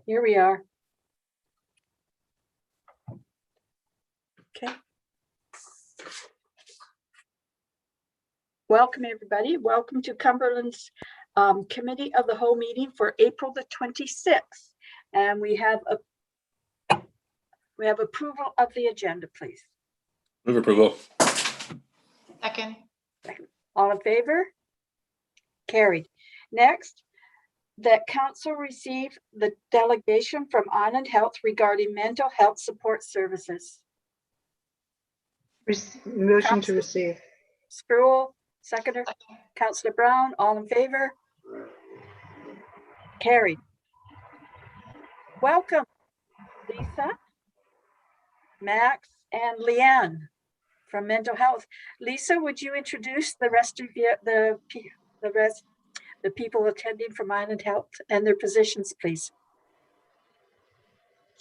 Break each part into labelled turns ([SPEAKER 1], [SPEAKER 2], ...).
[SPEAKER 1] Here we are. Okay. Welcome, everybody. Welcome to Cumberland's Committee of the Whole meeting for April the 26th. And we have approval of the agenda, please.
[SPEAKER 2] Move approval.
[SPEAKER 3] Second.
[SPEAKER 1] All in favor? Carried. Next, that council receive the delegation from Island Health regarding mental health support services.
[SPEAKER 4] Motion to receive.
[SPEAKER 1] Spruill, seconder. Councillor Brown, all in favor? Carried. Welcome, Lisa, Max, and Leanne from Mental Health. Lisa, would you introduce the rest of the people attending from Island Health and their positions, please?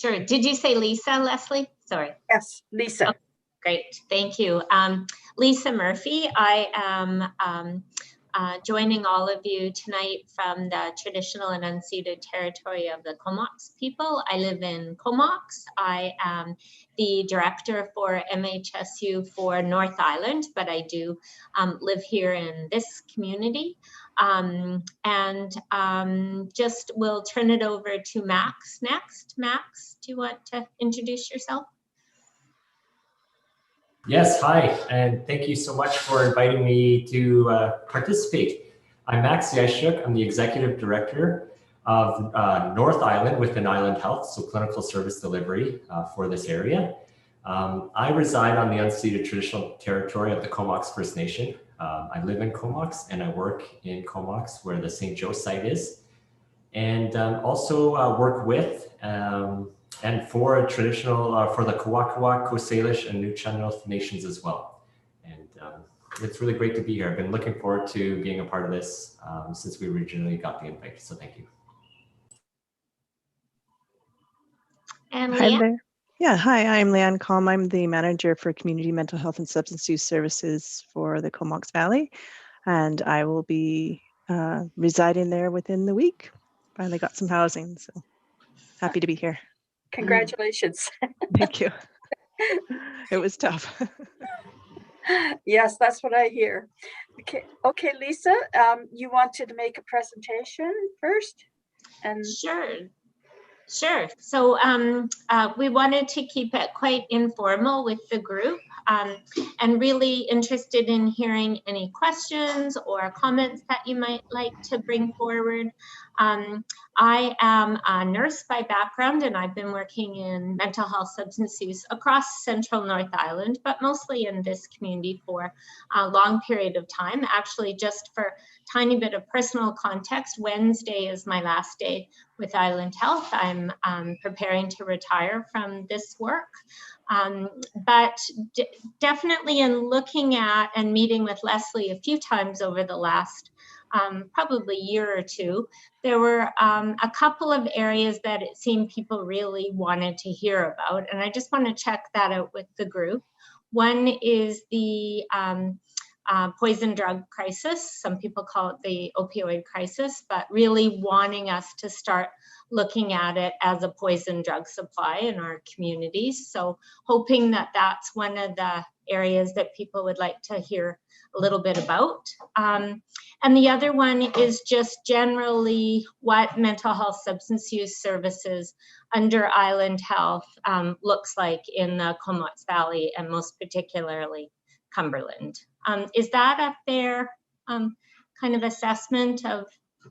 [SPEAKER 3] Sure. Did you say Lisa, Leslie? Sorry.
[SPEAKER 1] Yes, Lisa.
[SPEAKER 3] Oh, great. Thank you. Lisa Murphy. I am joining all of you tonight from the traditional and unceded territory of the Comox people. I live in Comox. I am the director for MHSU for North Island, but I do live here in this community. Just will turn it over to Max next. Max, do you want to introduce yourself?
[SPEAKER 5] Yes, hi, and thank you so much for inviting me to participate. I'm Max Yashuk. I'm the Executive Director of North Island within Island Health, so clinical service delivery for this area. I reside on the unceded traditional territory of the Comox First Nation. I live in Comox and I work in Comox where the St. Joe site is, and also work with and for a traditional, for the Kawakawa, Coast Salish, and Nuu-chah-nulth nations as well. And it's really great to be here. I've been looking forward to being a part of this since we originally got the invite, so thank you.
[SPEAKER 3] And
[SPEAKER 4] Hi
[SPEAKER 3] Leanne?
[SPEAKER 4] there. Yeah, hi, I'm Leanne Calm. I'm the manager for community mental health and substance use services for the Comox Valley, and I will be residing there within the week. Finally got some housing, so happy to be here.
[SPEAKER 1] Congratulations.
[SPEAKER 4] Thank you. It was tough.
[SPEAKER 1] Yes, that's what I hear. Okay, Lisa, you wanted to make a presentation first? And
[SPEAKER 3] Sure. So we wanted to keep it quite informal with the group and really interested in hearing any questions or comments that you might like to bring forward. I am a nurse by background, and I've been working in mental health substance use across central North Island, but mostly in this community for a long period of time. Actually, just for a tiny bit of personal context, Wednesday is my last day with Island Health. I'm preparing to retire from this work. But definitely in looking at and meeting with Leslie a few times over the last probably year or two, there were a couple of areas that it seemed people really wanted to hear about. And I just want to check that out with the group. One is the poison drug crisis. Some people call it the opioid crisis, but really wanting us to start looking at it as a poison drug supply in our communities. So hoping that that's one of the areas that people would like to hear a little bit about. And the other one is just generally what mental health substance use services under Island Health looks like in the Comox Valley, and most particularly Cumberland. Is that a fair kind of assessment of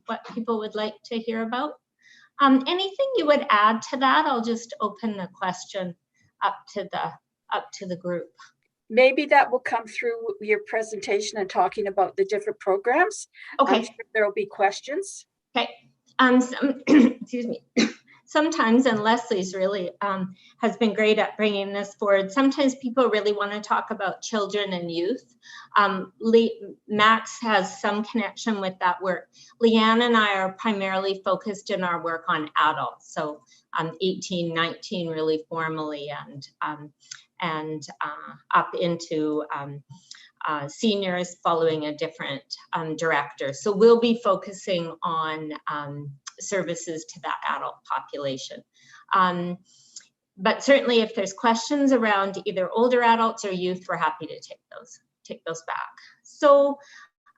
[SPEAKER 3] what people would like to hear about? Anything you would add to that? I'll just open the question up to the group.
[SPEAKER 1] maybe that will come through your presentation and talking about the different programs.
[SPEAKER 3] Okay.
[SPEAKER 1] I'm sure there will be questions.
[SPEAKER 3] Okay. Excuse me. Sometimes, and Leslie's really has been great at bringing this forward, sometimes people really want to talk about children and youth. Max has some connection with that work. Leanne and I are primarily focused in our work on adults, so 18, 19 really formally, and up into seniors following a different director. So we'll be focusing on services to that adult population. But certainly if there's questions around either older adults or youth, we're happy to take those back. So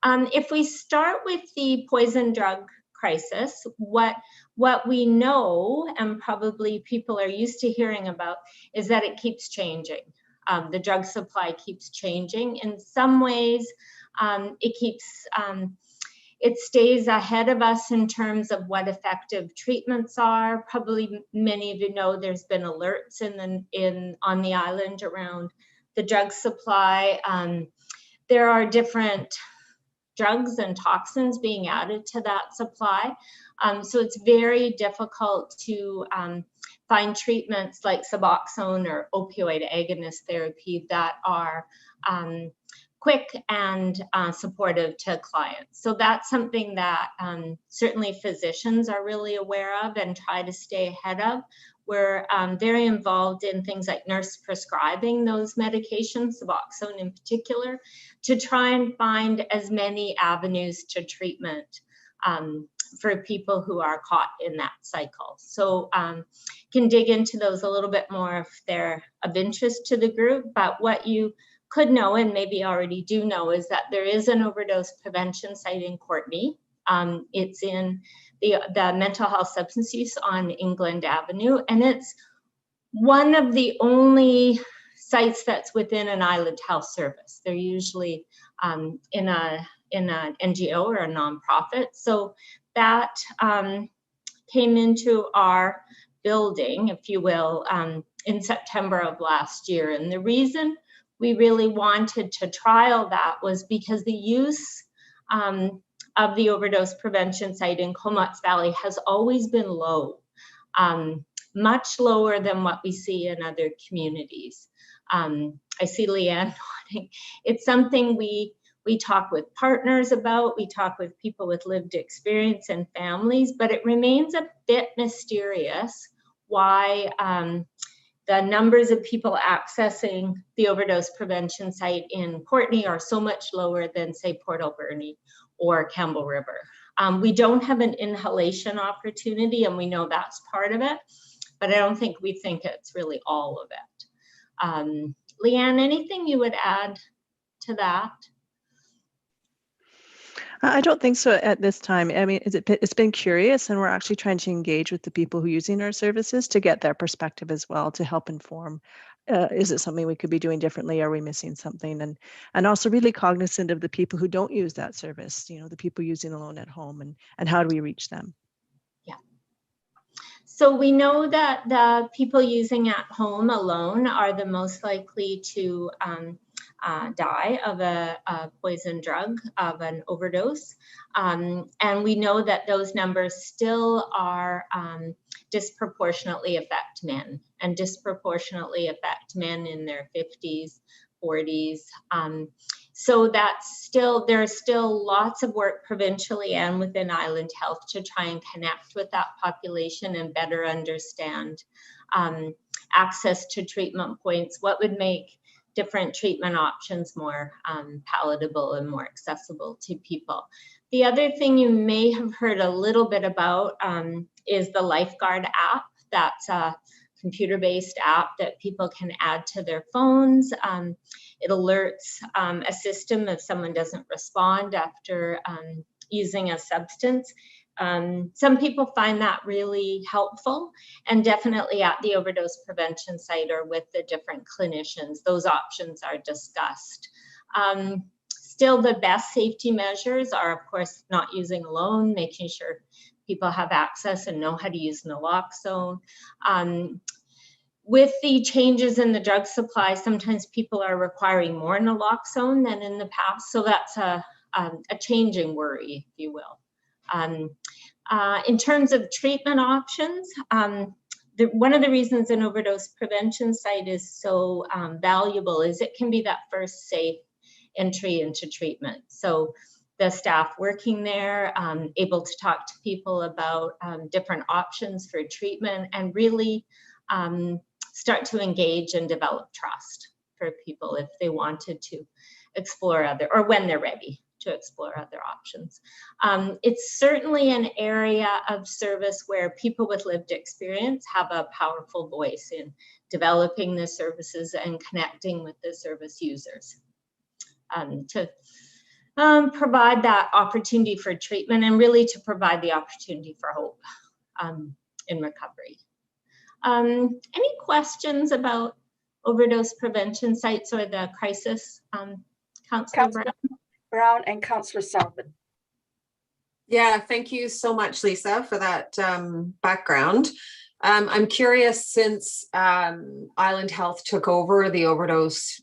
[SPEAKER 3] if we start with the poison drug crisis, what we know, and probably people are used to hearing about, is that it keeps changing. The drug supply keeps changing. In some ways, it stays ahead of us in terms of what effective treatments are. Probably many of you know there's been alerts on the island around the drug supply. There are different drugs and toxins being added to that supply. So it's very difficult to find treatments like Suboxone or opioid agonist therapy that are quick and supportive to clients. So that's something that certainly physicians are really aware of and try to stay ahead of. We're very involved in things like nurse prescribing those medications, Suboxone in particular, to try and find as many avenues to treatment for people who are caught in that cycle. So can dig into those a little bit more if they're of interest to the group, but what you could know, and maybe already do know, is that there is an overdose prevention site in Courtenay. It's in the mental health substance use on England Avenue, and it's one of the only sites that's within an island health service. They're usually in an NGO or a nonprofit. So that came into our building, if you will, in September of last year. And the reason we really wanted to trial that was because the use of the overdose prevention site in Comox Valley has always been low, much lower than what we see in other communities. I see Leanne nodding. It's something we talk with partners about, we talk with people with lived experience and families, but it remains a bit mysterious why the numbers of people accessing the overdose prevention site in Courtenay are so much lower than, say, Port Alberni or Campbell River. We don't have an inhalation opportunity, and we know that's part of it, but I don't think we think it's really all of it. Leanne, anything you would add to that?
[SPEAKER 4] I don't think so at this time. I mean, it's been curious, and we're actually trying to engage with the people who are using our services to get their perspective as well, to help inform. Is it something we could be doing differently? Are we missing something? And also really cognizant of the people who don't use that service, you know, the people using alone at home, and how do we reach them? Yeah.
[SPEAKER 3] So we know that the people using at home alone are the most likely to die of a poison drug, of an overdose. And we know that those numbers still are disproportionately affect men, and disproportionately affect men in their 50s, 40s. So there's still lots of work provincially and within Island Health to try and connect with that population and better understand access to treatment points, what would make different treatment options more palatable and more accessible to people. The other thing you may have heard a little bit about is the Lifeguard app. That's a computer-based app that people can add to their phones. It alerts a system if someone doesn't respond after using a substance. Some people find that really helpful, and definitely at the overdose prevention site or with the different clinicians, those options are discussed. Still, the best safety measures are, of course, not using alone, making sure people have access and know how to use naloxone. With the changes in the drug supply, sometimes people are requiring more naloxone than in the past, so that's a changing worry, if you will. In terms of treatment options, one of the reasons an overdose prevention site is so valuable is it can be that first safe entry into treatment. So the staff working there, able to talk to people about different options for treatment, and really start to engage and develop trust for people if they wanted to explore other, or when they're ready to explore other options. It's certainly an area of service where people with lived experience have a powerful voice in developing the services and connecting with the service users to provide that opportunity for treatment and really to provide the opportunity for hope in recovery. Any questions about overdose prevention sites or the crisis? Councillor Brown?
[SPEAKER 1] Brown and Councillor Sullivan.
[SPEAKER 2] Yeah, thank you so much, Lisa, for that background. I'm curious, since Island Health took over the overdose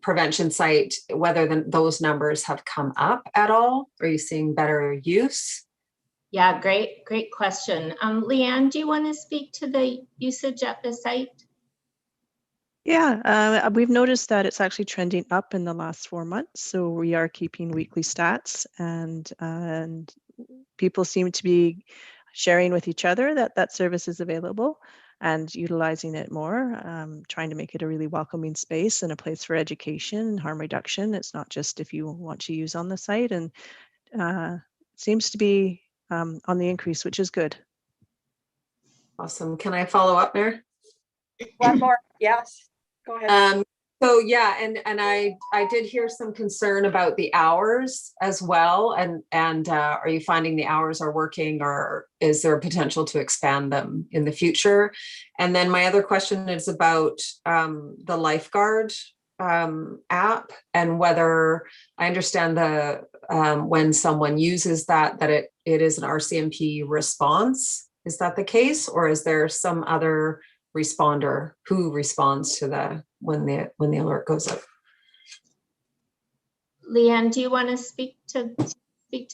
[SPEAKER 2] prevention site, whether those numbers have come up at all. Are you seeing better use?
[SPEAKER 3] Yeah, great question. Leanne, do you want to speak to the usage at the site?
[SPEAKER 4] Yeah, we've noticed that it's actually trending up in the last 4 months. So we are keeping weekly stats, and people seem to be sharing with each other that service is available and utilizing it more, trying to make it a really welcoming space and a place for education and harm reduction. It's not just if you want to use on the site, and seems to be on the increase, which is good.
[SPEAKER 2] Awesome. Can I follow up there?
[SPEAKER 1] One more, yes, go ahead.
[SPEAKER 2] So yeah, and I did hear some concern about the hours as well. And are you finding the hours are working, or is there potential to expand them in the future? And then my other question is about the lifeguard app, and whether I understand the when someone uses that it is an RCMP response. Is that the case, or is there some other responder who responds to when the alert goes up?
[SPEAKER 3] Leanne, do you want to speak to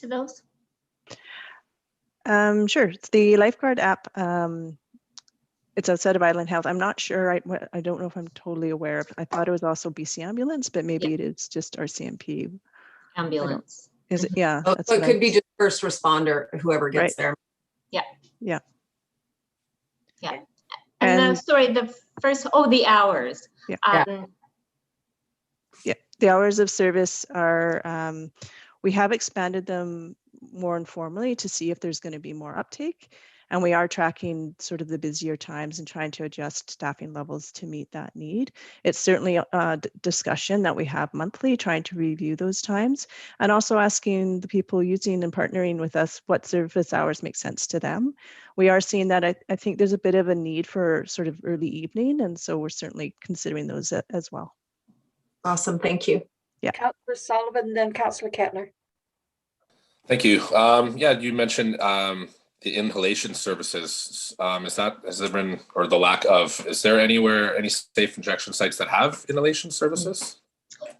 [SPEAKER 3] those?
[SPEAKER 4] Sure. It's the lifeguard app. It's outside of Island Health. I'm not sure. I don't know if I'm totally aware of. I thought it was also BC Ambulance, but maybe it is just RCMP.
[SPEAKER 3] Ambulance.
[SPEAKER 4] Is it? Yeah.
[SPEAKER 2] So
[SPEAKER 4] that's
[SPEAKER 2] it
[SPEAKER 4] what
[SPEAKER 2] could be just first responder, whoever gets there.
[SPEAKER 3] Yeah.
[SPEAKER 4] Yeah.
[SPEAKER 3] Yeah. And sorry, the hours.
[SPEAKER 4] Yeah. Yeah. The hours of service are, we have expanded them more informally to see if there's going to be more uptake. And we are tracking sort of the busier times and trying to adjust staffing levels to meet that need. It's certainly a discussion that we have monthly, trying to review those times, and also asking the people using and partnering with us what service hours make sense to them. We are seeing that I think there's a bit of a need for sort of early evening, and so we're certainly considering those as well. Awesome,
[SPEAKER 2] thank you.
[SPEAKER 4] Yeah.
[SPEAKER 1] Councillor Sullivan, then Councillor Kettler.
[SPEAKER 6] Thank you. Yeah, you mentioned the inhalation services. Has there been, or the lack of, is there any safe injection sites that have inhalation services?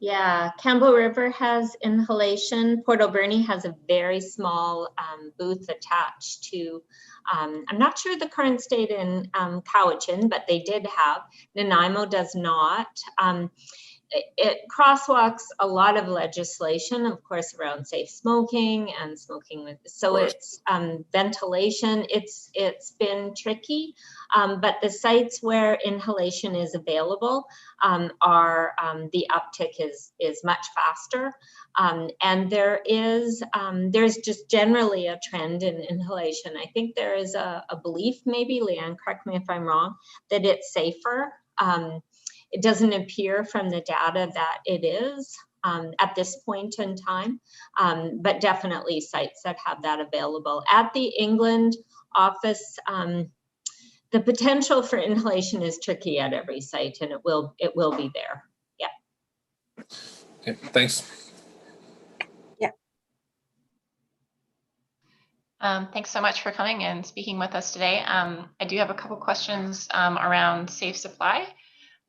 [SPEAKER 3] Yeah, Campbell River has inhalation. Port Alberni has a very small booth attached to, I'm not sure the current state in Cowichan, but they did have. Nanaimo does not. It crosswalks a lot of legislation, of course, around safe smoking and smoking with, so it's ventilation. It's been tricky, but the sites where inhalation is available are the uptick is much faster, and there's just generally a trend in inhalation. I think there is a belief, maybe Leanne, correct me if I'm wrong, that it's safer. It doesn't appear from the data that it is at this point in time, but definitely sites that have that available. At the England office, the potential for inhalation is tricky at every site, and it will be there. Yeah.
[SPEAKER 6] Okay, thanks.
[SPEAKER 1] Yeah.
[SPEAKER 7] Thanks so much for coming and speaking with us today. I do have a couple questions around safe supply.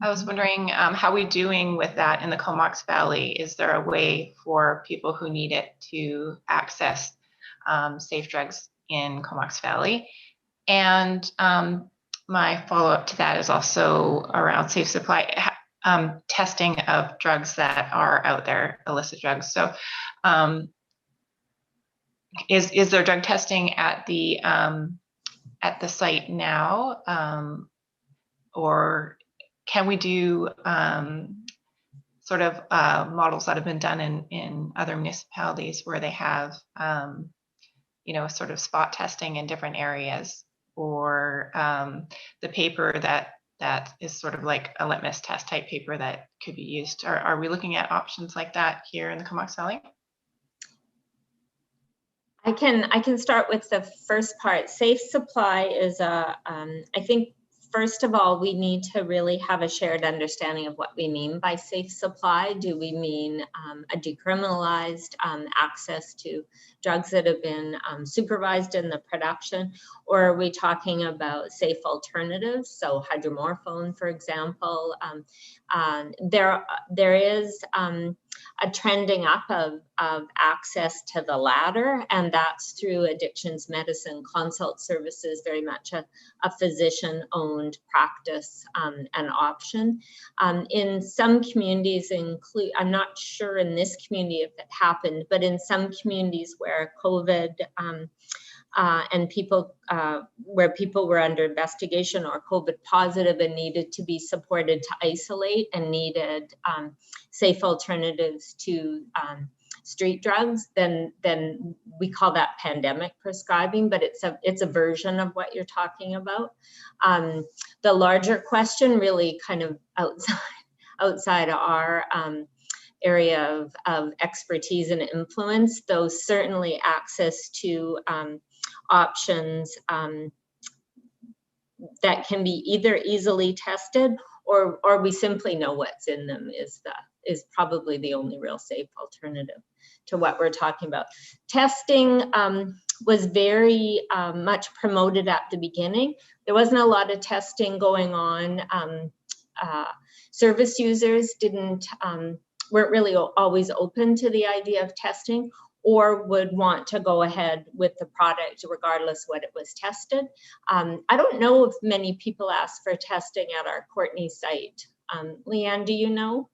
[SPEAKER 7] I was wondering how are we doing with that in the Comox Valley? Is there a way for people who need it to access safe drugs in Comox Valley? And my follow-up to that is also around safe supply, testing of drugs that are out there, illicit drugs. So is there drug testing at the site now, or can we do sort of models that have been done in other municipalities where they have, sort of spot testing in different areas, or the paper that is sort of like a litmus test type paper that could be used. Are we looking at options like that here in the Comox Valley?
[SPEAKER 3] I can start with the first part. Safe supply is I think first of all, we need to really have a shared understanding of what we mean by safe supply. Do we mean a decriminalized access to drugs that have been supervised in the production, or are we talking about safe alternatives? So hydromorphone, for example. There is a trending up of access to the latter, and that's through addictions medicine consult services, very much a physician-owned practice and option. In some communities, I'm not sure in this community if it happened, but in some communities where COVID and where people were under investigation or COVID positive and needed to be supported to isolate and needed safe alternatives to street drugs, then we call that pandemic prescribing, but it's a version of what you're talking about. The larger question, really kind of outside our area of expertise and influence, though certainly access to options that can be either easily tested or we simply know what's in them is probably the only real safe alternative to what we're talking about. Testing was very much promoted at the beginning. There wasn't a lot of testing going on. Service users weren't really always open to the idea of testing, or would want to go ahead with the product regardless what it was tested. I don't know if many people ask for testing at our Courtney site. Leanne, do you know?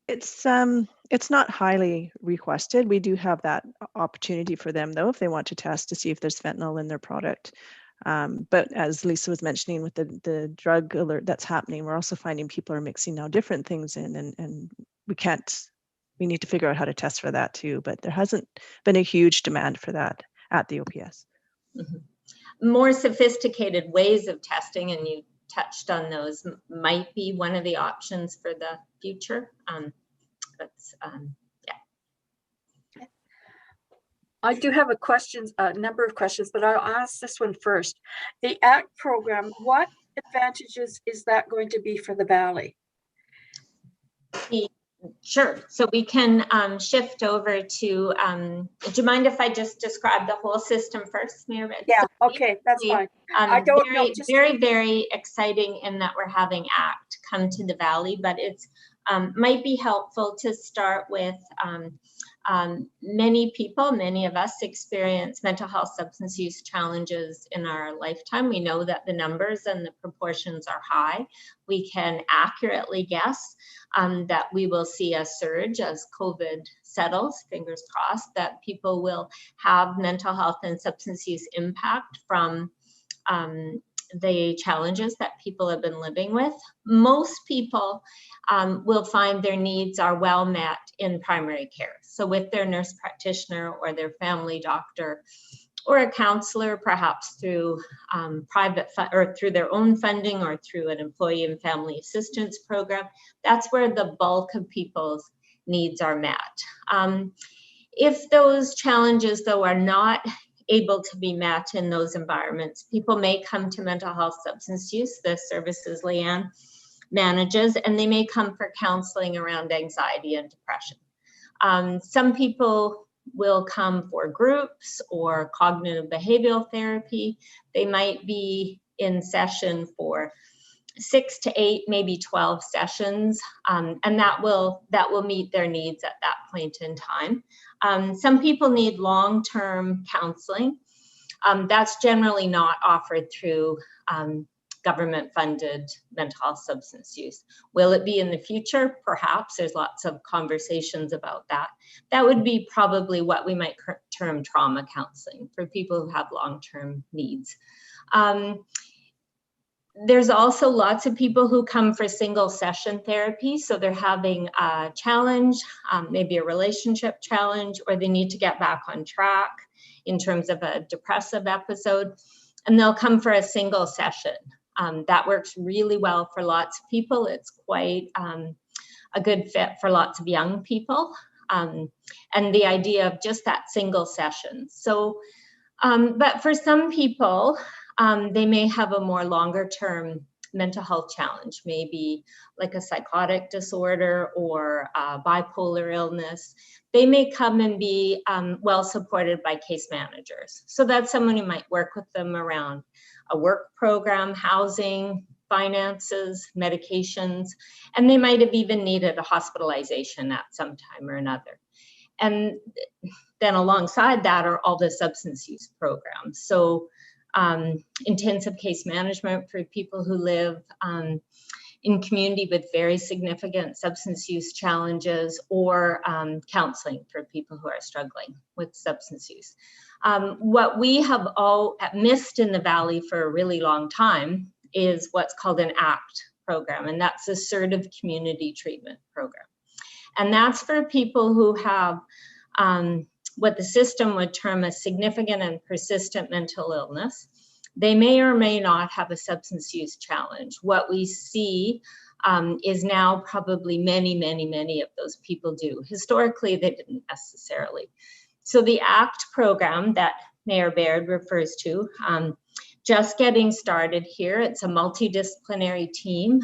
[SPEAKER 4] It's not highly requested. We do have that opportunity for them though, if they want to test to see if there's fentanyl in their product. But as Lisa was mentioning with the drug alert that's happening, we're also finding people are mixing now different things in, and we need to figure out how to test for that too. But there hasn't been a huge demand for that at the OPS.
[SPEAKER 3] Mm-hmm. More sophisticated ways of testing, and you touched on those, might be one of the options for the future. Yeah.
[SPEAKER 1] I do have a number of questions, but I'll ask this one first. The ACT program, what advantages is that going to be for the Valley?
[SPEAKER 3] Sure. So we can shift over to, do you mind if I just describe the whole system first, Mayor?
[SPEAKER 1] Yeah, okay, that's fine. I don't know.
[SPEAKER 3] Very exciting in that we're having ACT come to the Valley, but it's might be helpful to start with many of us experience mental health substance use challenges in our lifetime. We know that the numbers and the proportions are high. We can accurately guess that we will see a surge as COVID settles, fingers crossed, that people will have mental health and substance use impact from the challenges that people have been living with. Most people will find their needs are well met in primary care. So with their nurse practitioner or their family doctor or a counselor, perhaps through private or through their own funding or through an employee and family assistance program, that's where the bulk of people's needs are met. If those challenges, though, are not able to be met in those environments, people may come to mental health substance use, the services Leanne manages, and they may come for counseling around anxiety and depression. Some people will come for groups or cognitive behavioral therapy. They might be in session for 6 to 8, maybe 12 sessions, and that will meet their needs at that point in time. Some people need long-term counseling. That's generally not offered through government-funded mental health substance use. Will it be in the future? Perhaps. There's lots of conversations about that. That would be probably what we might term trauma counseling for people who have long-term needs. There's also lots of people who come for single session therapy. So they're having a challenge, maybe a relationship challenge, or they need to get back on track in terms of a depressive episode. And they'll come for a single session. That works really well for lots of people. It's quite a good fit for lots of young people. And the idea of just that single session. So, but for some people, they may have a more longer term mental health challenge, maybe like a psychotic disorder or bipolar illness. They may come and be well supported by case managers. So that's someone who might work with them around a work program, housing, finances, medications, and they might have even needed a hospitalization at some time or another. And then alongside that are all the substance use programs. So intensive case management for people who live in community with very significant substance use challenges, or counseling for people who are struggling with substance use. What we have all missed in the Valley for a really long time is what's called an ACT program, and that's Assertive Community Treatment Program. And that's for people who have what the system would term a significant and persistent mental illness. They may or may not have a substance use challenge. What we see is now probably many of those people do. Historically, they didn't necessarily. So the ACT program that Mayor Baird refers to, just getting started here. It's a multidisciplinary team.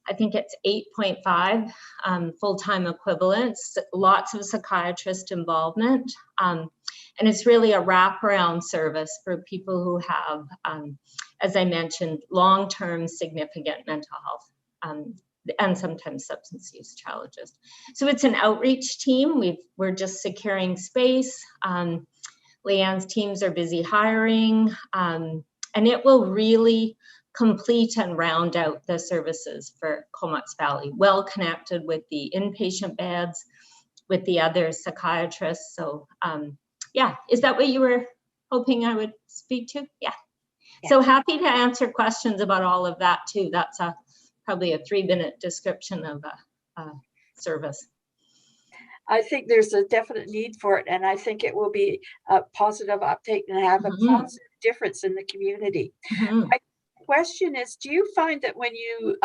[SPEAKER 3] I think it's 8.5 full-time equivalents, lots of psychiatrist involvement. And it's really a wraparound service for people who have, as I mentioned, long-term significant mental health and sometimes substance use challenges. So it's an outreach team. We're just securing space. Leanne's teams are busy hiring, and it will really complete and round out the services for Comox Valley, well connected with the inpatient beds, with the other psychiatrists. So yeah, is that what you were hoping I would speak to? Yeah. So happy to answer questions about all of that too. That's probably a 3-minute description of a service.
[SPEAKER 1] I think there's a definite need for it, and I think it will be a positive uptake and have a positive difference in the community. My question is, do you find that when you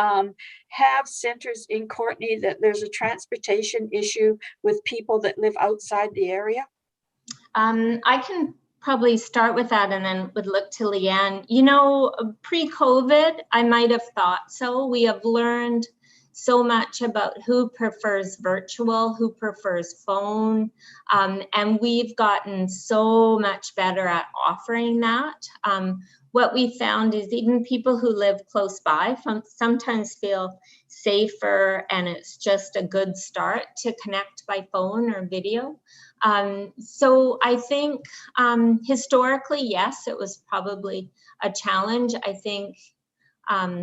[SPEAKER 1] have centers in Courtenay that there's a transportation issue with people that live outside the area?
[SPEAKER 3] I can probably start with that and then would look to Leanne. You know, pre-COVID, I might have thought so. We have learned so much about who prefers virtual, who prefers phone, and we've gotten so much better at offering that. What we found is even people who live close by sometimes feel safer, and it's just a good start to connect by phone or video. So I think historically, yes, it was probably a challenge. I think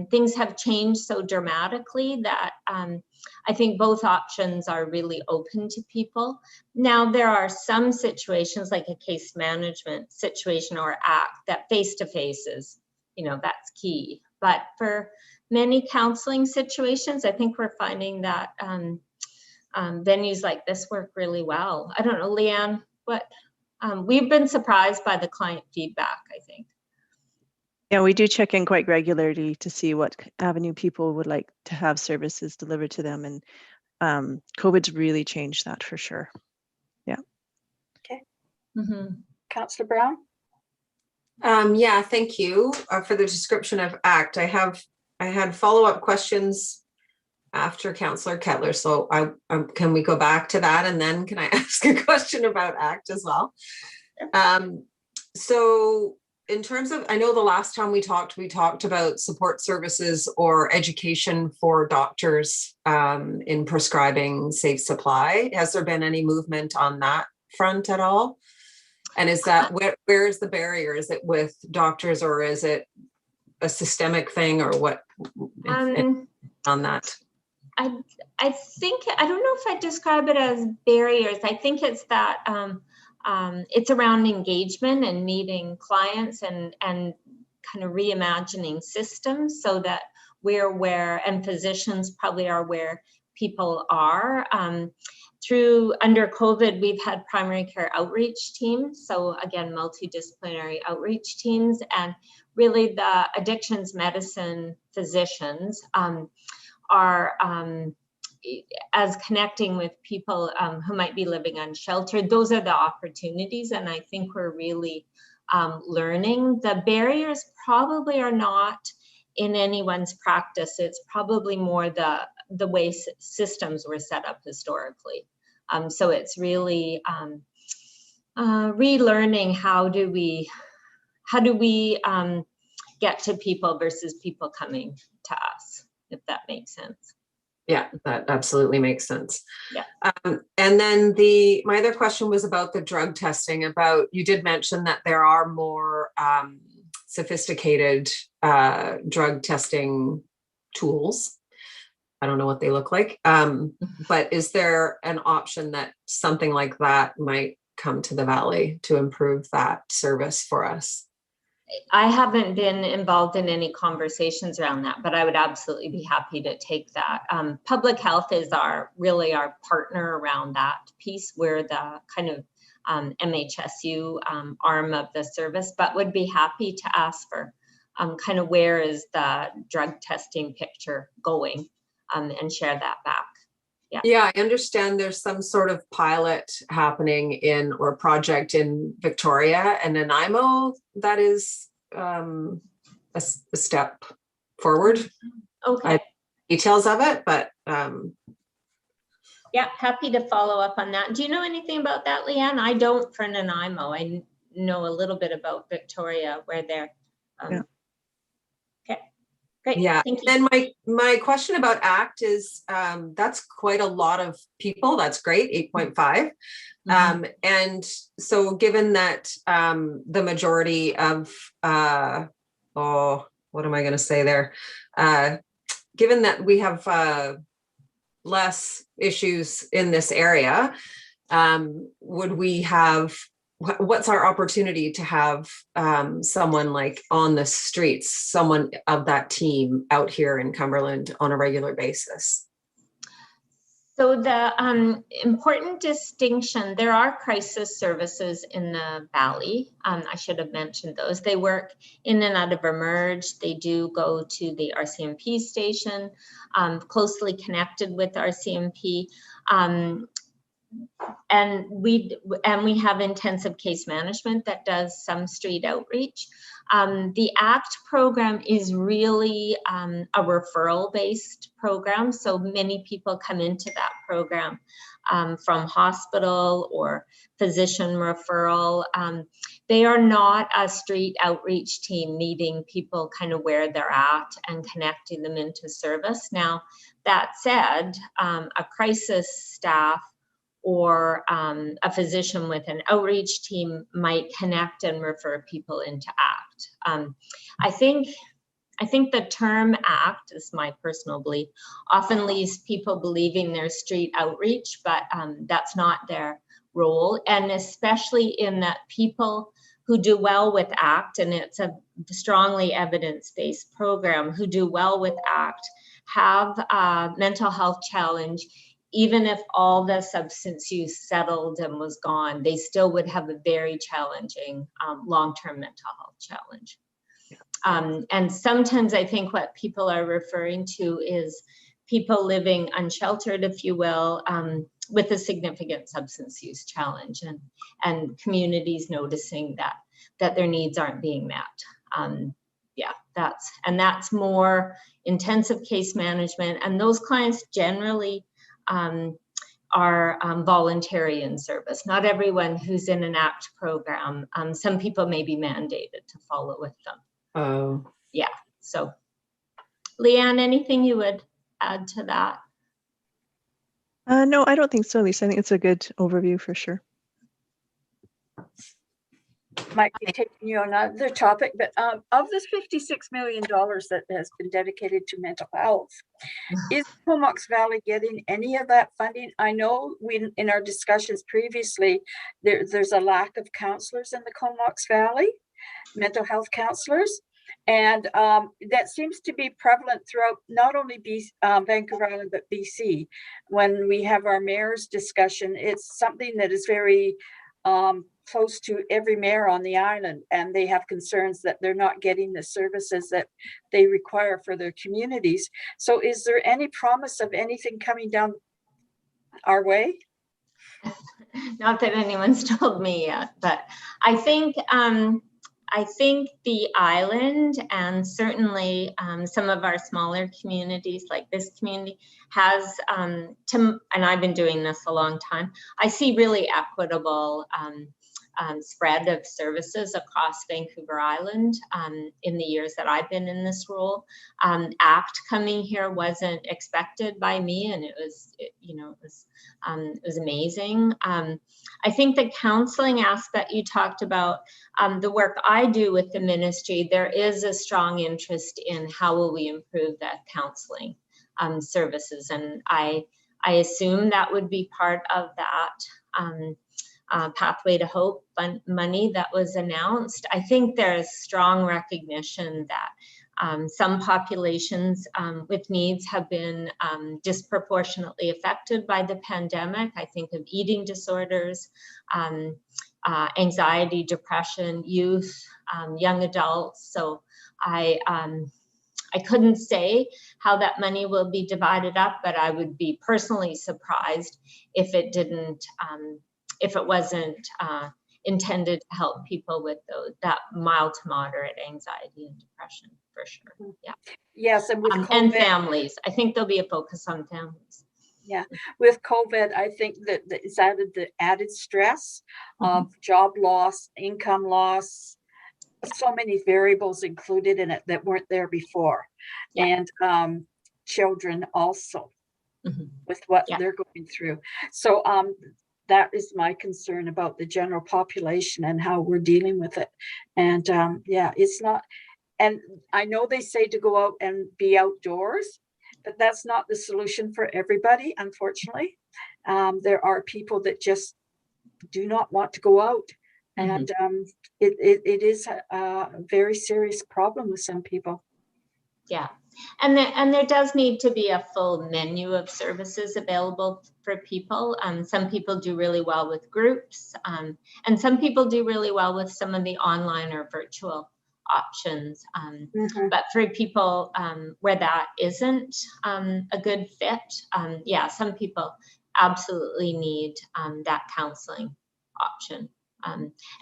[SPEAKER 3] things have changed so dramatically that I think both options are really open to people. Now, there are some situations like a case management situation or ACT that face-to-face is, you know, that's key. But for many counseling situations, I think we're finding that venues like this work really well. I don't know, Leanne, what we've been surprised by the client feedback, I think.
[SPEAKER 4] Yeah, we do check in quite regularly to see what avenue people would like to have services delivered to them. And COVID's really changed that for sure. Yeah.
[SPEAKER 1] Okay. Councillor Brown?
[SPEAKER 2] Yeah, thank you for the description of ACT. I had follow-up questions after Councillor Kettler. So can we go back to that? And then can I ask a question about ACT as well? So in terms of, I know the last time we talked about support services or education for doctors in prescribing safe supply. Has there been any movement on that front at all? And is that, where is the barrier? Is it with doctors or is it a systemic thing or what on that?
[SPEAKER 3] I think, I don't know if I describe it as barriers. I think it's that it's around engagement and meeting clients and kind of reimagining systems so that we're where, and physicians probably are where people are. Under COVID, we've had primary care outreach teams. So again, multidisciplinary outreach teams, and really the addictions medicine physicians are as connecting with people who might be living unsheltered. Those are the opportunities, and I think we're really learning. The barriers probably are not in anyone's practice. It's probably more the way systems were set up historically. So it's really relearning how do we get to people versus people coming to us, if that makes sense.
[SPEAKER 2] Yeah, that absolutely makes sense.
[SPEAKER 3] Yeah.
[SPEAKER 2] And then my other question was about the drug testing. You did mention that there are more sophisticated drug testing tools. I don't know what they look like, but is there an option that something like that might come to the Valley to improve that service for us?
[SPEAKER 3] I haven't been involved in any conversations around that, but I would absolutely be happy to take that. Public health is really our partner around that piece. We're the kind of MHSU arm of the service, but would be happy to ask for kind of where is the drug testing picture going, and share that back.
[SPEAKER 2] Yeah, I understand there's some sort of pilot happening or project in Victoria and Nanaimo that is a step forward.
[SPEAKER 3] Okay.
[SPEAKER 2] Details of it, but
[SPEAKER 3] yeah, happy to follow up on that. Do you know anything about that, Leanne? I don't for Nanaimo. I know a little bit about Victoria where they're
[SPEAKER 4] Yeah.
[SPEAKER 3] Okay. Great.
[SPEAKER 2] Yeah.
[SPEAKER 3] Thank you.
[SPEAKER 2] Then my question about ACT is that's quite a lot of people. That's great, 8.5. And so given that the majority of what am I going to say there? Given that we have less issues in this area, what's our opportunity to have someone like on the streets, someone of that team out here in Cumberland on a regular basis?
[SPEAKER 3] So the important distinction, there are crisis services in the Valley. I should have mentioned those. They work in and out of Emerge. They do go to the RCMP station, closely connected with RCMP. And we have intensive case management that does some street outreach. The ACT program is really a referral-based program. So many people come into that program from hospital or physician referral. They are not a street outreach team meeting people kind of where they're at and connecting them into service. Now, that said, a crisis staff or a physician with an outreach team might connect and refer people into ACT. I think the term ACT, is my personal belief, often leaves people believing there's street outreach, but that's not their role. And especially in that people who do well with ACT, and it's a strongly evidence-based program, who do well with ACT have a mental health challenge. Even if all the substance use settled and was gone, they still would have a very challenging long-term mental health challenge. And sometimes I think what people are referring to is people living unsheltered, if you will, with a significant substance use challenge, and communities noticing that their needs aren't being met. Yeah, that's more intensive case management, and those clients generally are voluntary in service. Not everyone who's in an ACT program. Some people may be mandated to follow with them.
[SPEAKER 2] Oh.
[SPEAKER 3] Yeah. So, Leanne, anything you would add to that?
[SPEAKER 4] No, I don't think so, Lisa. I think it's a good overview for sure.
[SPEAKER 1] Might be taking you on another topic, but of this $56 million that has been dedicated to mental health, is Comox Valley getting any of that funding? I know in our discussions previously, there's a lack of counselors in the Comox Valley, mental health counselors. And that seems to be prevalent throughout not only Vancouver Island, but BC. When we have our mayor's discussion, it's something that is very close to every mayor on the island, and they have concerns that they're not getting the services that they require for their communities. So is there any promise of anything coming down our way?
[SPEAKER 3] Not that anyone's told me yet, but I think the island, and certainly some of our smaller communities like this community, has, and I've been doing this a long time, I see really equitable spread of services across Vancouver Island in the years that I've been in this role. ACT coming here wasn't expected by me, and it was amazing. I think the counseling aspect you talked about, the work I do with the ministry, there is a strong interest in how will we improve that counseling services, and I assume that would be part of that Pathway to Hope money that was announced. I think there's strong recognition that some populations with needs have been disproportionately affected by the pandemic. I think of eating disorders, anxiety, depression, youth, young adults. So I couldn't say how that money will be divided up, but I would be personally surprised if it didn't, if it wasn't intended to help people with that mild to moderate anxiety and depression, for sure. Yeah.
[SPEAKER 1] Yes, and with COVID,
[SPEAKER 3] and families. I think there'll be a focus on families.
[SPEAKER 1] Yeah, with COVID, I think that it's added the added stress of job loss, income loss, so many variables included in it that weren't there before. Yeah. And children also with what they're going through. So that is my concern about the general population and how we're dealing with it. And yeah, it's not, and I know they say to go out and be outdoors, but that's not the solution for everybody, unfortunately. There are people that just do not want to go out. And it is a very serious problem with some people.
[SPEAKER 3] Yeah, and there does need to be a full menu of services available for people. Some people do really well with groups, and some people do really well with some of the online or virtual options. But for people where that isn't a good fit, yeah, some people absolutely need that counseling option.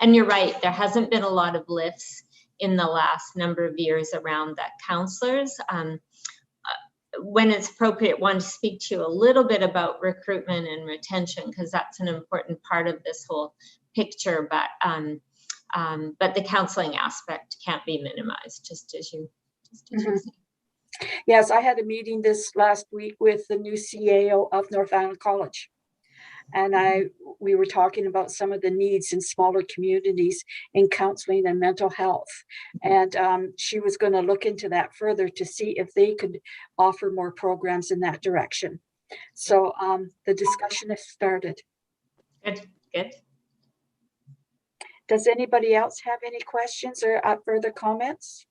[SPEAKER 3] And you're right, there hasn't been a lot of lifts in the last number of years around that counselors. When it's appropriate, I want to speak to you a little bit about recruitment and retention, because that's an important part of this whole picture, but the counseling aspect can't be minimized, just as you said.
[SPEAKER 1] Yes, I had a meeting this last week with the new CAO of North Island College. And we were talking about some of the needs in smaller communities in counseling and mental health. And she was going to look into that further to see if they could offer more programs in that direction. So the discussion has started.
[SPEAKER 3] Good.
[SPEAKER 1] Does anybody else have any questions or further comments?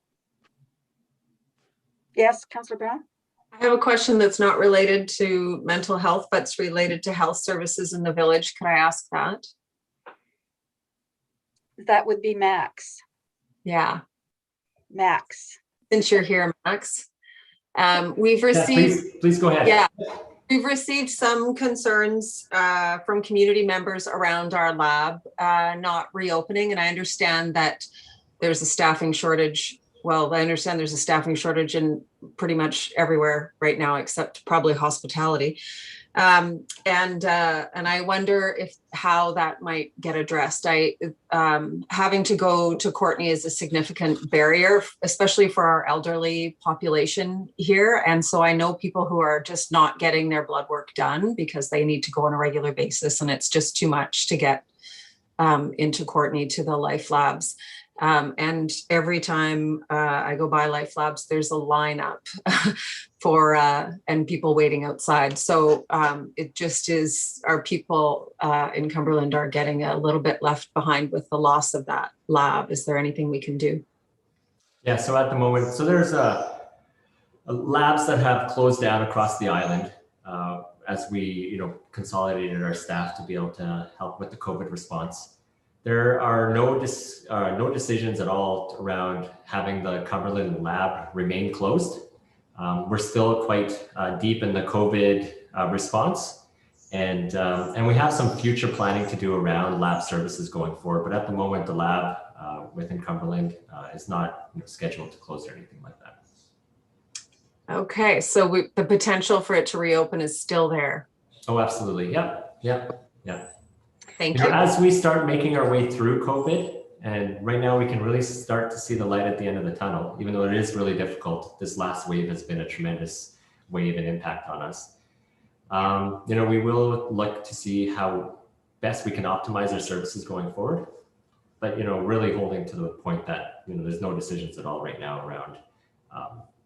[SPEAKER 1] Yes, Councillor Brown?
[SPEAKER 2] I have a question that's not related to mental health, but it's related to health services in the village. Could I ask that?
[SPEAKER 1] That would be Max.
[SPEAKER 2] Yeah.
[SPEAKER 1] Max.
[SPEAKER 2] Since you're here, Max. We've received...
[SPEAKER 5] Yeah, please go ahead.
[SPEAKER 2] Yeah. We've received some concerns from community members around our lab not reopening, and I understand that there's a staffing shortage. Well, I understand there's a staffing shortage in pretty much everywhere right now, except probably hospitality. And I wonder how that might get addressed. Having to go to Courtenay is a significant barrier, especially for our elderly population here. And so I know people who are just not getting their blood work done because they need to go on a regular basis, and it's just too much to get into Courtenay to the Life Labs. And every time I go by Life Labs, there's a lineup for and people waiting outside. So it just is, our people in Cumberland are getting a little bit left behind with the loss of that lab. Is there anything we can do?
[SPEAKER 5] Yeah, so at the moment, so there's labs that have closed down across the island as we, consolidated our staff to be able to help with the COVID response. There are no decisions at all around having the Cumberland lab remain closed. We're still quite deep in the COVID response, and we have some future planning to do around lab services going forward. But at the moment, the lab within Cumberland is not scheduled to close or anything like that.
[SPEAKER 2] Okay, so the potential for it to reopen is still there.
[SPEAKER 5] Oh, absolutely. Yep.
[SPEAKER 2] Thank you.
[SPEAKER 5] As we start making our way through COVID, and right now we can really start to see the light at the end of the tunnel, even though it is really difficult. This last wave has been a tremendous wave and impact on us. We will look to see how best we can optimize our services going forward, but really holding to the point that there's no decisions at all right now around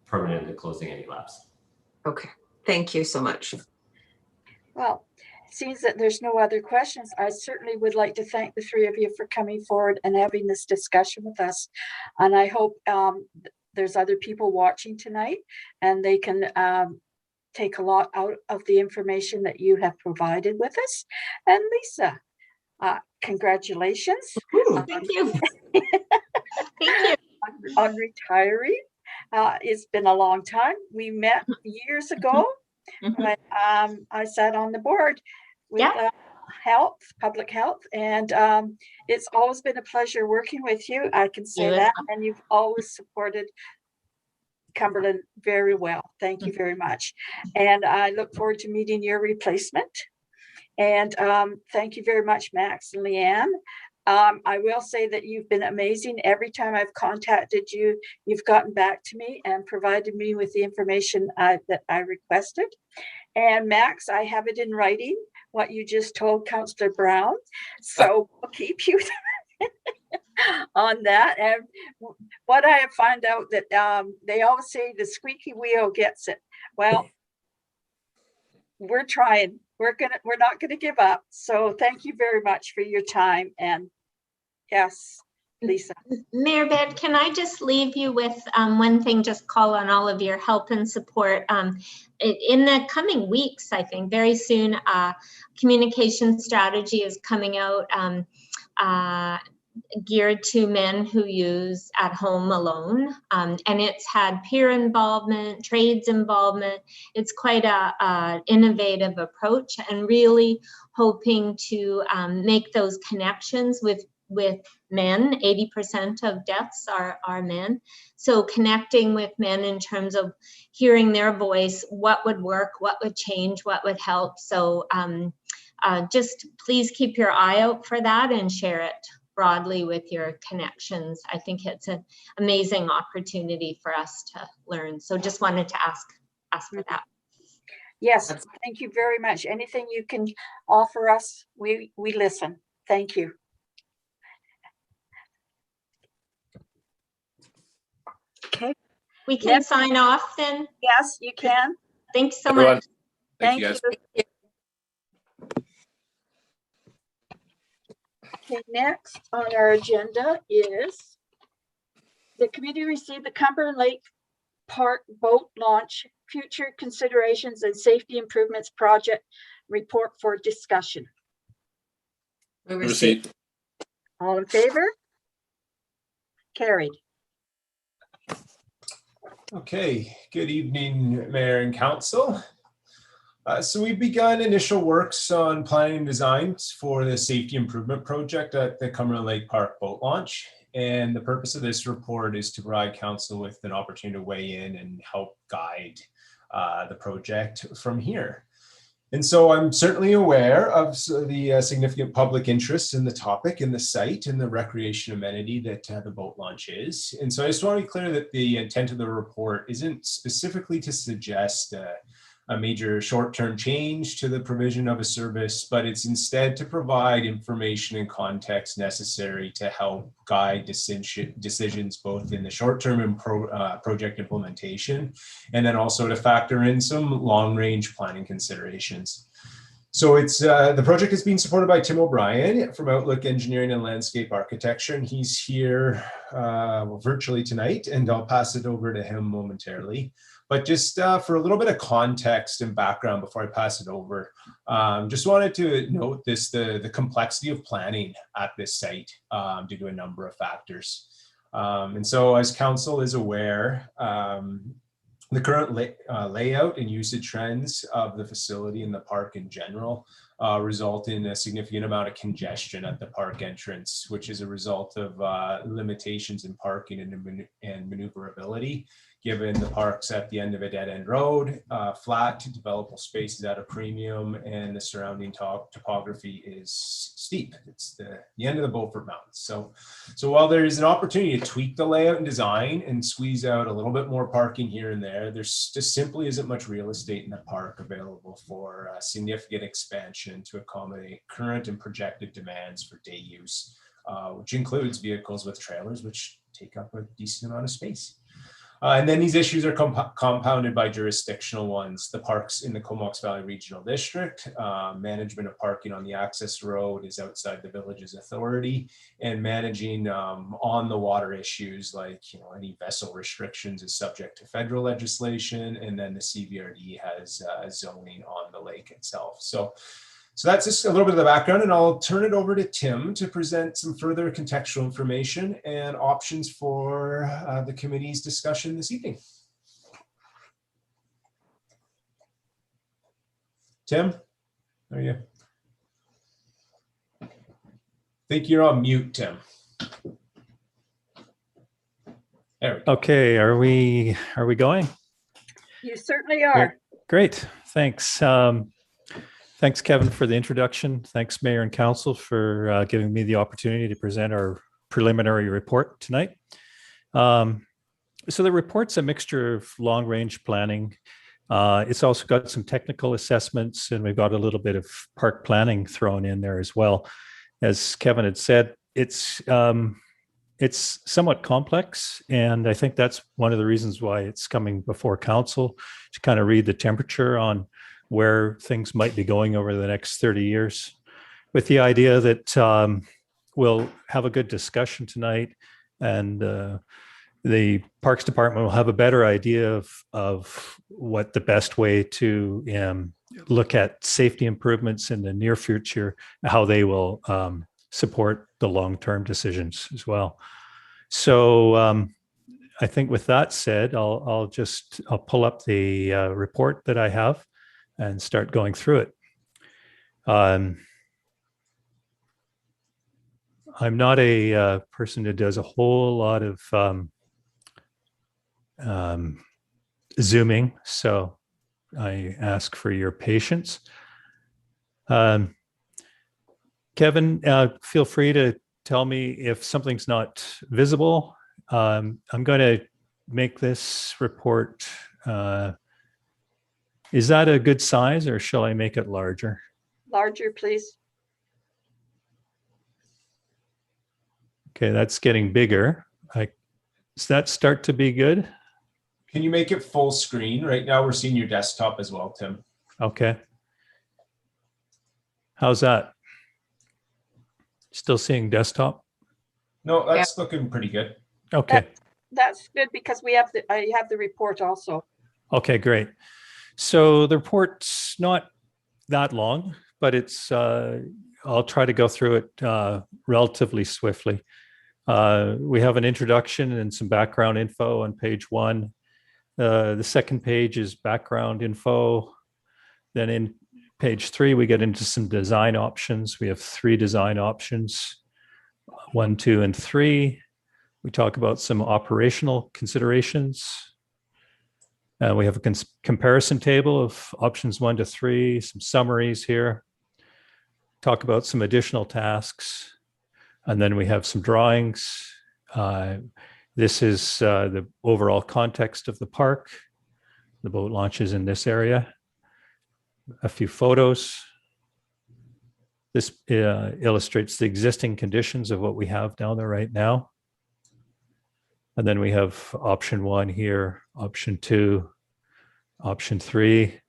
[SPEAKER 5] permanently closing any labs.
[SPEAKER 2] Okay, thank you so much.
[SPEAKER 1] Well, it seems that there's no other questions. I certainly would like to thank the three of you for coming forward and having this discussion with us. And I hope there's other people watching tonight and they can take a lot out of the information that you have provided with us. And Lisa, congratulations.
[SPEAKER 3] Thank you. Thank you.
[SPEAKER 1] On retiring. It's been a long time. We met years ago when I sat on the board with public health, and it's always been a pleasure working with you. I can say that, and you've always supported Cumberland very well. Thank you very much. And I look forward to meeting your replacement. And thank you very much, Max and Leanne. I will say that you've been amazing. Every time I've contacted you, you've gotten back to me and provided me with the information that I requested. And Max, I have it in writing, what you just told Councillor Brown. So we'll keep you on that. And what I have found out that they always say the squeaky wheel gets it. Well, we're trying. We're not gonna give up. So thank you very much for your time. And yes, Lisa.
[SPEAKER 3] Mayor Bed, can I just leave you with one thing, just call on all of your help and support. In the coming weeks, I think very soon, communication strategy is coming out geared to men who use at home alone. And it's had peer involvement, trades involvement. It's quite a innovative approach, and really hoping to make those connections with men. 80% of deaths are men. So connecting with men in terms of hearing their voice, what would work, what would change, what would help. So just please keep your eye out for that and share it broadly with your connections. I think it's an amazing opportunity for us to learn. So just wanted to ask for that.
[SPEAKER 1] Yes, thank you very much. Anything you can offer us, we listen. Thank you. Okay.
[SPEAKER 3] We can sign off then?
[SPEAKER 1] Yes, you can.
[SPEAKER 3] Thanks so much.
[SPEAKER 6] Thank you, guys.
[SPEAKER 1] Okay, next on our agenda is the committee received the Cumberland Lake Park boat launch future considerations and safety improvements project report for discussion.
[SPEAKER 6] Receipt.
[SPEAKER 1] All in favor? Carried.
[SPEAKER 8] Okay, good evening, Mayor and Council. So we've begun initial works on planning and design for the safety improvement project at the Cumberland Lake Park boat launch. And the purpose of this report is to provide Council with an opportunity to weigh in and help guide the project from here. And so I'm certainly aware of the significant public interest in the topic and the site and the recreation amenity that the boat launch is. And so I just want to be clear that the intent of the report isn't specifically to suggest a major short-term change to the provision of a service, but it's instead to provide information and context necessary to help guide decisions both in the short-term and project implementation, and then also to factor in some long-range planning considerations. So it's the project is being supported by Tim O'Brien from Outlook Engineering and Landscape Architecture, and he's here virtually tonight, and I'll pass it over to him momentarily. But just for a little bit of context and background before I pass it over, just wanted to note the complexity of planning at this site due to a number of factors. And so as council is aware, the current layout and usage trends of the facility and the park in general result in a significant amount of congestion at the park entrance, which is a result of limitations in parking and maneuverability, given the park's at the end of a dead-end road, flat developable spaces at a premium, and the surrounding topography is steep. It's the end of the Beaufort Mountains. So while there is an opportunity to tweak the layout and design and squeeze out a little bit more parking here and there, there's just simply isn't much real estate in the park available for significant expansion to accommodate current and projected demands for day use, which includes vehicles with trailers, which take up a decent amount of space. And then these issues are compounded by jurisdictional ones. The parks in the Comox Valley Regional District, management of parking on the access road is outside the village's authority, and managing on the water issues like any vessel restrictions is subject to federal legislation, and then the CVRD has zoning on the lake itself. So that's just a little bit of the background, and I'll turn it over to Tim to present some further contextual information and options for the committee's discussion this evening. Tim, how are you? I think you're on mute, Tim. There we go.
[SPEAKER 9] Okay, are we going?
[SPEAKER 1] You certainly are.
[SPEAKER 9] Great, thanks. Thanks, Kevin, for the introduction. Thanks, Mayor and Council, for giving me the opportunity to present our preliminary report tonight. So the report's a mixture of long-range planning. It's also got some technical assessments, and we've got a little bit of park planning thrown in there as well. As Kevin had said, it's somewhat complex, and I think that's one of the reasons why it's coming before Council, to kind of read the temperature on where things might be going over the next 30 years, with the idea that we'll have a good discussion tonight, and the Parks Department will have a better idea of what the best way to look at safety improvements in the near future, how they will support the long-term decisions as well. So I think with that said, I'll pull up the report that I have and start going through it. I'm not a person who does a whole lot of zooming, so I ask for your patience. Kevin, feel free to tell me if something's not visible. I'm going to make this report. Is that a good size, or shall I make it larger?
[SPEAKER 1] Larger, please.
[SPEAKER 9] Okay, that's getting bigger. Does that start to be good?
[SPEAKER 8] Can you make it full screen? Right now we're seeing your desktop as well, Tim.
[SPEAKER 9] Okay. How's that? Still seeing desktop?
[SPEAKER 8] No, that's looking pretty good.
[SPEAKER 9] Okay.
[SPEAKER 1] That's good, because I have the report also.
[SPEAKER 9] Okay, great. So the report's not that long, but I'll try to go through it relatively swiftly. We have an introduction and some background info on page 1. The second page is background info. Then in page 3, we get into some design options. We have 3 design options, 1, 2, and 3. We talk about some operational considerations. We have a comparison table of options 1 to 3, some summaries here. Talk about some additional tasks. And then we have some drawings. This is the overall context of the park. The boat launch is in this area. A few photos. This illustrates the existing conditions of what we have down there right now. And then we have option 1 here, option 2, option 3.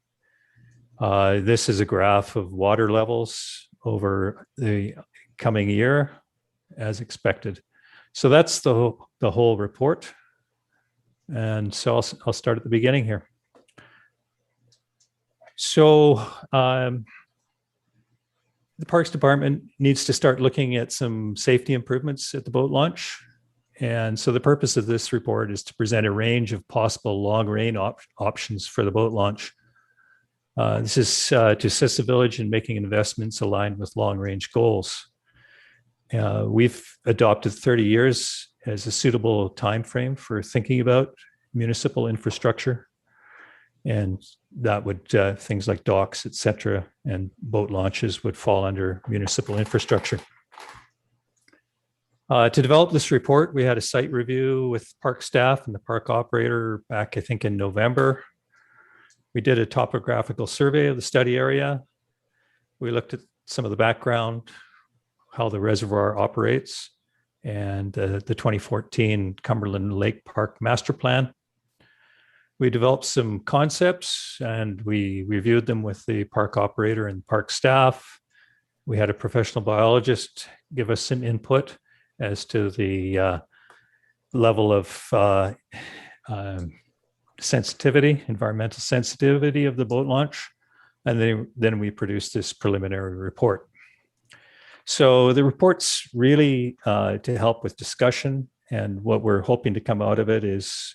[SPEAKER 9] This is a graph of water levels over the coming year as expected. So that's the whole report. And so I'll start at the beginning here. So the Parks Department needs to start looking at some safety improvements at the boat launch. And so the purpose of this report is to present a range of possible long-range options for the boat launch. This is to assist the village in making investments aligned with long-range goals. We've adopted 30 years as a suitable time frame for thinking about municipal infrastructure, and that would things like docks, et cetera, and boat launches would fall under municipal infrastructure. To develop this report, we had a site review with park staff and the park operator back, I think, in November. We did a topographical survey of the study area. We looked at some of the background, how the reservoir operates, and the 2014 Cumberland Lake Park Master Plan. We developed some concepts and we reviewed them with the park operator and park staff. We had a professional biologist give us some input as to the level of sensitivity, environmental sensitivity of the boat launch. And then we produced this preliminary report. So the report's really to help with discussion, and what we're hoping to come out of it is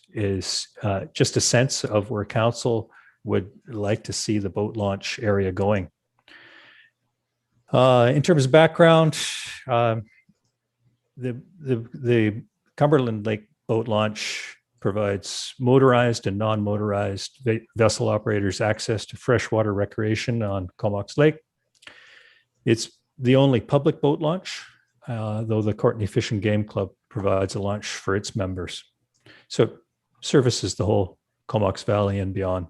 [SPEAKER 9] just a sense of where council would like to see the boat launch area going. In terms of background, the Cumberland Lake boat launch provides motorized and non-motorized vessel operators access to freshwater recreation on Comox Lake. It's the only public boat launch, though the Courtenay Fish and Game Club provides a launch for its members. So it services the whole Comox Valley and beyond.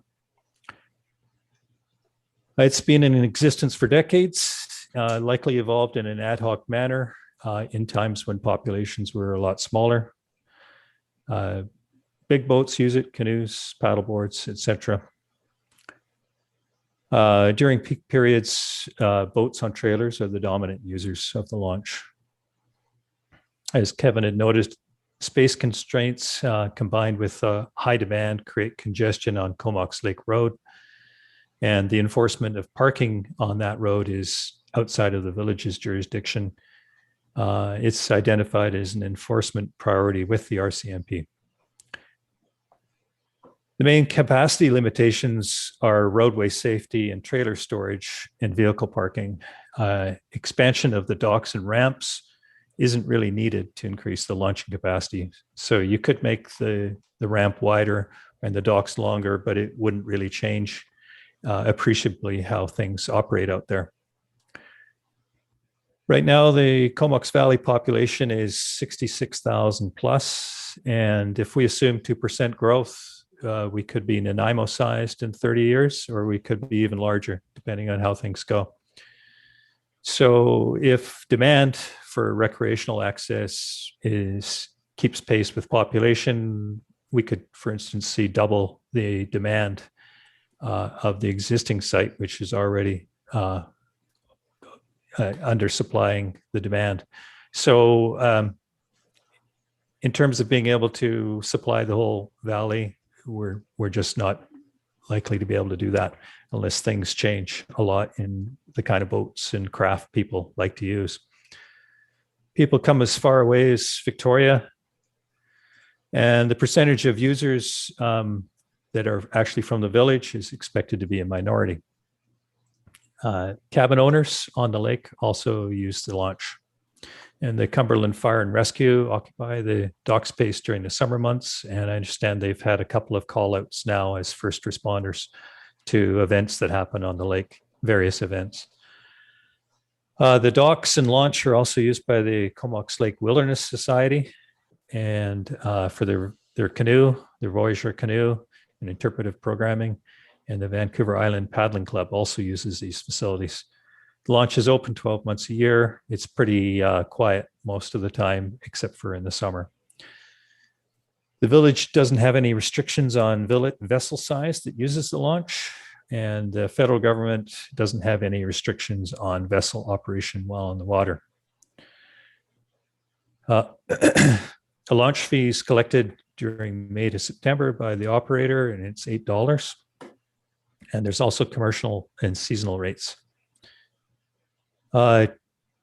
[SPEAKER 9] It's been in existence for decades, likely evolved in an ad hoc manner in times when populations were a lot smaller. Big boats use it, canoes, paddleboards, etc. During peak periods, boats on trailers are the dominant users of the launch. As Kevin had noticed, space constraints combined with high demand create congestion on Comox Lake Road. And the enforcement of parking on that road is outside of the village's jurisdiction. It's identified as an enforcement priority with the RCMP. The main capacity limitations are roadway safety and trailer storage and vehicle parking. Expansion of the docks and ramps isn't really needed to increase the launching capacity. So you could make the ramp wider and the docks longer, but it wouldn't really change appreciably how things operate out there. Right now, the Comox Valley population is 66,000 plus. And if we assume 2% growth, we could be Nanaimo-sized in 30 years, or we could be even larger, depending on how things go. So if demand for recreational access keeps pace with population, we could, for instance, see double the demand of the existing site, which is already undersupplying the demand. So in terms of being able to supply the whole valley, we're just not likely to be able to do that unless things change a lot in the kind of boats and craft people like to use. People come as far away as Victoria, and the percentage of users that are actually from the village is expected to be a minority. Cabin owners on the lake also use the launch. And the Cumberland Fire and Rescue occupy the dock space during the summer months. And I understand they've had a couple of call outs now as first responders to events that happen on the lake, various events. The docks and launch are also used by the Comox Lake Wilderness Society and for their canoe, their Voyager canoe and interpretive programming. And the Vancouver Island Paddling Club also uses these facilities. The launch is open 12 months a year. It's pretty quiet most of the time, except for in the summer. The village doesn't have any restrictions on vessel size that uses the launch. and the federal government doesn't have any restrictions on vessel operation while on the water. A launch fee is collected during May to September by the operator, and it's $8. And there's also commercial and seasonal rates.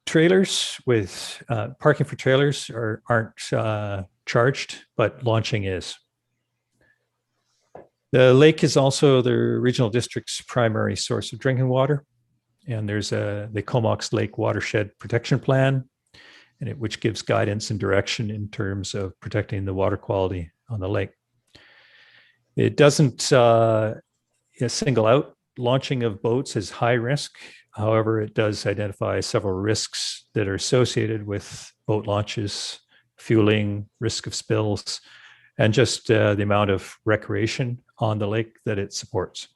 [SPEAKER 9] Trailers with parking for trailers aren't charged, but launching is. The lake is also the regional district's primary source of drinking water. And there's the Comox Lake Watershed Protection Plan, which gives guidance and direction in terms of protecting the water quality on the lake. It doesn't single out launching of boats as high risk. However, it does identify several risks that are associated with boat launches, fueling, risk of spills, and just the amount of recreation on the lake that it supports.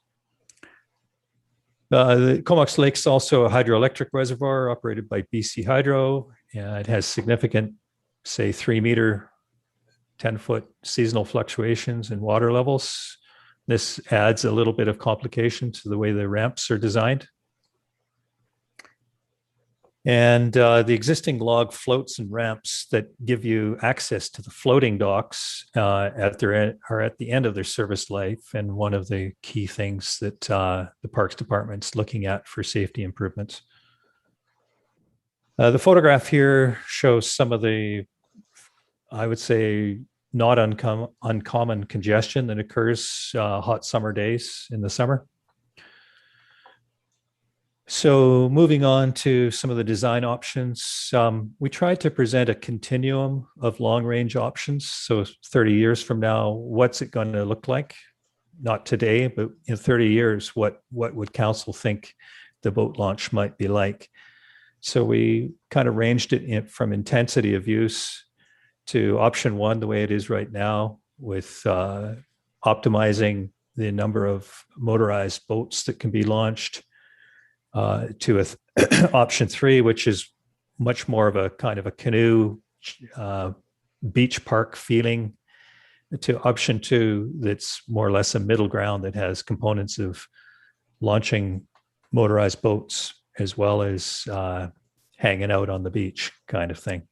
[SPEAKER 9] The Comox Lake is also a hydroelectric reservoir operated by BC Hydro. It has significant, say, 3-meter, 10-foot seasonal fluctuations in water levels. This adds a little bit of complication to the way the ramps are designed. And the existing log floats and ramps that give you access to the floating docks are at the end of their service life, and one of the key things that the Parks Department's looking at for safety improvements. The photograph here shows some of the, I would say, not uncommon congestion that occurs hot summer days in the summer. So moving on to some of the design options, we tried to present a continuum of long-range options. So 30 years from now, what's it going to look like? Not today, but in 30 years, what would council think the boat launch might be like? So we kind of ranged it from intensity of use to option 1, the way it is right now, with optimizing the number of motorized boats that can be launched, to option 3, which is much more of a kind of a canoe beach park feeling, to option 2, that's more or less a middle ground that has components of launching motorized boats as well as hanging out on the beach kind of thing.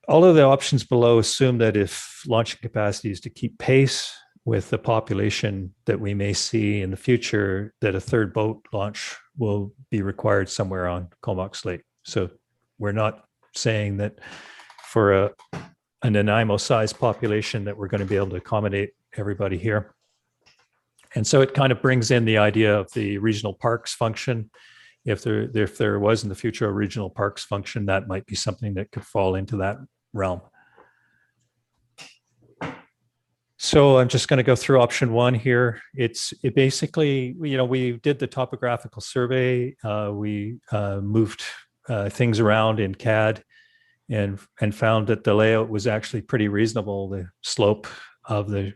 [SPEAKER 9] All of the options below assume that if launching capacity is to keep pace with the population that we may see in the future, that a third boat launch will be required somewhere on Comox Lake. So we're not saying that for an Nanaimo-sized population that we're going to be able to accommodate everybody here. And so it kind of brings in the idea of the regional parks function. If there was in the future a regional parks function, that might be something that could fall into that realm. So I'm just going to go through option 1 here. It basically, we did the topographical survey. We moved things around in CAD and found that the layout was actually pretty reasonable. The slope of the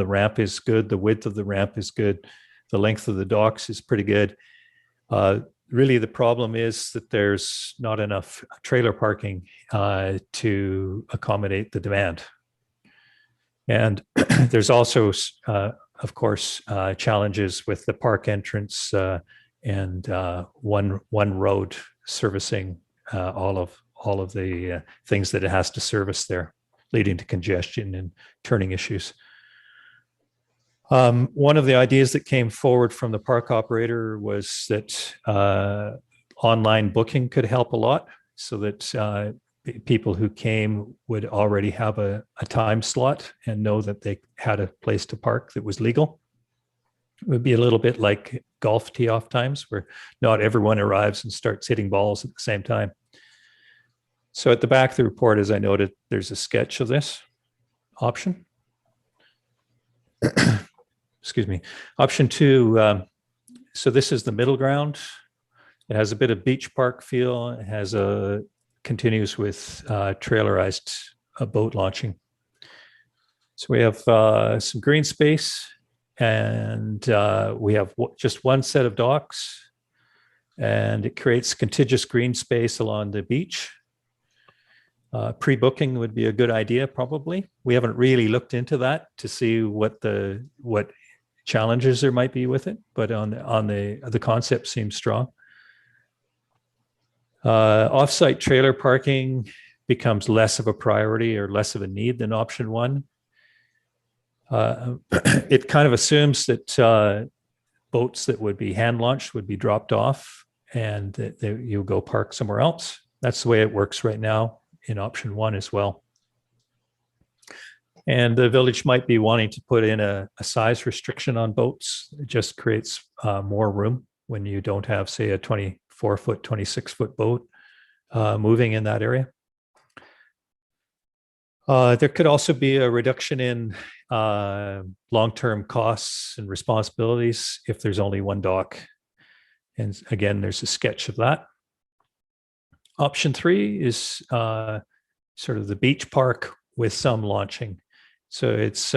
[SPEAKER 9] ramp is good. The width of the ramp is good. The length of the docks is pretty good. Really, the problem is that there's not enough trailer parking to accommodate the demand. And there's also, of course, challenges with the park entrance and one road servicing all of the things that it has to service there, leading to congestion and turning issues. One of the ideas that came forward from the park operator was that online booking could help a lot, so that people who came would already have a time slot and know that they had a place to park that was legal. It would be a little bit like golf tee-off times, where not everyone arrives and starts hitting balls at the same time. So at the back of the report, as I noted, there's a sketch of this option. Excuse me. Option 2, so this is the middle ground. It has a bit of beach park feel. It has continues with trailerized boat launching. So we have some green space, and we have just one set of docks, and it creates contiguous green space along the beach. Pre-booking would be a good idea, probably. We haven't really looked into that to see what challenges there might be with it, but on the concept seems strong. Offsite trailer parking becomes less of a priority or less of a need than option one. It kind of assumes that boats that would be hand launched would be dropped off and that you'll go park somewhere else. That's the way it works right now in option one as well. And the village might be wanting to put in a size restriction on boats. It just creates more room when you don't have, say, a 24-foot, 26-foot boat moving in that area. There could also be a reduction in long-term costs and responsibilities if there's only one dock. And again, there's a sketch of that. Option three is sort of the beach park with some launching. So it's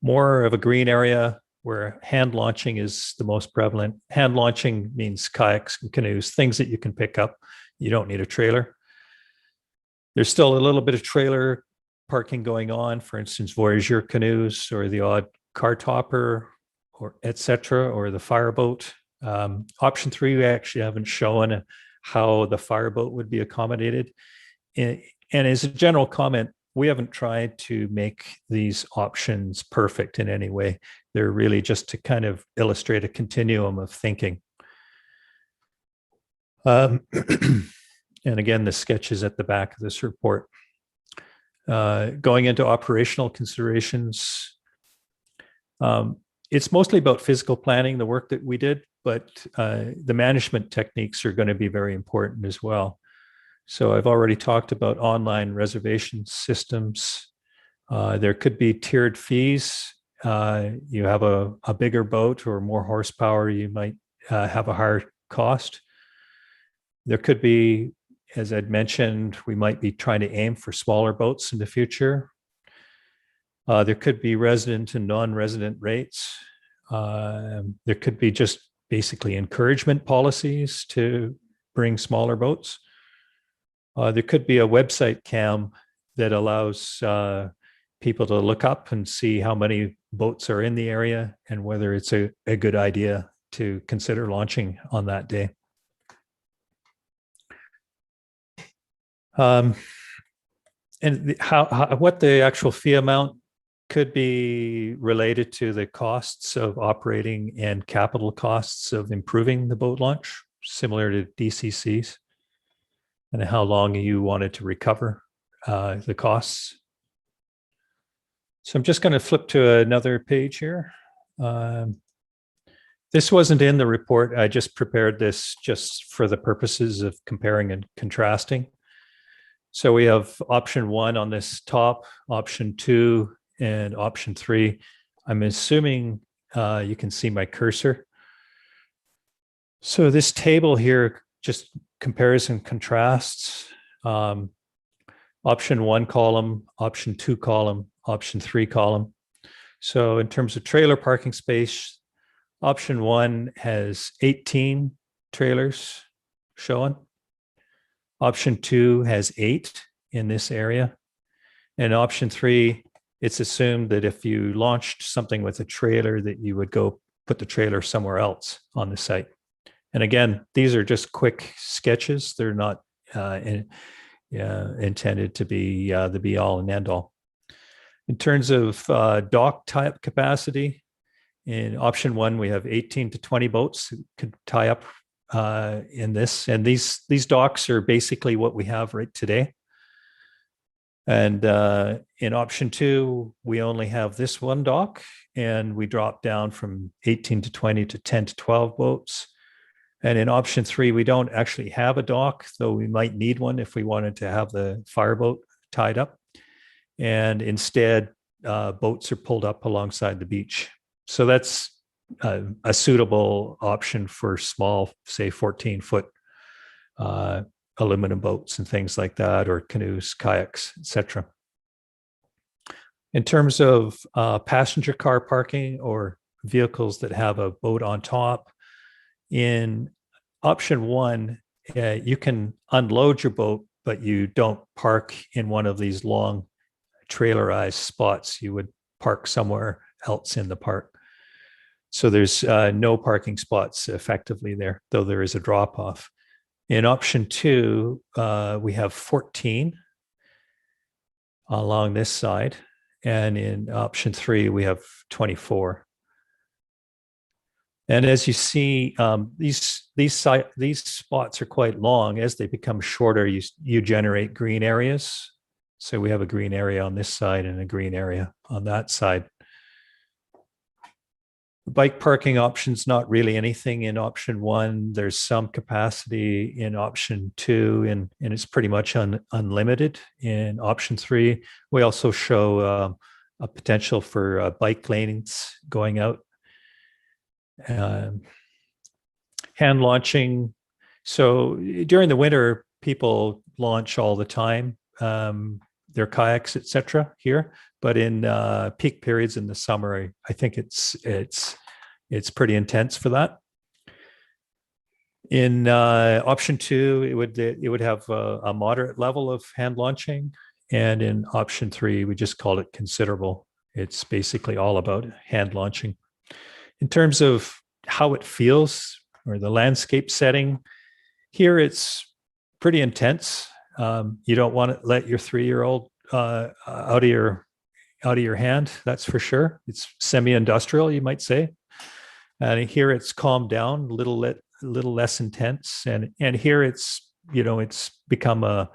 [SPEAKER 9] more of a green area where hand launching is the most prevalent. Hand launching means kayaks and canoes, things that you can pick up. You don't need a trailer. There's still a little bit of trailer parking going on, for instance, Voyageur canoes or the odd car topper or et cetera, or the fireboat. Option three, we actually haven't shown how the fireboat would be accommodated. And as a general comment, we haven't tried to make these options perfect in any way. They're really just to kind of illustrate a continuum of thinking. And again, the sketch is at the back of this report. Going into operational considerations, it's mostly about physical planning, the work that we did, but the management techniques are going to be very important as well. So I've already talked about online reservation systems. There could be tiered fees. You have a bigger boat or more horsepower, you might have a higher cost. There could be, as I'd mentioned, we might be trying to aim for smaller boats in the future. There could be resident and non-resident rates. There could be just basically encouragement policies to bring smaller boats. There could be a website cam that allows people to look up and see how many boats are in the area and whether it's a good idea to consider launching on that day. And what the actual fee amount could be related to the costs of operating and capital costs of improving the boat launch, similar to DCCs, and how long you wanted to recover the costs. So I'm just going to flip to another page here. This wasn't in the report. I just prepared this just for the purposes of comparing and contrasting. So we have option one on this top, option two, and option three. I'm assuming you can see my cursor. So this table here just compares and contrasts option one column, option two column, option three column. So in terms of trailer parking space, option one has 18 trailers shown. Option two has 8 in this area. And option three, it's assumed that if you launched something with a trailer that you would go put the trailer somewhere else on the site. And again, these are just quick sketches. They're not intended to be the be all and end all. In terms of dock type capacity, in option one, we have 18 to 20 boats that could tie up in this. And these docks are basically what we have right today. And in option two, we only have this one dock, and we drop down from 18 to 20 to 10 to 12 boats. And in option three, we don't actually have a dock, though we might need one if we wanted to have the fireboat tied up. And instead, boats are pulled up alongside the beach. So that's a suitable option for small, say 14-foot aluminum boats and things like that, or canoes, kayaks, etc. In terms of passenger car parking or vehicles that have a boat on top, in option one, you can unload your boat, but you don't park in one of these long trailerized spots. You would park somewhere else in the park. So there's no parking spots effectively there, though there is a drop off. In option 2, we have 14 along this side. And in option 3, we have 24. And as you see, these spots are quite long. As they become shorter, you generate green areas. So we have a green area on this side and a green area on that side. Bike parking options, not really anything in option 1. There's some capacity in option 2, and it's pretty much unlimited in option 3. We also show a potential for bike lanes going out. Hand launching. So during the winter, people launch all the time, their kayaks, etc. here. But in peak periods in the summer, I think it's pretty intense for that. In option 2, it would have a moderate level of hand launching, and in option 3, we just call it considerable. It's basically all about hand launching. In terms of how it feels or the landscape setting, here it's pretty intense. You don't want to let your 3-year-old out of your hand, that's for sure. It's semi-industrial, you might say. And here it's calmed down, a little less intense. And here it's become a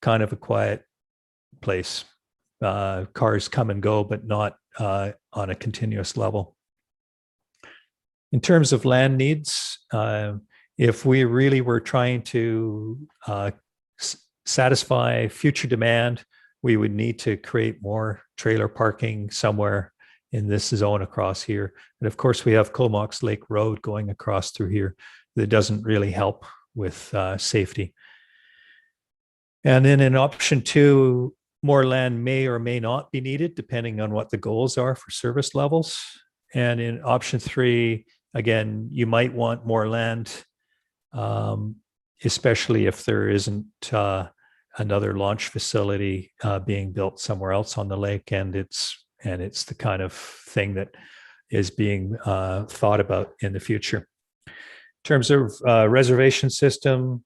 [SPEAKER 9] kind of a quiet place. Cars come and go, but not on a continuous level. In terms of land needs, if we really were trying to satisfy future demand, we would need to create more trailer parking somewhere in this zone across here. And of course, we have Comox Lake Road going across through here that doesn't really help with safety. And then in option 2, more land may or may not be needed, depending on what the goals are for service levels. And in option 3, again, you might want more land, especially if there isn't another launch facility being built somewhere else on the lake, and it's the kind of thing that is being thought about in the future. In terms of reservation system,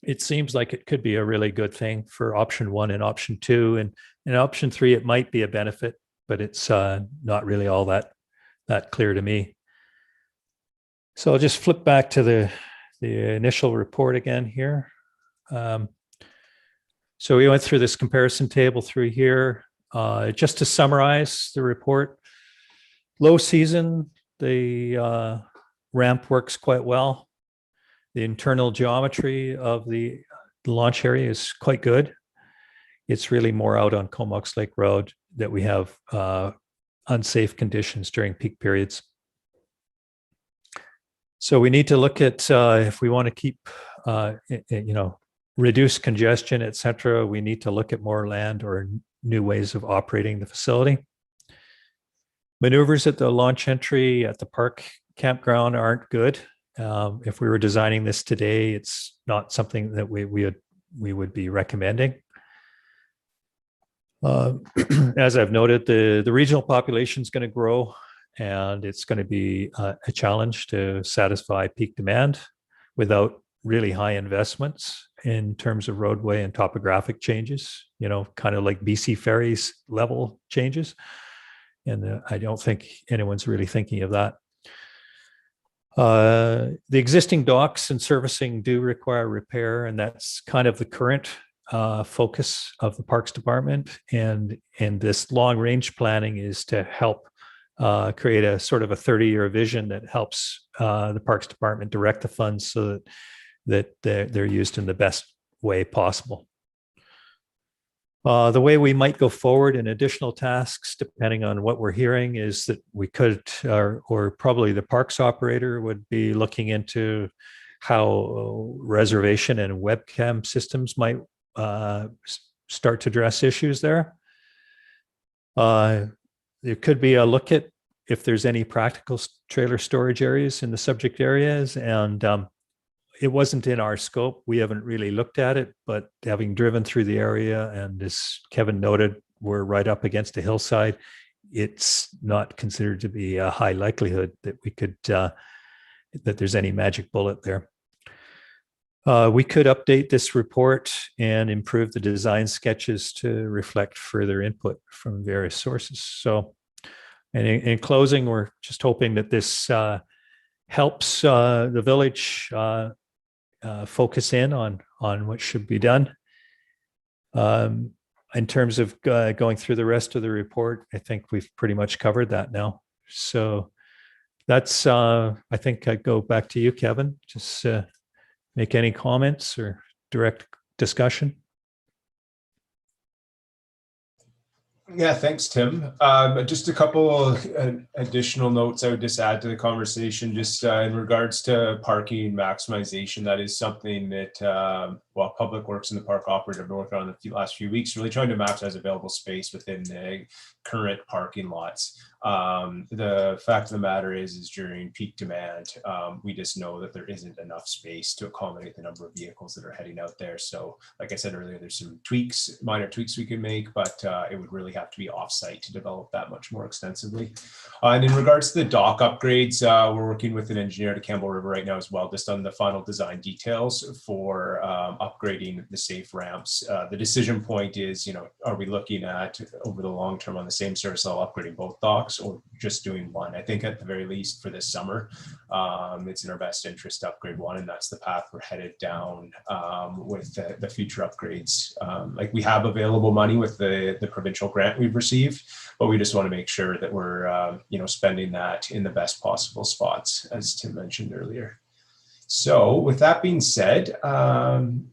[SPEAKER 9] it seems like it could be a really good thing for option 1 and option 2, and in option 3, it might be a benefit, but it's not really all that clear to me. So I'll just flip back to the initial report again here. So we went through this comparison table through here. Just to summarize the report, low season, the ramp works quite well. The internal geometry of the launch area is quite good. It's really more out on Comox Lake Road that we have unsafe conditions during peak periods. So we need to look at if we want to keep, reduce congestion, et cetera, we need to look at more land or new ways of operating the facility. Maneuvers at the launch entry at the park campground aren't good. If we were designing this today, it's not something that we would be recommending. As I've noted, the regional population is going to grow, and it's going to be a challenge to satisfy peak demand without really high investments in terms of roadway and topographic changes, kind of like BC Ferries level changes. And I don't think anyone's really thinking of that. The existing docks and servicing do require repair, and that's kind of the current focus of the Parks Department. And this long range planning is to help create a sort of a 30-year vision that helps the Parks Department direct the funds so that they're used in the best way possible. The way we might go forward in additional tasks, depending on what we're hearing, is that we could, or probably the parks operator would be looking into how reservation and webcam systems might start to address issues there. There could be a look at if there's any practical trailer storage areas in the subject areas, and it wasn't in our scope. We haven't really looked at it, but having driven through the area, and as Kevin noted, we're right up against a hillside. it's not considered to be a high likelihood that we could, that there's any magic bullet there. We could update this report and improve the design sketches to reflect further input from various sources. So, and in closing, we're just hoping that this helps the village focus in on what should be done. In terms of going through the rest of the report, I think we've pretty much covered that now. So that's, I think I'd go back to you, Kevin. Just make any comments or direct discussion.
[SPEAKER 8] Yeah, thanks, Tim. Just a couple additional notes I would just add to the conversation, just in regards to parking maximization. That is something that, well, Public Works and the Park Operative have been working on the last few weeks, really trying to maximize available space within the current parking lots. The fact of the matter is during peak demand, we just know that there isn't enough space to accommodate the number of vehicles that are heading out there. So like I said earlier, there's some tweaks, minor tweaks we can make, but it would really have to be offsite to develop that much more extensively. And in regards to the dock upgrades, we're working with an engineer to Campbell River right now as well, just on the final design details for upgrading the safe ramps. The decision point is, you know, are we looking at over the long term on the same service level upgrading both docks or just doing one? I think at the very least for this summer, it's in our best interest to upgrade one, and that's the path we're headed down with the future upgrades. Like we have available money with the provincial grant we've received, but we just want to make sure that we're you know, spending that in the best possible spots, as Tim mentioned earlier. So with that being said,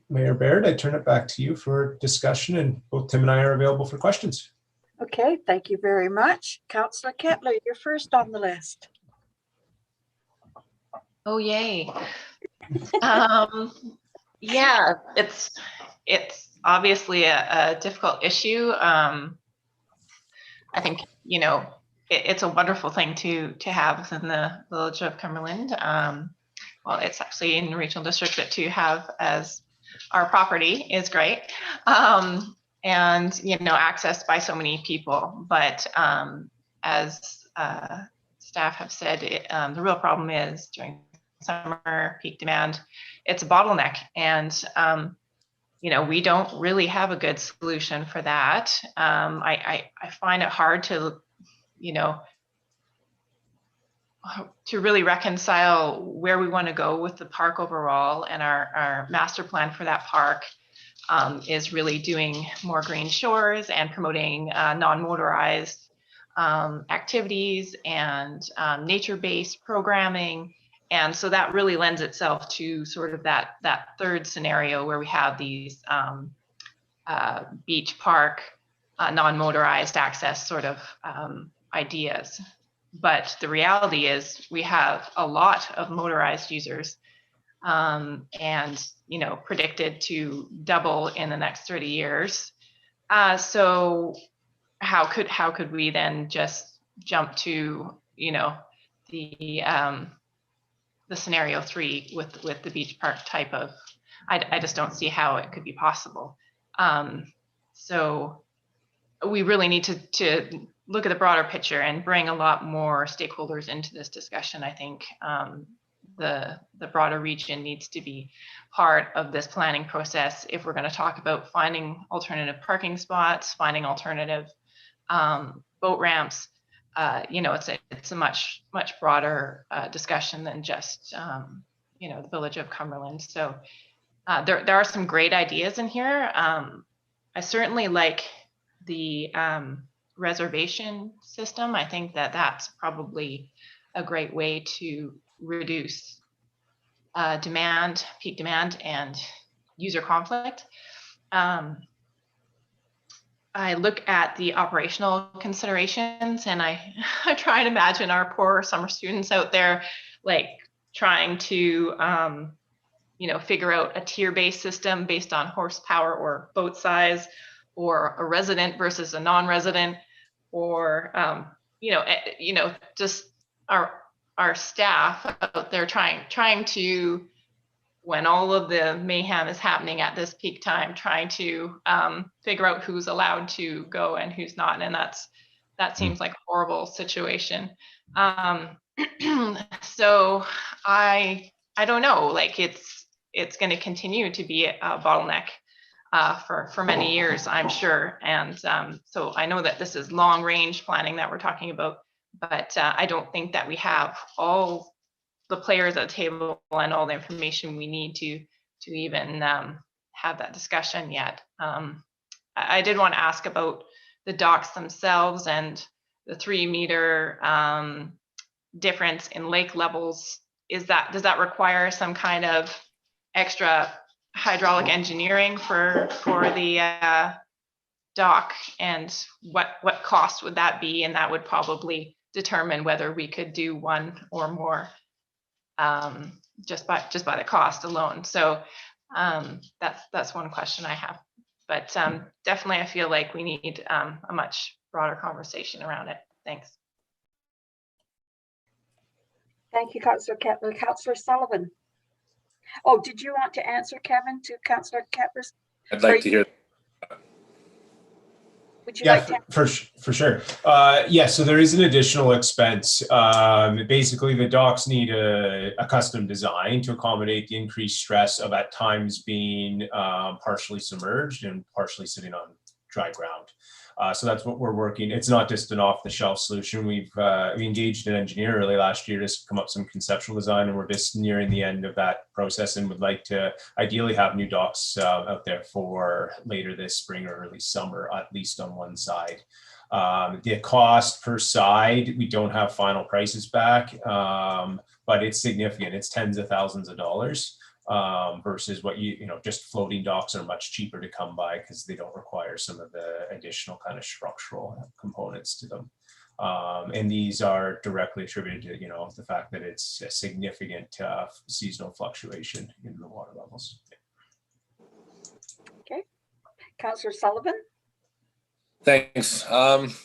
[SPEAKER 8] Mayor Baird, I turn it back to you for discussion, and both Tim and I are available for questions.
[SPEAKER 1] Okay, thank you very much. Councillor Kettler, you're first on the list.
[SPEAKER 7] Oh, yay. Yeah, it's obviously a difficult issue. I think, you know, it's a wonderful thing to have within the village of Cumberland. Well, it's actually in the regional district, but to have as our property is great. And, you know, accessed by so many people. But as staff have said, the real problem is during summer peak demand, it's a bottleneck. And, you know, we don't really have a good solution for that. I find it hard to, you know, to really reconcile where we want to go with the park overall, and our master plan for that park is really doing more green shores and promoting non-motorized activities and nature-based programming. And so that really lends itself to sort of that third scenario where we have these beach park, non-motorized access sort of ideas. But the reality is we have a lot of motorized users, and, you know, predicted to double in the next 30 years. So how could we then just jump to, you know, the scenario 3 with the beach park type of, I just don't see how it could be possible. So we really need to look at the broader picture and bring a lot more stakeholders into this discussion. I think the broader region needs to be part of this planning process if we're going to talk about finding alternative parking spots, finding alternative boat ramps. You know, it's a much broader discussion than just you know, the village of Cumberland. So there are some great ideas in here. I certainly like the reservation system. I think that's probably a great way to reduce peak demand and user conflict. I look at the operational considerations, and I try and imagine our poor summer students out there, like trying to you know, figure out a tier-based system based on horsepower or boat size, or a resident versus a non-resident, or you know, just our staff out there trying to, when all of the mayhem is happening at this peak time, trying to figure out who's allowed to go and who's not. And that seems like a horrible situation. So I don't know, like it's going to continue to be a bottleneck for many years, I'm sure. And so I know that this is long range planning that we're talking about, but I don't think that we have all the players at the table and all the information we need to even have that discussion yet. I did want to ask about the docks themselves and the 3-meter difference in lake levels. Does that require some kind of extra hydraulic engineering for the dock, and what cost would that be? And that would probably determine whether we could do one or more, just by the cost alone. So that's one question I have. But definitely, I feel like we need a much broader conversation around it. Thanks.
[SPEAKER 1] Thank you, Councillor Kettler. Councillor Sullivan. Oh, did you want to answer, Kevin, to Councillor Kettler's?
[SPEAKER 6] I'd like to hear.
[SPEAKER 1] Would you
[SPEAKER 8] Yeah,
[SPEAKER 1] like to?
[SPEAKER 8] for sure. Yeah, so there is an additional expense. Basically, the docks need a custom design to accommodate the increased stress of at times being partially submerged and partially sitting on dry ground. So that's what we're working. It's not just an off-the-shelf solution. We engaged an engineer early last year to come up with some conceptual design, and we're just nearing the end of that process and would like to ideally have new docks out there for later this spring or early summer, at least on one side. The cost per side, we don't have final prices back, but it's significant. It's tens of thousands of dollars. Versus what just floating docks are much cheaper to come by because they don't require some of the additional kind of structural components to them. And these are directly attributed to, the fact that it's a significant seasonal fluctuation in the water levels.
[SPEAKER 1] Okay. Councillor Sullivan.
[SPEAKER 6] Thanks.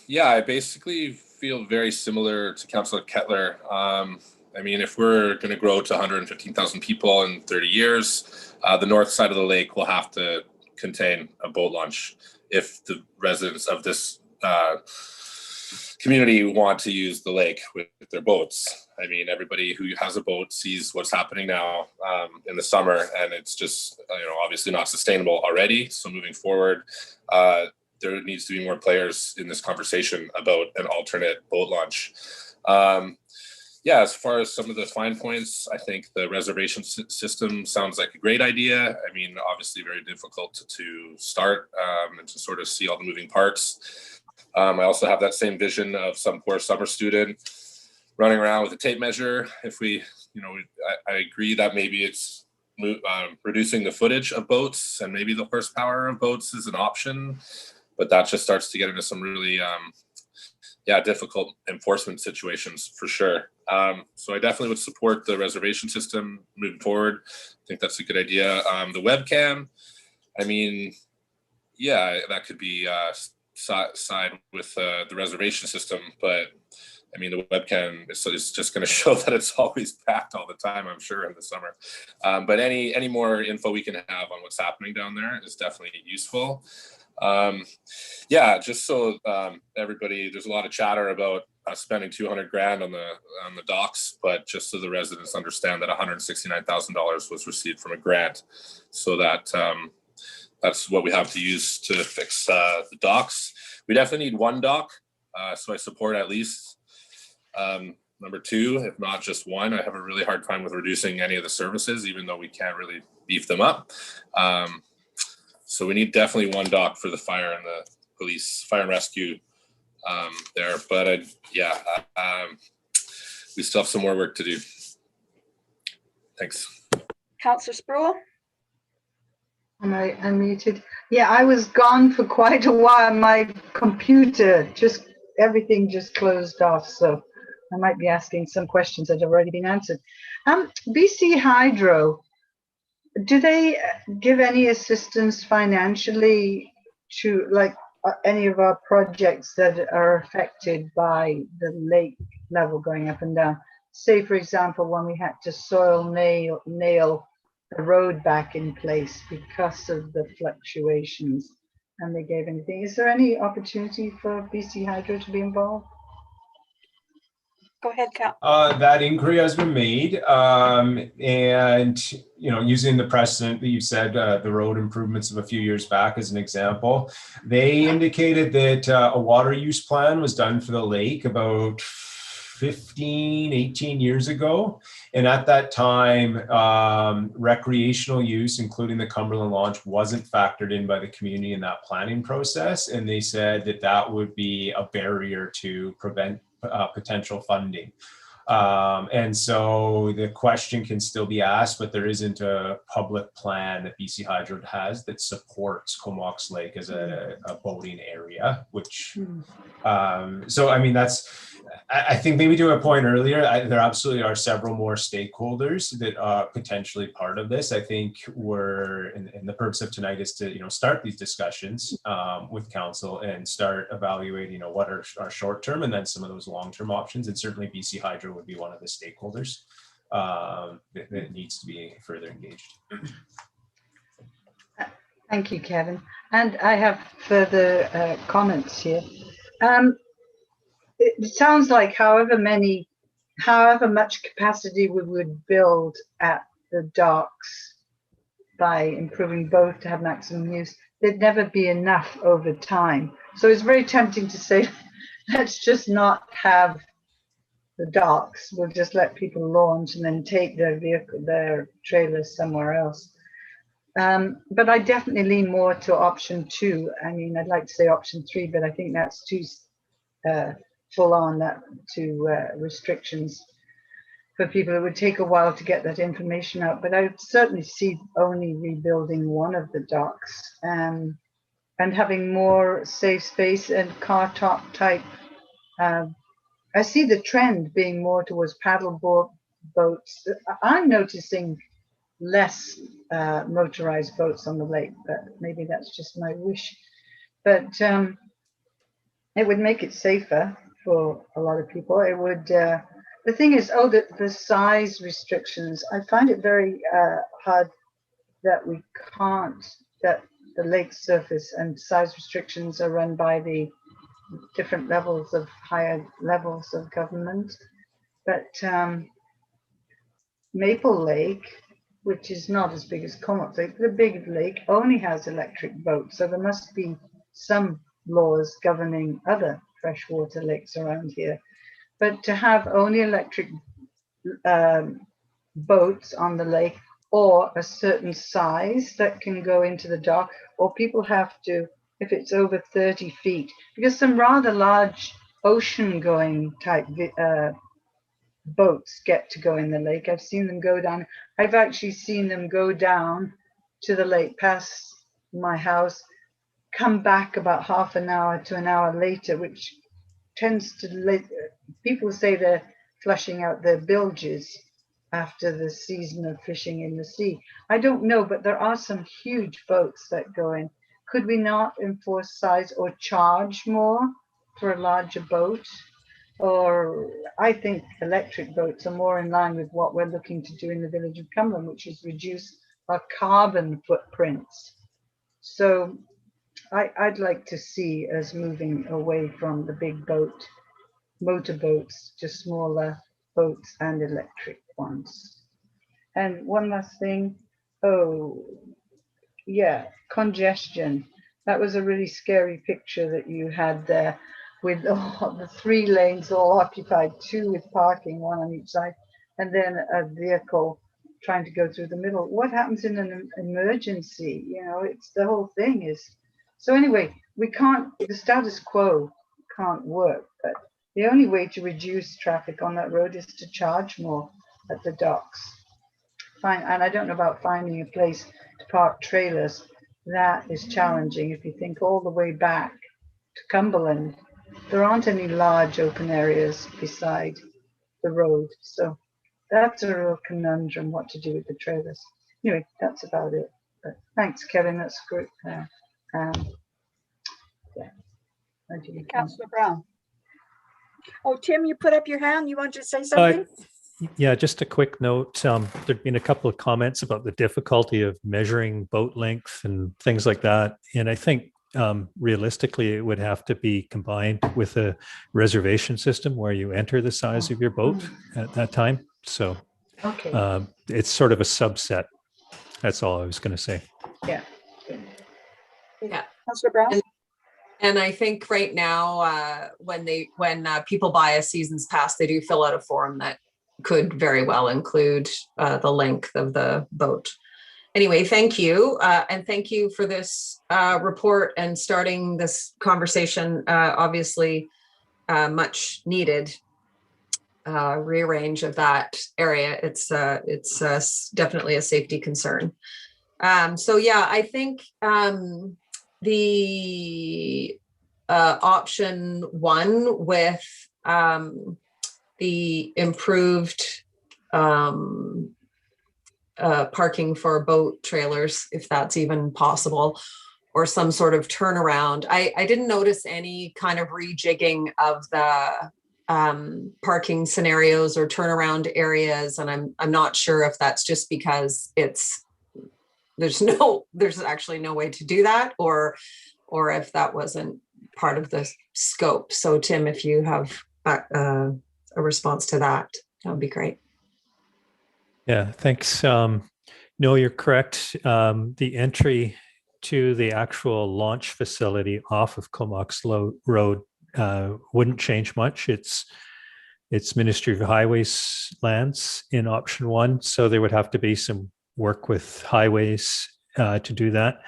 [SPEAKER 6] Yeah, I basically feel very similar to Councillor Kettler. I mean, if we're going to grow to 115,000 people in 30 years, the north side of the lake will have to contain a boat launch if the residents of this community want to use the lake with their boats. I mean, everybody who has a boat sees what's happening now in the summer, and it's just, obviously not sustainable already. So moving forward, there needs to be more players in this conversation about an alternate boat launch. Yeah, as far as some of the fine points, I think the reservation system sounds like a great idea. I mean, obviously very difficult to start and to sort of see all the moving parts. I also have that same vision of some poor summer student running around with a tape measure. If we, I agree that maybe it's reducing the footage of boats and maybe the horsepower of boats is an option, but that just starts to get into some really, difficult enforcement situations for sure. So I definitely would support the reservation system moving forward. I think that's a good idea. The webcam, I mean, yeah, that could be side with the reservation system, but I mean, the webcam is just going to show that it's always packed all the time, I'm sure, in the summer. But any more info we can have on what's happening down there is definitely useful. Yeah, just so everybody, there's a lot of chatter about spending $200,000 on the docks, but just so the residents understand that $169,000 was received from a grant, so that that's what we have to use to fix the docks. We definitely need one dock, so I support at least number 2, if not just one. I have a really hard time with reducing any of the services, even though we can't really beef them up. So we need definitely one dock for the fire and the police, fire and rescue there. But we still have some more work to do. Thanks.
[SPEAKER 1] Councillor Sproul.
[SPEAKER 10] Am I unmuted? Yeah, I was gone for quite a while. My computer, everything just closed off. So I might be asking some questions that have already been answered. BC Hydro, do they give any assistance financially to any of our projects that are affected by the lake level going up and down? Say, for example, when we had to soil nail the road back in place because of the fluctuations. and they gave anything. Is there any opportunity for BC Hydro to be involved?
[SPEAKER 1] Go ahead, Cal.
[SPEAKER 8] That inquiry has been made, and using the precedent that you said, the road improvements of a few years back as an example, they indicated that a water use plan was done for the lake about 18 years ago. And at that time, recreational use, including the Cumberland launch, wasn't factored in by the community in that planning process. And they said that that would be a barrier to prevent potential funding. And so the question can still be asked, but there isn't a public plan that BC Hydro has that supports Comox Lake as a boating area, which, so I mean, I think maybe to a point earlier, there absolutely are several more stakeholders that are potentially part of this. I think and the purpose of tonight is to start these discussions with council and start evaluating what are our short-term and then some of those long-term options. And certainly BC Hydro would be one of the stakeholders that needs to be further engaged.
[SPEAKER 10] Thank you, Kevin. And I have further comments here. It sounds like however much capacity we would build at the docks by improving both to have maximum use, there'd never be enough over time. So it's very tempting to say, let's just not have the docks. We'll just let people launch and then take their trailers somewhere else. But I definitely lean more to option 2. I mean, I'd like to say option 3, but I think that's too full on that to restrictions for people. It would take a while to get that information out, but I would certainly see only rebuilding one of the docks and having more safe space and car top type. I see the trend being more towards paddle boats. I'm noticing less motorized boats on the lake, but maybe that's just my wish. But it would make it safer for a lot of people. It would, the thing is, the size restrictions, I find it very hard that that the lake surface and size restrictions are run by the different higher levels of government. But Maple Lake, which is not as big as Comox Lake, the big lake only has electric boats. So there must be some laws governing other freshwater lakes around here. But to have only electric boats on the lake, or a certain size that can go into the dock, or people have to, if it's over 30 feet, because some rather large ocean-going type boats get to go in the lake. I've seen them go down. I've actually seen them go down to the lake, past my house, come back about half an hour to an hour later, which tends to people say they're flushing out their bilges after the season of fishing in the sea. I don't know, but there are some huge boats that go in. Could we not enforce size or charge more for a larger boat? Or I think electric boats are more in line with what we're looking to do in the village of Cumberland, which is reduce our carbon footprints. So I'd like to see us moving away from the big motorboats, to smaller boats and electric ones. And one last thing, congestion. That was a really scary picture that you had there, with the 3 lanes all occupied, 2 with parking, 1 on each side, and then a vehicle trying to go through the middle. What happens in an emergency? It's the whole thing is. So anyway, the status quo can't work, but the only way to reduce traffic on that road is to charge more at the docks. Fine, and I don't know about finding a place to park trailers. That is challenging. If you think all the way back to Cumberland, there aren't any large open areas beside the road. So that's a real conundrum, what to do with the trailers. Anyway, that's about it. But thanks, Kevin. That's great.
[SPEAKER 1] Councillor Brown. Oh, Tim, you put up your hand. You want to say something?
[SPEAKER 9] Yeah, just a quick note. There'd been a couple of comments about the difficulty of measuring boat length and things like that. And I think realistically, it would have to be combined with a reservation system where you enter the size of your boat at that time. So
[SPEAKER 10] Okay.
[SPEAKER 9] it's sort of a subset. That's all I was going to say.
[SPEAKER 10] Yeah.
[SPEAKER 2] Yeah.
[SPEAKER 1] Councillor Brown?
[SPEAKER 2] And I think right now, when people buy a season's pass, they do fill out a form that could very well include the length of the boat. Anyway, thank you. And thank you for this report and starting this conversation. Obviously, much needed rearrange of that area. It's definitely a safety concern. So yeah, I think the option one with the improved parking for boat trailers, if that's even possible, or some sort of turnaround. I didn't notice any kind of rejigging of the parking scenarios or turnaround areas, and I'm not sure if that's just because there's actually no way to do that, or if that wasn't part of the scope. So Tim, if you have a response to that, that would be great.
[SPEAKER 9] Yeah, thanks. No, you're correct. The entry to the actual launch facility off of Comox Road wouldn't change much. It's Ministry of Highways lands in option one, so there would have to be some work with highways to do that.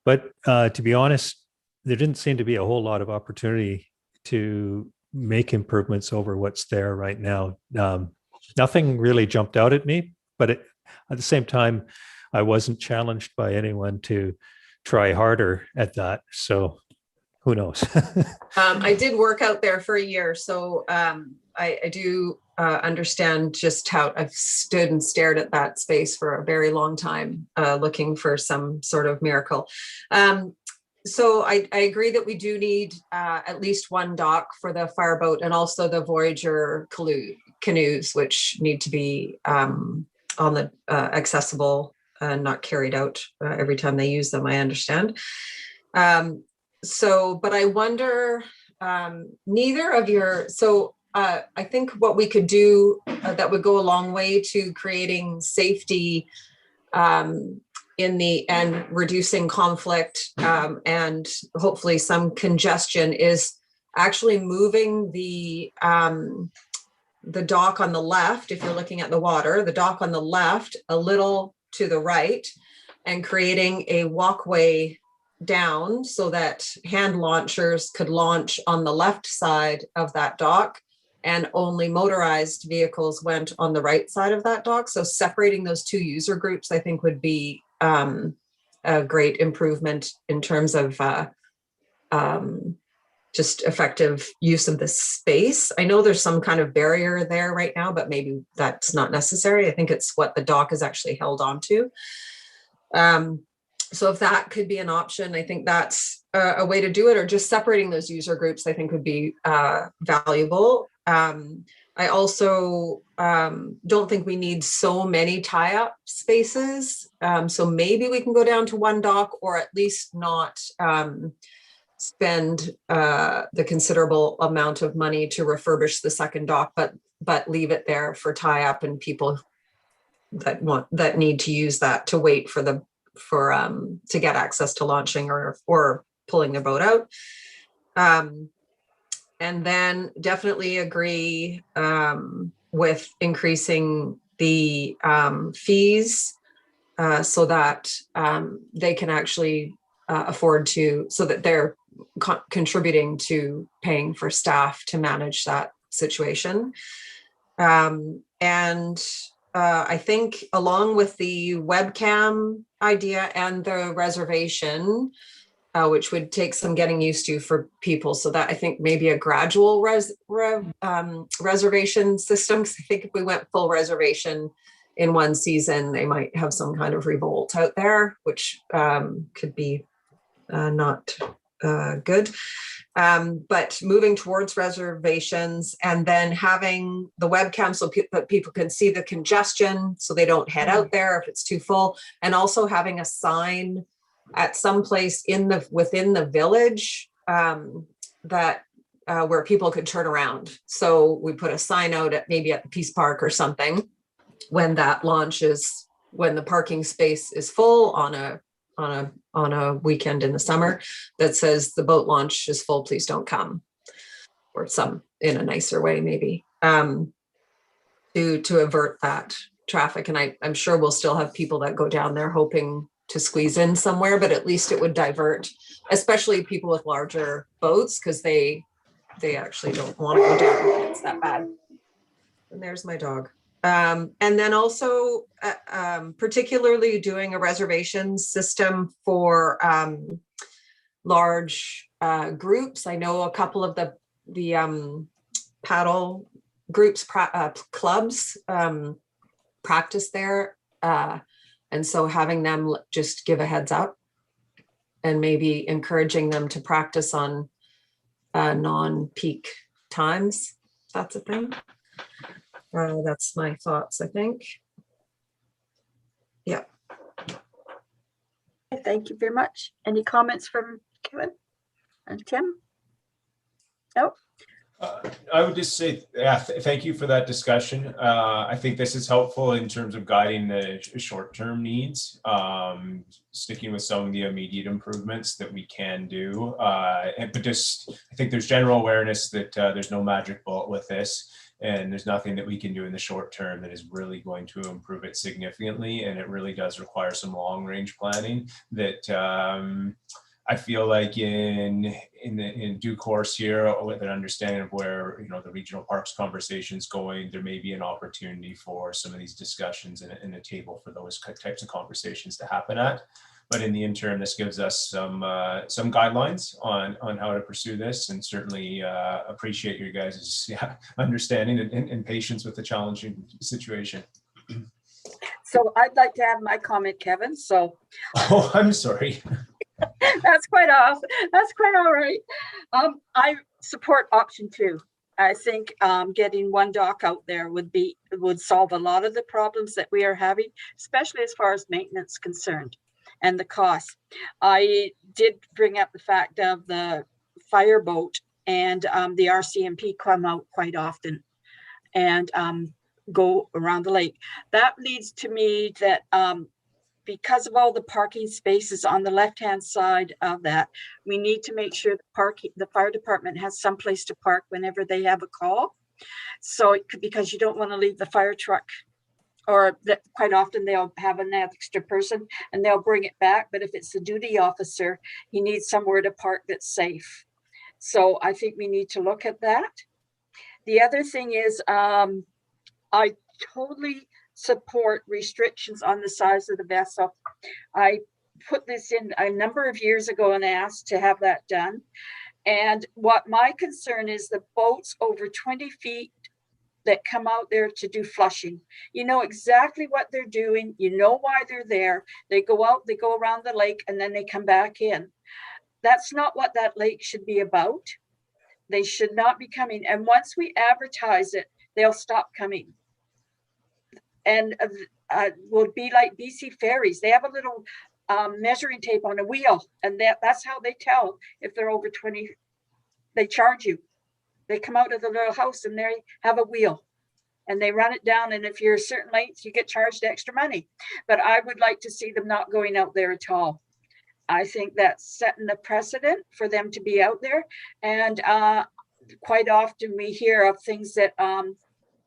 [SPEAKER 9] But to be honest, there didn't seem to be a whole lot of opportunity to make improvements over what's there right now. Nothing really jumped out at me, but at the same time, I wasn't challenged by anyone to try harder at that. So who knows?
[SPEAKER 2] I did work out there for a year, so I do understand just how I've stood and stared at that space for a very long time, looking for some sort of miracle. So I agree that we do need at least one dock for the fireboat and also the Voyager canoes, which need to be on the accessible and not carried out every time they use them, I understand. But I wonder, neither of your, I think what we could do that would go a long way to creating safety in the and reducing conflict and hopefully some congestion is actually moving the dock on the left, if you're looking at the water, the dock on the left a little to the right, and creating a walkway down so that hand launchers could launch on the left side of that dock and only motorized vehicles went on the right side of that dock. So separating those two user groups, I think, would be a great improvement in terms of just effective use of the space. I know there's some kind of barrier there right now, but maybe that's not necessary. I think it's what the dock is actually held onto. So if that could be an option, I think that's a way to do it, or just separating those user groups, I think would be valuable. I also don't think we need so many tie-up spaces. So maybe we can go down to one dock, or at least not spend the considerable amount of money to refurbish the second dock, but leave it there for tie-up and people that need to use that to wait for to get access to launching or pulling their boat out. And then definitely agree with increasing the fees so that they can actually afford to, so that they're contributing to paying for staff to manage that situation. And I think along with the webcam idea and the reservation, which would take some getting used to for people, so that I think maybe a gradual reservation system, because I think if we went full reservation in one season, they might have some kind of revolt out there, which could be not good. But moving towards reservations and then having the webcam so that people can see the congestion so they don't head out there if it's too full, and also having a sign at some place within the village that where people could turn around. So we put a sign out maybe at the Peace Park or something when that launches, when the parking space is full on a weekend in the summer, that says the boat launch is full, please don't come, or some in a nicer way maybe, to avert that traffic. And I'm sure we'll still have people that go down there hoping to squeeze in somewhere, but at least it would divert, especially people with larger boats, because they actually don't want to go down when it's that bad. And there's my dog. And then also particularly doing a reservation system for large groups. I know a couple of the paddle groups, clubs practice there. And so having them just give a heads up and maybe encouraging them to practice on non-peak times. That's a thing. That's my thoughts, I think. Yeah.
[SPEAKER 1] Thank you very much. Any comments from Kevin and Tim? No?
[SPEAKER 8] I would just say, thank you for that discussion. I think this is helpful in terms of guiding the short-term needs, sticking with some of the immediate improvements that we can do. But just, I think there's general awareness that there's no magic bullet with this, and there's nothing that we can do in the short term that is really going to improve it significantly. And it really does require some long-range planning that I feel like in due course here, with an understanding of where the regional parks conversation is going, there may be an opportunity for some of these discussions and a table for those types of conversations to happen at. But in the interim, this gives us some guidelines on how to pursue this, and certainly appreciate your guys' understanding and patience with the challenging situation.
[SPEAKER 1] So I'd like to have my comment, Kevin. So.
[SPEAKER 8] Oh, I'm sorry.
[SPEAKER 1] That's quite awesome. That's quite all right. I support option 2. I think getting one dock out there would solve a lot of the problems that we are having, especially as far as maintenance concerned and the cost. I did bring up the fact of the fireboat, and the RCMP come out quite often and go around the lake. That leads to me that because of all the parking spaces on the left-hand side of that, we need to make sure the fire department has some place to park whenever they have a call. So because you don't want to leave the fire truck, or that quite often they'll have an extra person and they'll bring it back. But if it's the duty officer, he needs somewhere to park that's safe. So I think we need to look at that. The other thing is, I totally support restrictions on the size of the vessel. I put this in a number of years ago and asked to have that done. And what my concern is, the boats over 20 feet that come out there to do flushing. You know exactly what they're doing. You know why they're there. They go out, they go around the lake, and then they come back in. That's not what that lake should be about. They should not be coming. And once we advertise it, they'll stop coming. And will be like BC Ferries. They have a little measuring tape on a wheel, and that's how they tell if they're over 20. They charge you. They come out of the little house and they have a wheel, and they run it down. And if you're a certain length, you get charged extra money. But I would like to see them not going out there at all. I think that's setting a precedent for them to be out there. And quite often we hear of things that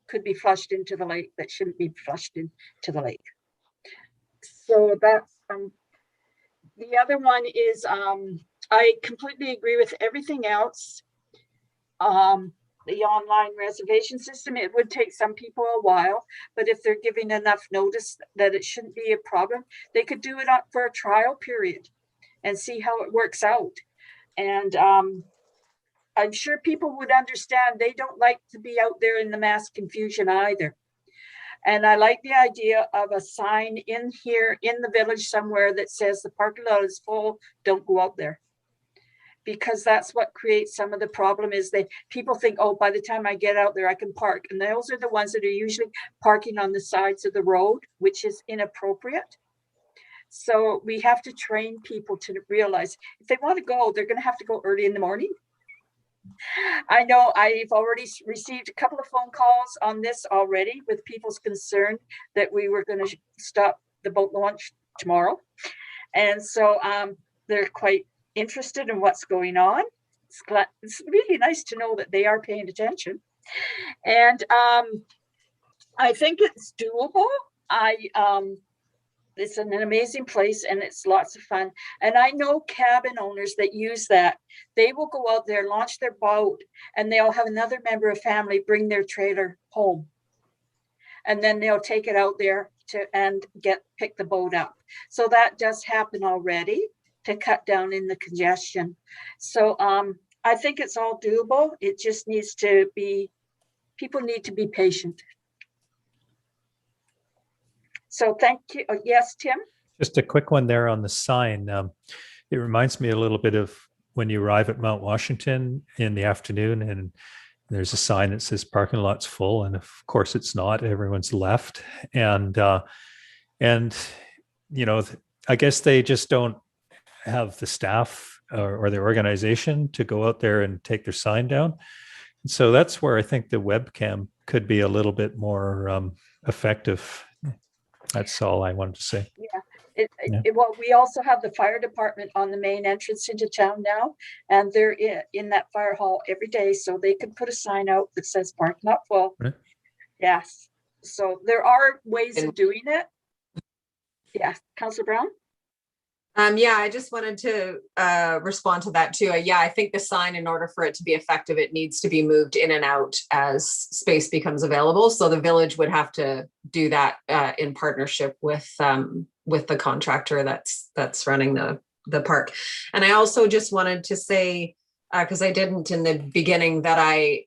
[SPEAKER 1] could be flushed into the lake that shouldn't be flushed into the lake. So that's the other one is I completely agree with everything else. The online reservation system, it would take some people a while, but if they're giving enough notice that it shouldn't be a problem, they could do it up for a trial period and see how it works out. And I'm sure people would understand they don't like to be out there in the mass confusion either. And I like the idea of a sign in here in the village somewhere that says the parking lot is full, don't go out there. Because that's what creates some of the problem is that people think, oh, by the time I get out there, I can park. And those are the ones that are usually parking on the sides of the road, which is inappropriate. So we have to train people to realize if they want to go, they're going to have to go early in the morning. I know I've already received a couple of phone calls on this already with people's concern that we were going to stop the boat launch tomorrow. And so they're quite interested in what's going on. It's really nice to know that they are paying attention. And I think it's doable. It's an amazing place and it's lots of fun. And I know cabin owners that use that. They will go out there, launch their boat, and they'll have another member of family bring their trailer home. And then they'll take it out there and pick the boat up. So that does happen already to cut down in the congestion. So I think it's all doable. It just needs to be, people need to be patient. So thank you. Yes, Tim?
[SPEAKER 9] Just a quick one there on the sign. It reminds me a little bit of when you arrive at Mount Washington in the afternoon and there's a sign that says parking lot's full. And of course it's not, everyone's left. And you know, I guess they just don't have the staff or the organization to go out there and take their sign down. And so that's where I think the webcam could be a little bit more effective. That's all I wanted to say.
[SPEAKER 1] Yeah. Well, we also have the fire department on the main entrance into town now, and they're in that fire hall every day, so they can put a sign out that says park not full.
[SPEAKER 9] Right.
[SPEAKER 1] Yes. So there are ways of doing it. Yeah, Councillor Brown?
[SPEAKER 2] Yeah, I just wanted to respond to that too. Yeah, I think the sign, in order for it to be effective, it needs to be moved in and out as space becomes available. So the village would have to do that in partnership with the contractor that's running the park. And I also just wanted to say, because I didn't in the beginning, that I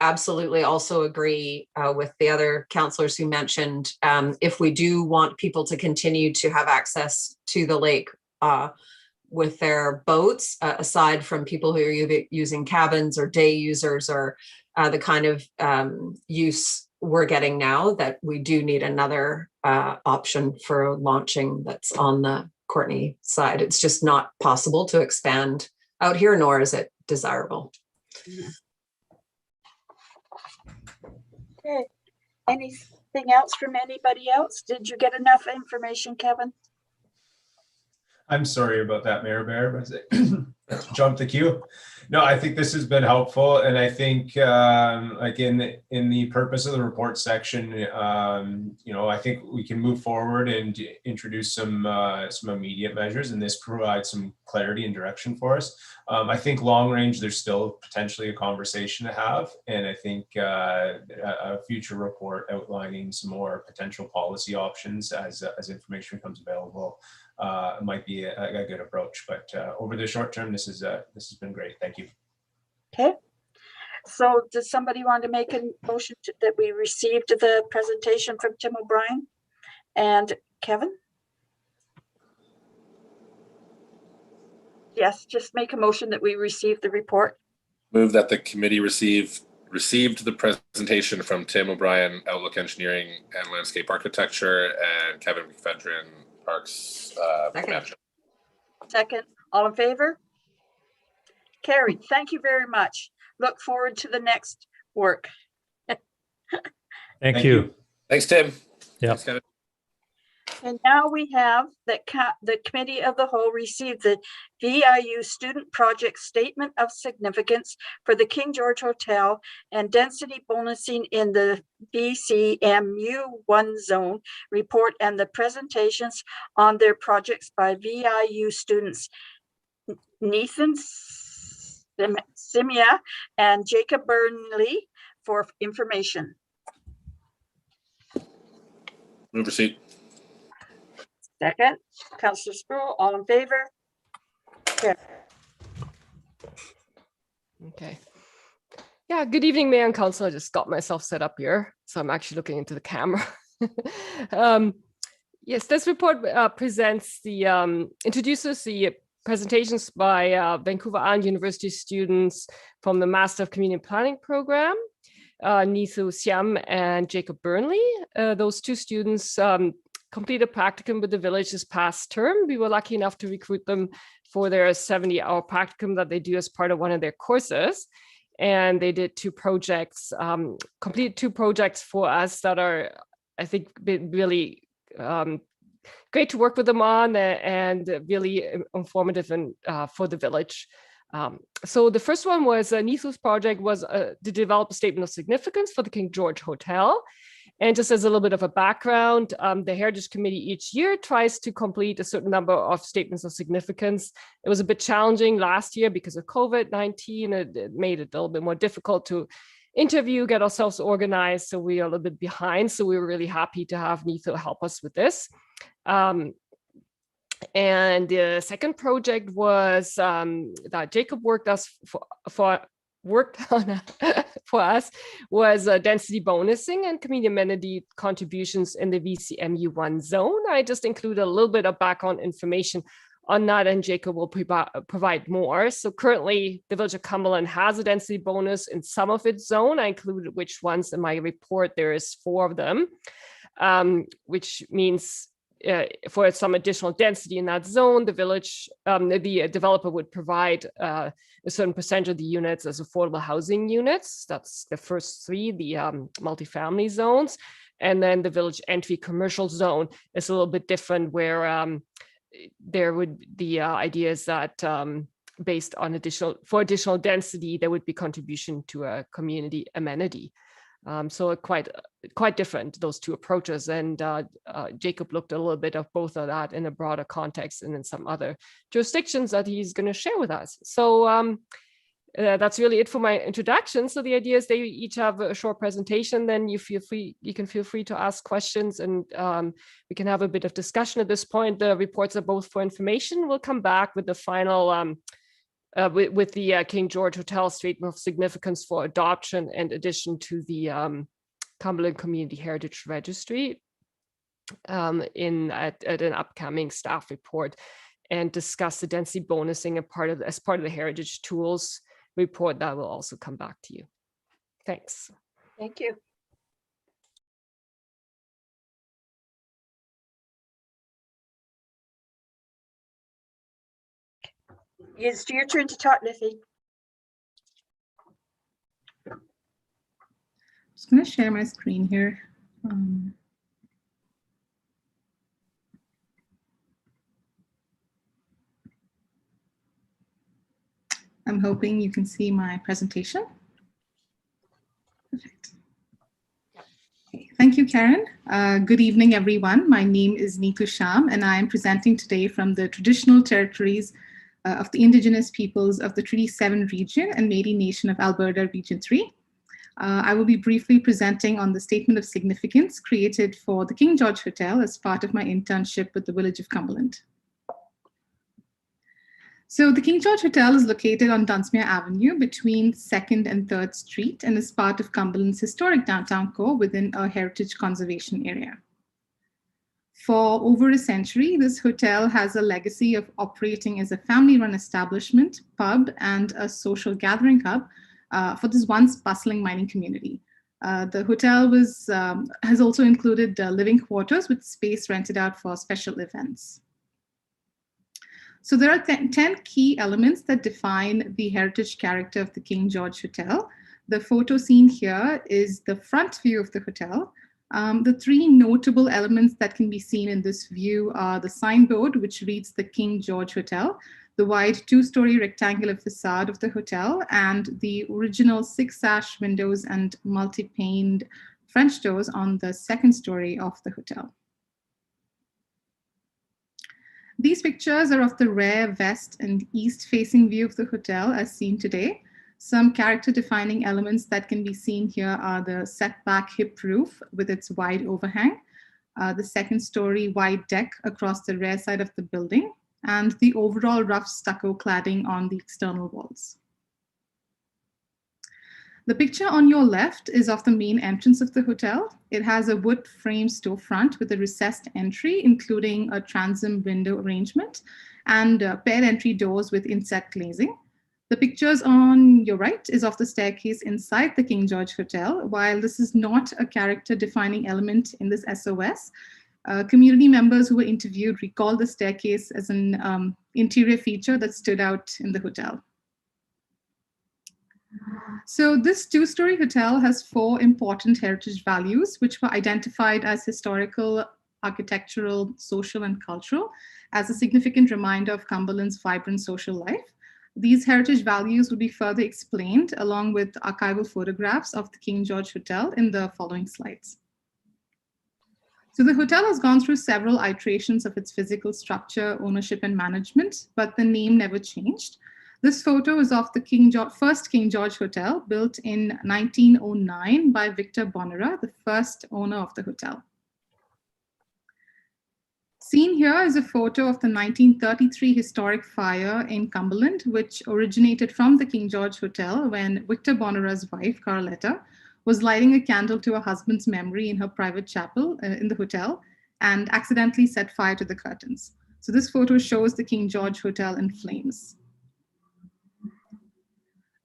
[SPEAKER 2] absolutely also agree with the other councillors who mentioned if we do want people to continue to have access to the lake with their boats, aside from people who are using cabins or day users or the kind of use we're getting now, that we do need another option for launching that's on the Courtney side. It's just not possible to expand out here, nor is it desirable.
[SPEAKER 1] Okay. Anything else from anybody else? Did you get enough information, Kevin?
[SPEAKER 8] I'm sorry about that, Mayor Bear, but jump the queue. No, I think this has been helpful, and I think like in the purpose of the report section, you know, I think we can move forward and introduce some immediate measures, and this provides some clarity and direction for us. I think long range, there's still potentially a conversation to have, and I think a future report outlining some more potential policy options as information becomes available might be a good approach. But over the short term, this has been great. Thank you.
[SPEAKER 1] Okay. So does somebody want to make a motion that we received the presentation from Tim O'Brien and Kevin? Yes, just make a motion that we receive the report.
[SPEAKER 6] Move that the committee received the presentation from Tim O'Brien, Outlook Engineering and Landscape Architecture, and Kevin McFedrin, Parks Manager.
[SPEAKER 1] Second, all in favor? Carried. Thank you very much. Look forward to the next work.
[SPEAKER 9] Thank you.
[SPEAKER 6] Thanks, Tim.
[SPEAKER 9] Yeah.
[SPEAKER 6] Thanks, Kevin.
[SPEAKER 1] And now we have that the Committee of the Whole received the VIU Student Project Statement of Significance for the King George Hotel and Density Bonusing in the BCMU1 Zone report and the presentations on their projects by VIU students Nathan Simia and Jacob Burnley for information.
[SPEAKER 6] Move receipt.
[SPEAKER 1] Second, Councillor Sproul, all in favor? Okay.
[SPEAKER 11] Okay. Yeah, good evening, Mayor and Council. I just got myself set up here, so I'm actually looking into the camera. Yes, this report presents the, introduces the presentations by Vancouver Island University students from the Master of Community Planning program, Nithu Siam and Jacob Burnley. Those two students completed practicum with the village this past term. We were lucky enough to recruit them for their 70-hour practicum that they do as part of one of their courses. And they did 2 projects, completed 2 projects for us that are, I think, been really great to work with them on and really informative and for the village. So the first one was an Ethos Project was to develop a statement of significance for the King George Hotel. And just as a little bit of a background, the Heritage Committee each year tries to complete a certain number of statements of significance. It was a bit challenging last year because of COVID-19. It made it a little bit more difficult to interview, get ourselves organized. So we are a little bit behind. So we were really happy to have NETHO help us with this. And the second project was that Jacob worked on for us was density bonusing and community amenity contributions in the VCMU1 zone. I just included a little bit of background information on that, and Jacob will provide more. So currently, the Village of Cumberland has a density bonus in some of its zone. I included which ones in my report. There is 4 of them, which means for some additional density in that zone, the village, the developer would provide a certain percentage of the units as affordable housing units. That's the first 3, the multifamily zones. And then the village entry commercial zone is a little bit different, where there would, the idea is that based on additional density, there would be contribution to a community amenity. So quite different, those 2 approaches. And Jacob looked a little bit of both of that in a broader context and in some other jurisdictions that he's going to share with us. So that's really it for my introduction. So the idea is they each have a short presentation, then you can feel free to ask questions, and we can have a bit of discussion at this point. The reports are both for information. We'll come back with the final with the King George Hotel Statement of Significance for adoption and addition to the Cumberland Community Heritage Registry at an upcoming staff report, and discuss the density bonusing as part of the Heritage Tools report that will also come back to you. Thanks.
[SPEAKER 1] Thank you. It's your turn to talk, Niffy.
[SPEAKER 12] I'm just going to share my screen here. I'm hoping you can see my presentation. Perfect. Okay. Thank you, Karen. Good evening, everyone. My name is Neetu Sham, and I am presenting today from the traditional territories of the Indigenous peoples of the Treaty 7 region and Métis Nation of Alberta Region 3. I will be briefly presenting on the Statement of Significance created for the King George Hotel as part of my internship with the Village of Cumberland. So the King George Hotel is located on Dunsmuir Avenue between 2nd and 3rd Street and is part of Cumberland's historic downtown core within a heritage conservation area. For over a century, this hotel has a legacy of operating as a family-run establishment, pub, and a social gathering hub for this once bustling mining community. The hotel has also included living quarters with space rented out for special events. So there are 10 key elements that define the heritage character of the King George Hotel. The photo seen here is the front view of the hotel. The 3 notable elements that can be seen in this view are the signboard, which reads the King George Hotel, the wide 2-story rectangular facade of the hotel, and the original 6-sash windows and multi-paned French doors on the 2nd story of the hotel. These pictures are of the rare west and east-facing view of the hotel as seen today. Some character-defining elements that can be seen here are the setback hip roof with its wide overhang, the 2nd story wide deck across the rear side of the building, and the overall rough stucco cladding on the external walls. The picture on your left is of the main entrance of the hotel. It has a wood frame storefront with a recessed entry, including a transom window arrangement and paired entry doors with inset glazing. The pictures on your right is of the staircase inside the King George Hotel. While this is not a character-defining element in this SOS, Community members who were interviewed recalled the staircase as an interior feature that stood out in the hotel. So this two-story hotel has 4 important heritage values, which were identified as historical, architectural, social, and cultural, as a significant reminder of Cumberland's vibrant social life. These heritage values will be further explained along with archival photographs of the King George Hotel in the following slides. So the hotel has gone through several iterations of its physical structure, ownership, and management, but the name never changed. This photo is of the first King George Hotel, built in 1909 by Victor Bonera, the first owner of the hotel. Seen here is a photo of the 1933 historic fire in Cumberland, which originated from the King George Hotel when Victor Bonera's wife, Carletta, was lighting a candle to her husband's memory in her private chapel in the hotel and accidentally set fire to the curtains. So this photo shows the King George Hotel in flames.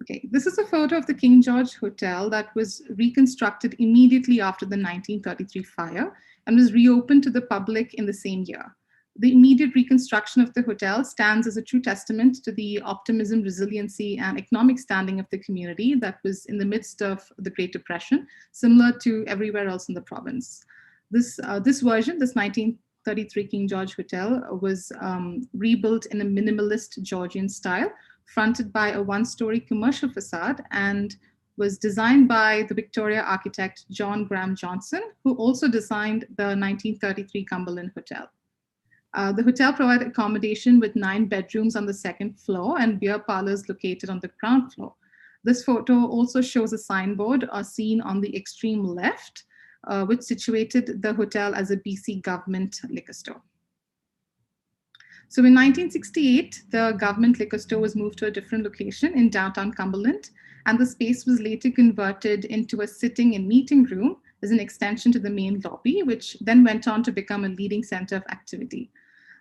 [SPEAKER 12] Okay, this is a photo of the King George Hotel that was reconstructed immediately after the 1933 fire and was reopened to the public in the same year. The immediate reconstruction of the hotel stands as a true testament to the optimism, resiliency, and economic standing of the community that was in the midst of the Great Depression, similar to everywhere else in the province. This version, this 1933 King George Hotel, was rebuilt in a minimalist Georgian style, fronted by a 1-story commercial facade, and was designed by the Victoria architect John Graham Johnson, who also designed the 1933 Cumberland Hotel. The hotel provided accommodation with 9 bedrooms on the 2nd floor and beer parlors located on the ground floor. This photo also shows a signboard seen on the extreme left, which situated the hotel as a BC government liquor store. So in 1968, the government liquor store was moved to a different location in downtown Cumberland, and the space was later converted into a sitting and meeting room as an extension to the main lobby, which then went on to become a leading center of activity.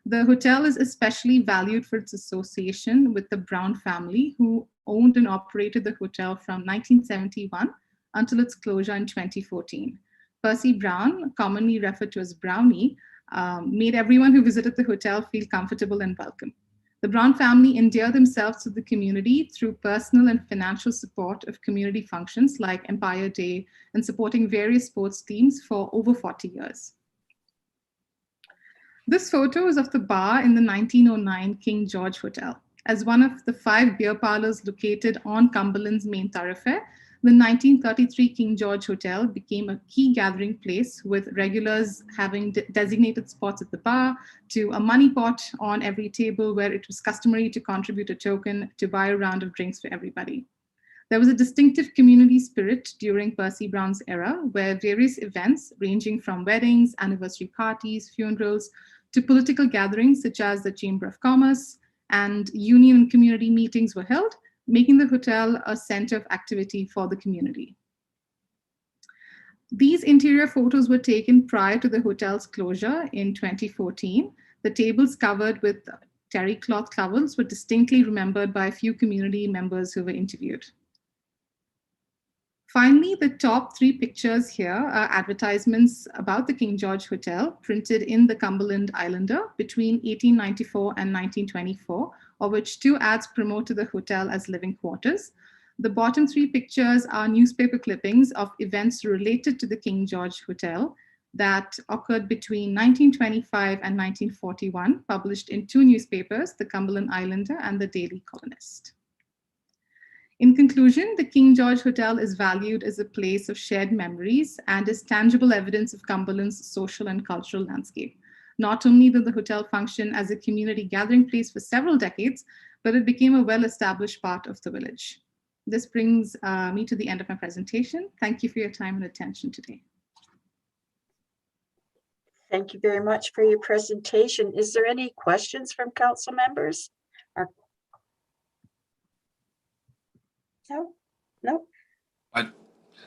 [SPEAKER 12] The hotel is especially valued for its association with the Brown family, who owned and operated the hotel from 1971 until its closure in 2014. Percy Brown, commonly referred to as Brownie, made everyone who visited the hotel feel comfortable and welcome. The Brown family endeared themselves to the community through personal and financial support of community functions like Empire Day and supporting various sports teams for over 40 years. This photo is of the bar in the 1909 King George Hotel. As one of the 5 beer parlors located on Cumberland's main thoroughfare, the 1933 King George Hotel became a key gathering place, with regulars having designated spots at the bar, to a money pot on every table where it was customary to contribute a token to buy a round of drinks for everybody. There was a distinctive community spirit during Percy Brown's era, where various events ranging from weddings, anniversary parties, funerals, to political gatherings such as the Chamber of Commerce and union and community meetings were held, making the hotel a center of activity for the community. These interior photos were taken prior to the hotel's closure in 2014. The tables covered with terry cloth towels were distinctly remembered by a few community members who were interviewed. Finally, the top 3 pictures here are advertisements about the King George Hotel printed in the Cumberland Islander between 1894 and 1924, of which 2 ads promote the hotel as living quarters. The bottom 3 pictures are newspaper clippings of events related to the King George Hotel that occurred between 1925 and 1941, published in 2 newspapers, the Cumberland Islander and the Daily Colonist. In conclusion, the King George Hotel is valued as a place of shared memories and is tangible evidence of Cumberland's social and cultural landscape. Not only did the hotel function as a community gathering place for several decades, but it became a well-established part of the village. This brings me to the end of my presentation. Thank you for your time and attention today.
[SPEAKER 1] Thank you very much for your presentation. Is there any questions from council members? No.
[SPEAKER 6] I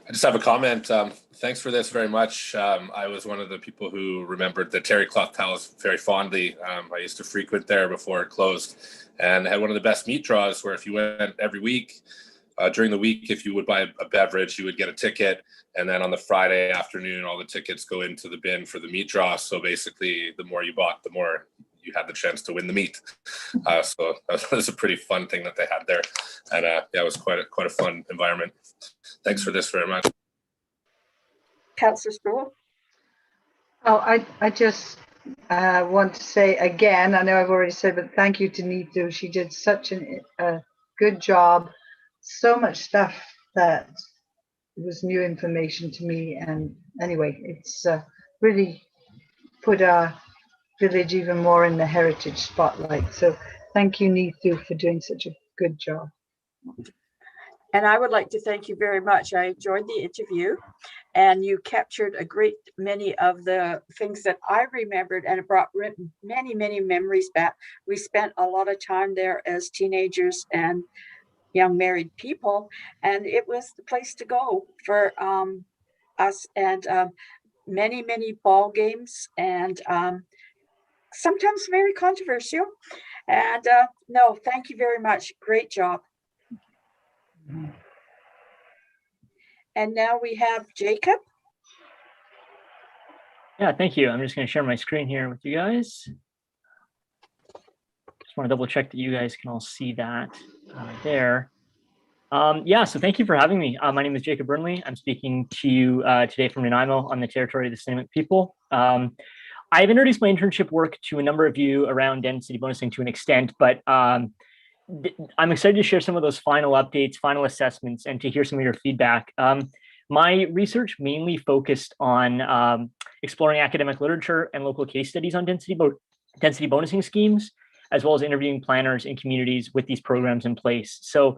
[SPEAKER 6] just have a comment. Thanks for this very much. I was one of the people who remembered the terry cloth towels very fondly. I used to frequent there before it closed, and had one of the best meat draws where if you went every week, During the week, if you would buy a beverage, you would get a ticket. And then on the Friday afternoon, all the tickets go into the bin for the meat draw. So basically, the more you bought, the more you had the chance to win the meat. So that was a pretty fun thing that they had there. And yeah, it was quite a fun environment. Thanks for this very much.
[SPEAKER 1] Councillor Sproul?
[SPEAKER 10] Oh, I just want to say again, I know I've already said, but thank you to Neetu. She did such a good job. So much stuff that was new information to me. And anyway, it's really put our village even more in the heritage spotlight. So thank you, Neetu, for doing such a good job.
[SPEAKER 1] And I would like to thank you very much. I enjoyed the interview, and you captured a great many of the things that I remembered, and it brought many, many memories back. We spent a lot of time there as teenagers and young married people, and it was the place to go for us, and many, many ball games, and sometimes very controversial. And no, thank you very much. Great job. And now we have Jacob.
[SPEAKER 13] Yeah, thank you. I'm just going to share my screen here with you guys. Just want to double check that you guys can all see that there. Yeah, so thank you for having me. My name is Jacob Burnley. I'm speaking to you today from Nanaimo on the territory of the Sinimet people. I've introduced my internship work to a number of you around density bonusing to an extent, but I'm excited to share some of those final updates, final assessments, and to hear some of your feedback. My research mainly focused on exploring academic literature and local case studies on density bonusing schemes, as well as interviewing planners in communities with these programs in place. So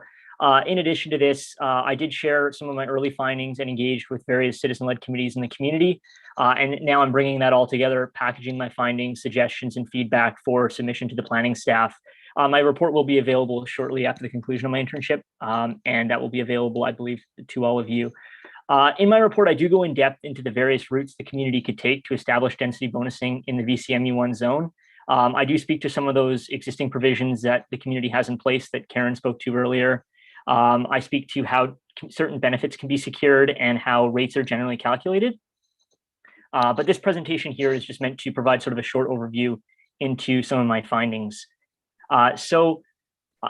[SPEAKER 13] in addition to this, I did share some of my early findings and engaged with various citizen-led committees in the community. And now I'm bringing that all together, packaging my findings, suggestions, and feedback for submission to the planning staff. My report will be available shortly after the conclusion of my internship, and that will be available, I believe, to all of you. In my report, I do go in depth into the various routes the community could take to establish density bonusing in the VCMU1 zone. I do speak to some of those existing provisions that the community has in place that Karen spoke to earlier. I speak to how certain benefits can be secured and how rates are generally calculated. But this presentation here is just meant to provide sort of a short overview into some of my findings. So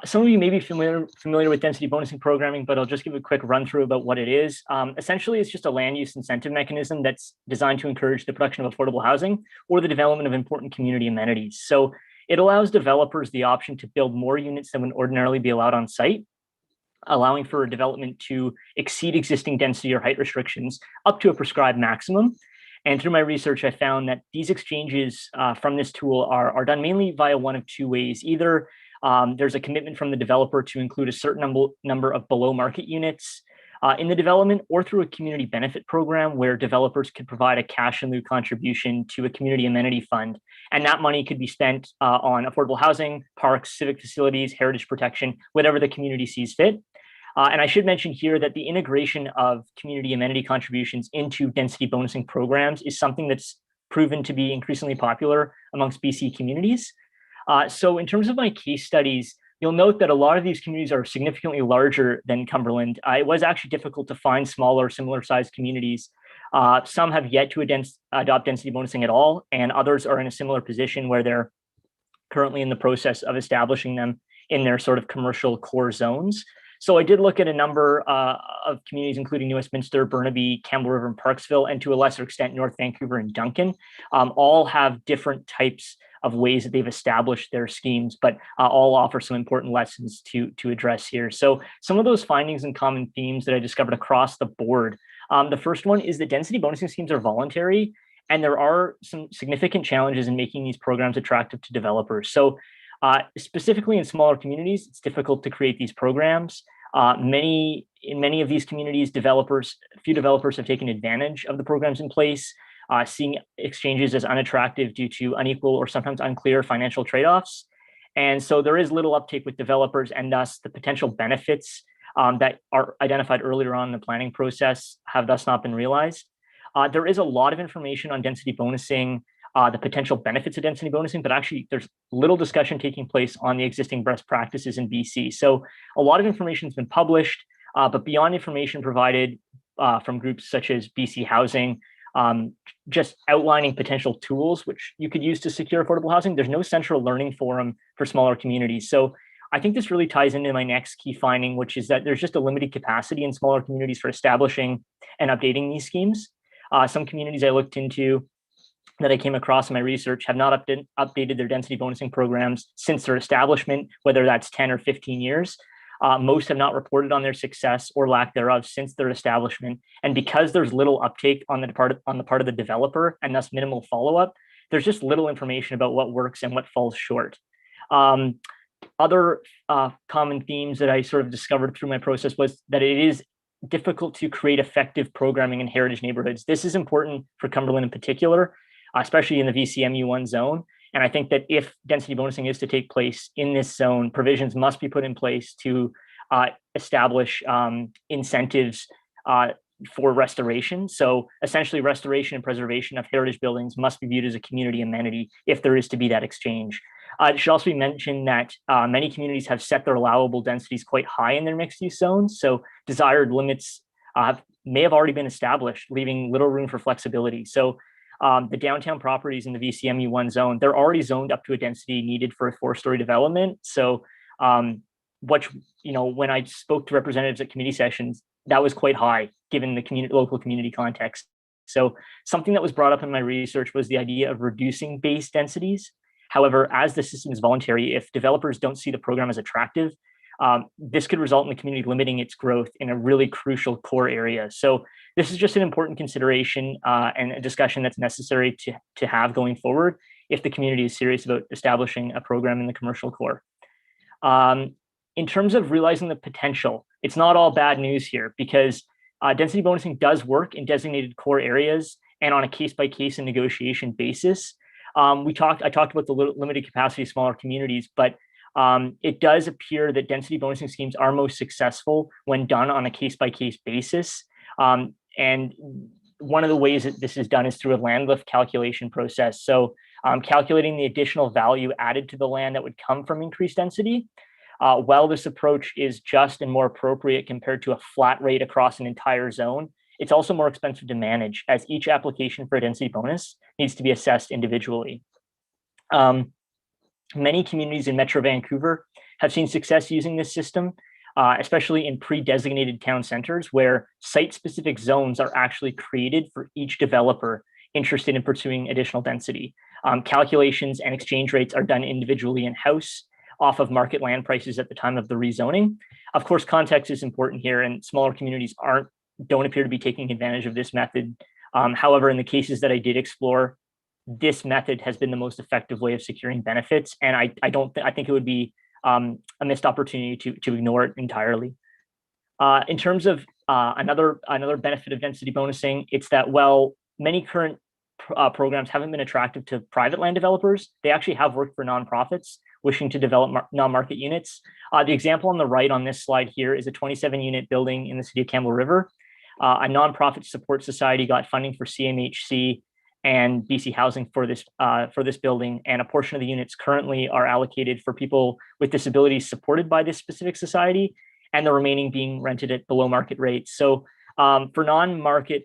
[SPEAKER 13] some of you may be familiar with density bonusing programming, but I'll just give a quick run through about what it is. Essentially, it's just a land use incentive mechanism that's designed to encourage the production of affordable housing or the development of important community amenities. So it allows developers the option to build more units than would ordinarily be allowed on site, allowing for development to exceed existing density or height restrictions up to a prescribed maximum. And through my research, I found that these exchanges from this tool are done mainly via one of two ways. Either there's a commitment from the developer to include a certain number of below market units in the development, or through a community benefit program where developers could provide a cash in lieu contribution to a community amenity fund. And that money could be spent on affordable housing, parks, civic facilities, heritage protection, whatever the community sees fit. And I should mention here that the integration of community amenity contributions into density bonusing programs is something that's proven to be increasingly popular amongst BC communities. So in terms of my case studies, you'll note that a lot of these communities are significantly larger than Cumberland. It was actually difficult to find smaller, similar sized communities. Some have yet to adopt density bonusing at all, and others are in a similar position where they're currently in the process of establishing them in their sort of commercial core zones. So I did look at a number of communities, including New Westminster, Burnaby, Campbell River, and Parksville, and to a lesser extent, North Vancouver and Duncan. All have different types of ways that they've established their schemes, but all offer some important lessons to address here. So some of those findings and common themes that I discovered across the board. The first one is that density bonusing schemes are voluntary, and there are some significant challenges in making these programs attractive to developers. So specifically in smaller communities, it's difficult to create these programs. In many of these communities, few developers have taken advantage of the programs in place, seeing exchanges as unattractive due to unequal or sometimes unclear financial trade-offs. And so there is little uptake with developers, and thus the potential benefits that are identified earlier on in the planning process have thus not been realized. There is a lot of information on density bonusing, the potential benefits of density bonusing, but actually there's little discussion taking place on the existing best practices in BC. So a lot of information has been published, But beyond information provided from groups such as BC Housing, just outlining potential tools which you could use to secure affordable housing, there's no central learning forum for smaller communities. So I think this really ties into my next key finding, which is that there's just a limited capacity in smaller communities for establishing and updating these schemes. Some communities I looked into that I came across in my research have not updated their density bonusing programs since their establishment, whether that's 10 or 15 years. Most have not reported on their success or lack thereof since their establishment. And because there's little uptake on the part of the developer and thus minimal follow-up, there's just little information about what works and what falls short. Other common themes that I sort of discovered through my process was that it is difficult to create effective programming in heritage neighborhoods. This is important for Cumberland in particular, especially in the VCMU1 zone. And I think that if density bonusing is to take place in this zone, provisions must be put in place to establish incentives for restoration. So essentially restoration and preservation of heritage buildings must be viewed as a community amenity if there is to be that exchange. It should also be mentioned that many communities have set their allowable densities quite high in their mixed use zones. So desired limits may have already been established, leaving little room for flexibility. So the downtown properties in the VCMU1 zone, they're already zoned up to a density needed for a 4-story development. So when I spoke to representatives at committee sessions, that was quite high given the local community context. So something that was brought up in my research was the idea of reducing base densities. However, as the system is voluntary, if developers don't see the program as attractive, this could result in the community limiting its growth in a really crucial core area. So this is just an important consideration and a discussion that's necessary to have going forward if the community is serious about establishing a program in the commercial core. In terms of realizing the potential, it's not all bad news here because density bonusing does work in designated core areas and on a case-by-case and negotiation basis. I talked about the limited capacity of smaller communities, but it does appear that density bonusing schemes are most successful when done on a case-by-case basis. And one of the ways that this is done is through a land lift calculation process. So calculating the additional value added to the land that would come from increased density. While this approach is just and more appropriate compared to a flat rate across an entire zone, it's also more expensive to manage as each application for a density bonus needs to be assessed individually. Many communities in Metro Vancouver have seen success using this system, especially in pre-designated town centers where site-specific zones are actually created for each developer interested in pursuing additional density. Calculations and exchange rates are done individually in-house off of market land prices at the time of the rezoning. Of course, context is important here, and smaller communities don't appear to be taking advantage of this method. However, in the cases that I did explore, this method has been the most effective way of securing benefits, and I think it would be a missed opportunity to ignore it entirely. In terms of another benefit of density bonusing, it's that while many current programs haven't been attractive to private land developers, they actually have worked for nonprofits wishing to develop non-market units. The example on the right on this slide here is a 27-unit building in the city of Campbell River. A nonprofit support society got funding for CMHC and BC Housing for this building, and a portion of the units currently are allocated for people with disabilities supported by this specific society, and the remaining being rented at below market rates. So for nonprofits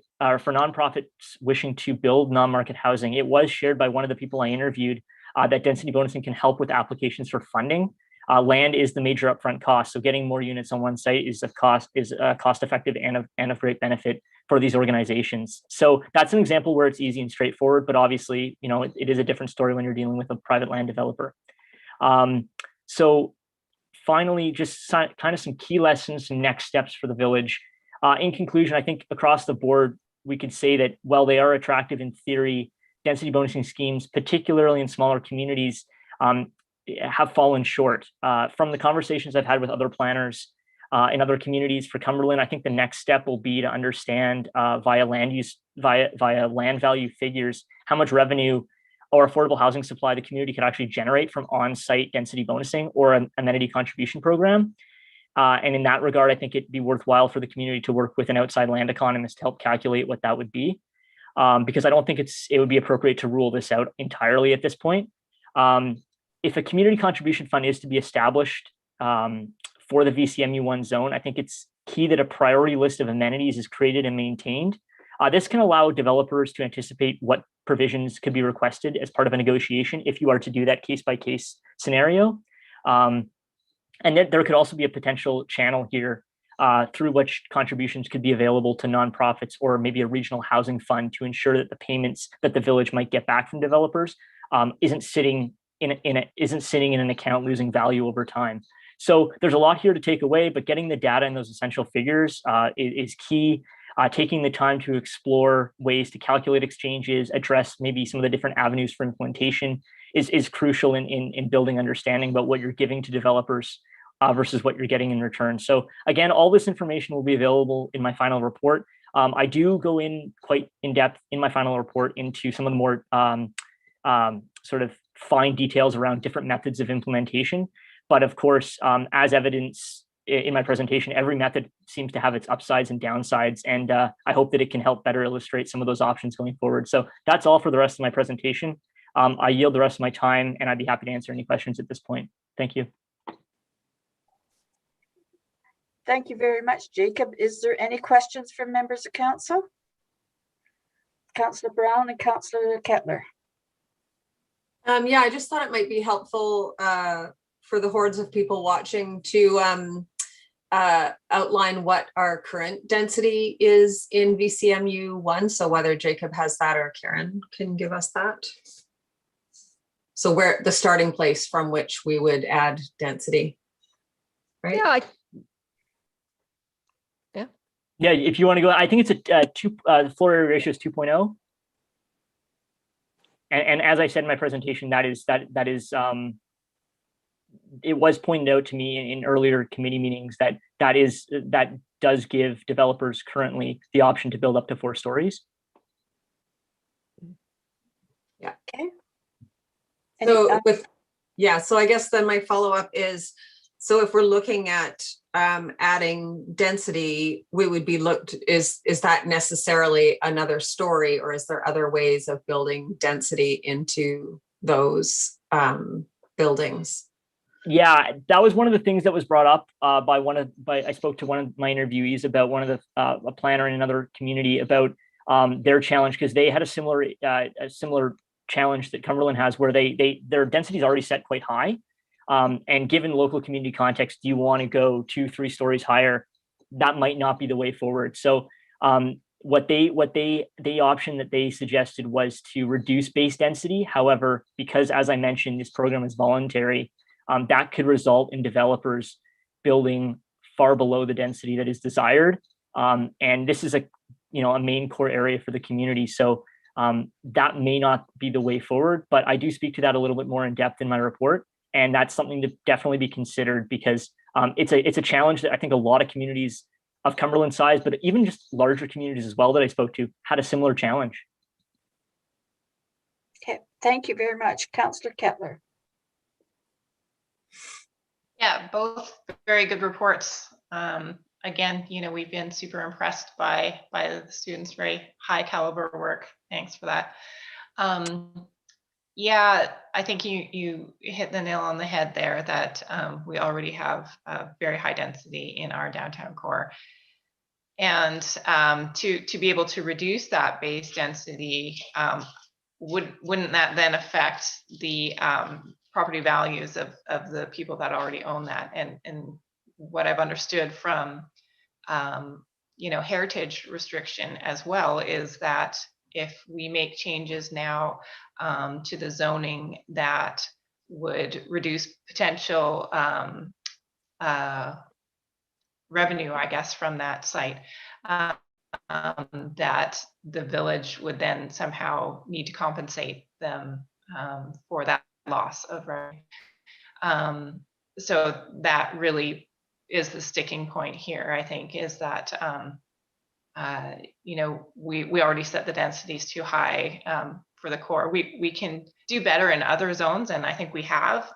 [SPEAKER 13] wishing to build non-market housing, it was shared by one of the people I interviewed that density bonusing can help with applications for funding. Land is the major upfront cost, so getting more units on one site is cost-effective and of great benefit for these organizations. So that's an example where it's easy and straightforward, but obviously, it is a different story when you're dealing with a private land developer. So finally, just kind of some key lessons, some next steps for the village. In conclusion, I think across the board, we could say that while they are attractive in theory, density bonusing schemes, particularly in smaller communities, have fallen short. From the conversations I've had with other planners in other communities for Cumberland, I think the next step will be to understand via land value figures how much revenue or affordable housing supply the community could actually generate from on-site density bonusing or an amenity contribution program. And in that regard, I think it'd be worthwhile for the community to work with an outside land economist to help calculate what that would be, because I don't think it would be appropriate to rule this out entirely at this point. If a community contribution fund is to be established for the VCMU1 zone, I think it's key that a priority list of amenities is created and maintained. This can allow developers to anticipate what provisions could be requested as part of a negotiation if you are to do that case-by-case scenario. And then there could also be a potential channel here through which contributions could be available to nonprofits or maybe a regional housing fund to ensure that the payments that the village might get back from developers isn't sitting in an account losing value over time. So there's a lot here to take away, but getting the data and those essential figures is key. Taking the time to explore ways to calculate exchanges, address maybe some of the different avenues for implementation is crucial in building understanding about what you're giving to developers versus what you're getting in return. So again, all this information will be available in my final report. I do go in quite in depth in my final report into some of the more sort of fine details around different methods of implementation. But of course, as evidence in my presentation, every method seems to have its upsides and downsides. And I hope that it can help better illustrate some of those options going forward. So that's all for the rest of my presentation. I yield the rest of my time, and I'd be happy to answer any questions at this point. Thank you.
[SPEAKER 1] Thank you very much, Jacob. Is there any questions from members of council? Councillor Brown and Councillor Kettler.
[SPEAKER 2] Yeah, I just thought it might be helpful for the hordes of people watching to outline what our current density is in VCMU 1. So whether Jacob has that or Karen can give us that. So where the starting place from which we would add density, right?
[SPEAKER 13] Yeah, if you want to go, I think it's the floor area ratio is 2.0. And as I said in my presentation, that is it was pointed out to me in earlier committee meetings that does give developers currently the option to build up to 4 stories.
[SPEAKER 2] Yeah.
[SPEAKER 1] Okay.
[SPEAKER 2] So so I guess then my follow-up is, so if we're looking at adding density, we would be is that necessarily another story, or is there other ways of building density into those buildings?
[SPEAKER 13] Yeah, that was one of the things that was brought up I spoke to one of my interviewees about one of a planner in another community about their challenge, because they had a similar challenge that Cumberland has, where their density is already set quite high. And given local community context, do you want to go 2-3 stories higher? That might not be the way forward. So the option that they suggested was to reduce base density. However, because as I mentioned, this program is voluntary, that could result in developers building far below the density that is desired. And this is a main core area for the community. So that may not be the way forward, but I do speak to that a little bit more in depth in my report. And that's something to definitely be considered, because it's a challenge that I think a lot of communities of Cumberland size, but even just larger communities as well that I spoke to, had a similar challenge.
[SPEAKER 1] Okay, thank you very much. Councillor Kettler.
[SPEAKER 7] Yeah, both very good reports. Again, we've been super impressed by the students' very high caliber work. Thanks for that. Yeah, I think you hit the nail on the head there, that we already have a very high density in our downtown core. And to be able to reduce that base density, wouldn't that then affect the property values of the people that already own that? And what I've understood from heritage restriction as well is that if we make changes now to the zoning that would reduce potential revenue, I guess, from that site, that the village would then somehow need to compensate them for that loss of revenue. So that really is the sticking point here, I think, is that we already set the densities too high for the core. We can do better in other zones, and I think we have.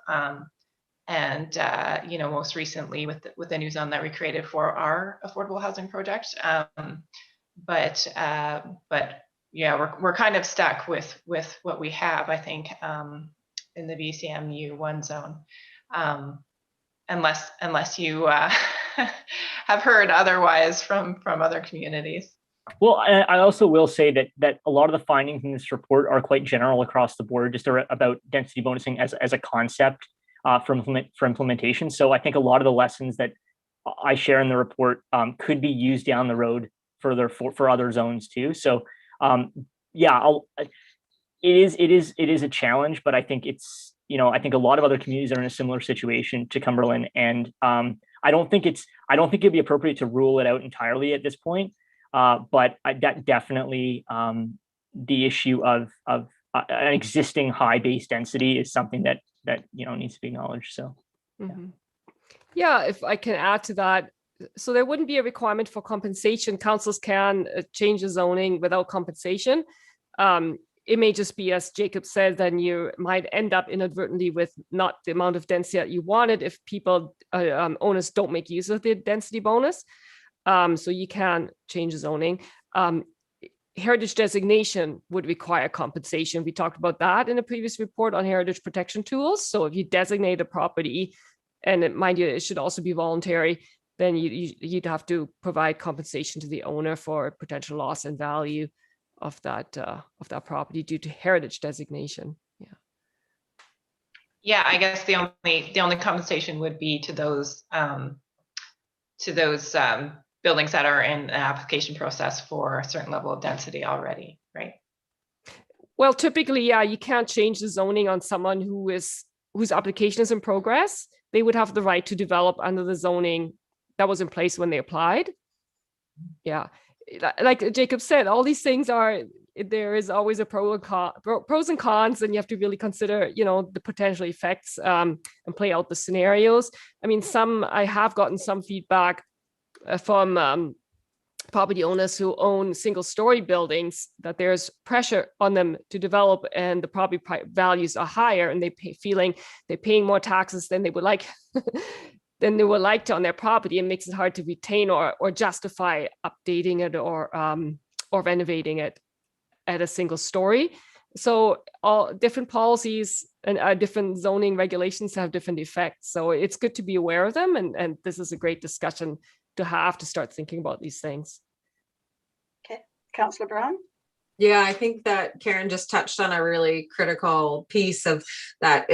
[SPEAKER 7] Most recently with the new zone that we created for our affordable housing project. But yeah, we're kind of stuck with what we have, I think, in the VCMU 1 zone. unless you have heard otherwise from other communities.
[SPEAKER 13] Well, I also will say that a lot of the findings in this report are quite general across the board, just about density bonusing as a concept for implementation. So I think a lot of the lessons that I share in the report could be used down the road further for other zones too. So yeah, it is a challenge, but I think it's, I think a lot of other communities are in a similar situation to Cumberland, and I don't think it'd be appropriate to rule it out entirely at this point. But that definitely the issue of an existing high base density is something that needs to be acknowledged. So,
[SPEAKER 11] yeah, if I can add to that, so there wouldn't be a requirement for compensation. Councils can change the zoning without compensation. It may just be, as Jacob said, then you might end up inadvertently with not the amount of density that you wanted if people, owners don't make use of the density bonus. So you can change the zoning. Heritage designation would require compensation. We talked about that in a previous report on heritage protection tools. So if you designate a property, and mind you, it should also be voluntary, then you'd have to provide compensation to the owner for potential loss in value of that property due to heritage designation.
[SPEAKER 7] Yeah, I guess the only compensation would be to those buildings that are in the application process for a certain level of density already, right?
[SPEAKER 11] Well, typically, yeah, you can't change the zoning on someone whose application is in progress. They would have the right to develop under the zoning that was in place when they applied. Yeah, like Jacob said, all these things there is always a pros and cons, and you have to really consider, the potential effects and play out the scenarios. I mean, I have gotten some feedback from property owners who own single-story buildings that there's pressure on them to develop, and the property values are higher, and feeling they're paying more taxes than they would like to on their property. It makes it hard to retain or justify updating it or renovating it at a single story. So all different policies and different zoning regulations have different effects. So it's good to be aware of them, and this is a great discussion to have to start thinking about these things.
[SPEAKER 1] Okay, Councillor Brown?
[SPEAKER 2] Yeah, I think that Karen just touched on a really critical piece of that.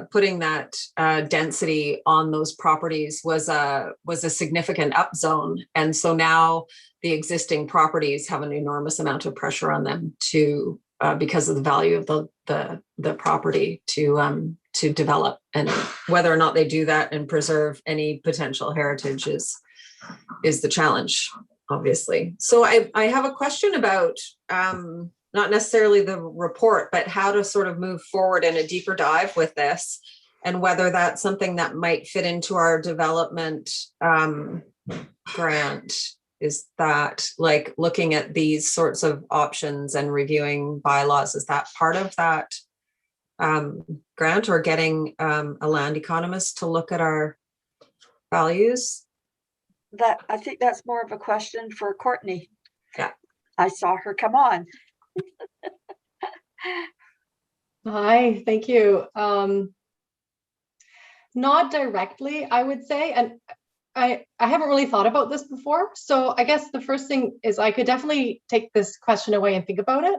[SPEAKER 2] Putting that density on those properties was a significant upzone, and so now the existing properties have an enormous amount of pressure on them to because of the value of the property to develop, and whether or not they do that and preserve any potential heritage is the challenge, obviously. So I have a question about not necessarily the report, but how to sort of move forward in a deeper dive with this, and whether that's something that might fit into our development grant. Is that like looking at these sorts of options and reviewing bylaws? Is that part of that grant, or getting a land economist to look at our values?
[SPEAKER 1] I think that's more of a question for Courtney.
[SPEAKER 2] Yeah.
[SPEAKER 1] I saw her come on.
[SPEAKER 14] Hi, thank you. Not directly, I would say, and I haven't really thought about this before. So I guess the first thing is I could definitely take this question away and think about it.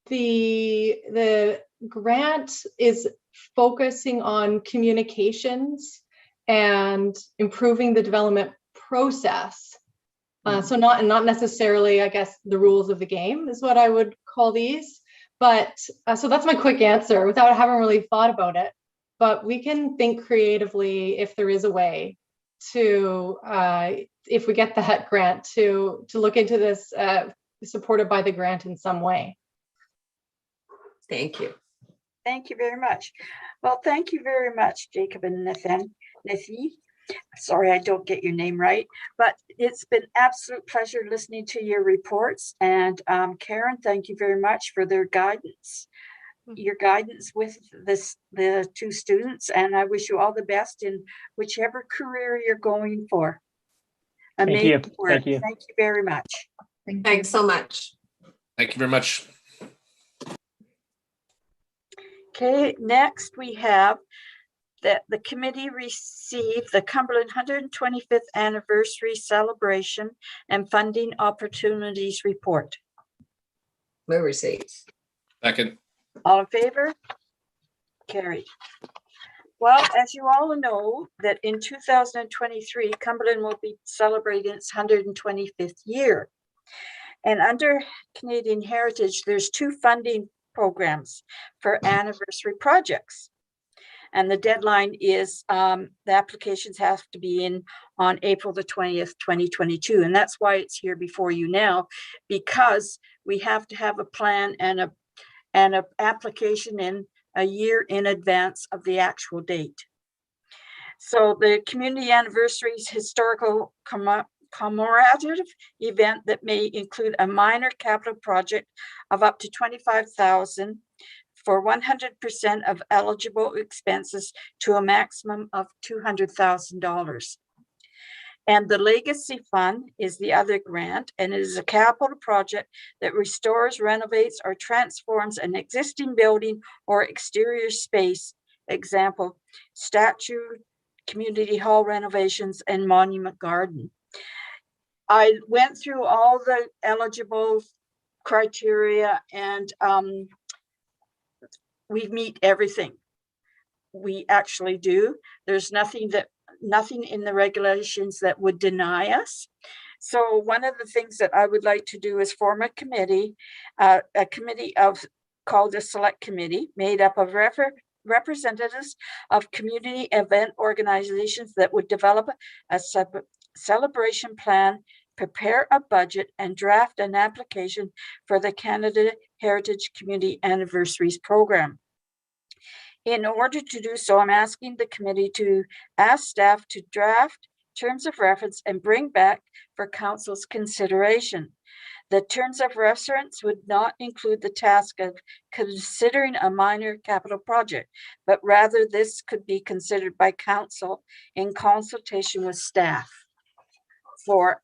[SPEAKER 14] The grant is focusing on communications and improving the development process. So not necessarily, I guess, the rules of the game is what I would call these. But so that's my quick answer without having really thought about it. But we can think creatively if there is a way to, if we get that grant, to look into this, supported by the grant in some way.
[SPEAKER 2] Thank you.
[SPEAKER 1] Thank you very much. Well, thank you very much, Jacob and Nessie. Sorry, I don't get your name right, but it's been absolute pleasure listening to your reports. And Karen, thank you very much for your guidance with the two students. And I wish you all the best in whichever career you're going for. Amazing work.
[SPEAKER 13] Thank you.
[SPEAKER 1] Thank you very much.
[SPEAKER 2] Thanks so much.
[SPEAKER 6] Thank you very much.
[SPEAKER 1] Okay, next we have that the committee receive the Cumberland 125th anniversary celebration and funding opportunities report.
[SPEAKER 2] Move receipts.
[SPEAKER 6] Second.
[SPEAKER 1] All in favor? Carried. Well, as you all know, that in 2023, Cumberland will be celebrating its 125th year. And under Canadian Heritage, there's 2 funding programs for anniversary projects. And the deadline is, the applications have to be in on April the 20th, 2022. And that's why it's here before you now, because we have to have a plan and a application in a year in advance of the actual date. So the community anniversaries historical commemorative event that may include a minor capital project of up to $25,000 for 100% of eligible expenses to a maximum of $200,000. And the Legacy Fund is the other grant, and it is a capital project that restores, renovates, or transforms an existing building or exterior space. Example, statue, community hall renovations, and monument garden. I went through all the eligible criteria, and we meet everything. We actually do. There's nothing in the regulations that would deny us. So one of the things that I would like to do is form a committee called a select committee made up of representatives of community event organizations that would develop a celebration plan, prepare a budget, and draft an application for the Canada Heritage Community Anniversaries Program. In order to do so, I'm asking the committee to ask staff to draft terms of reference and bring back for council's consideration. The terms of reference would not include the task of considering a minor capital project, but rather this could be considered by council in consultation with staff for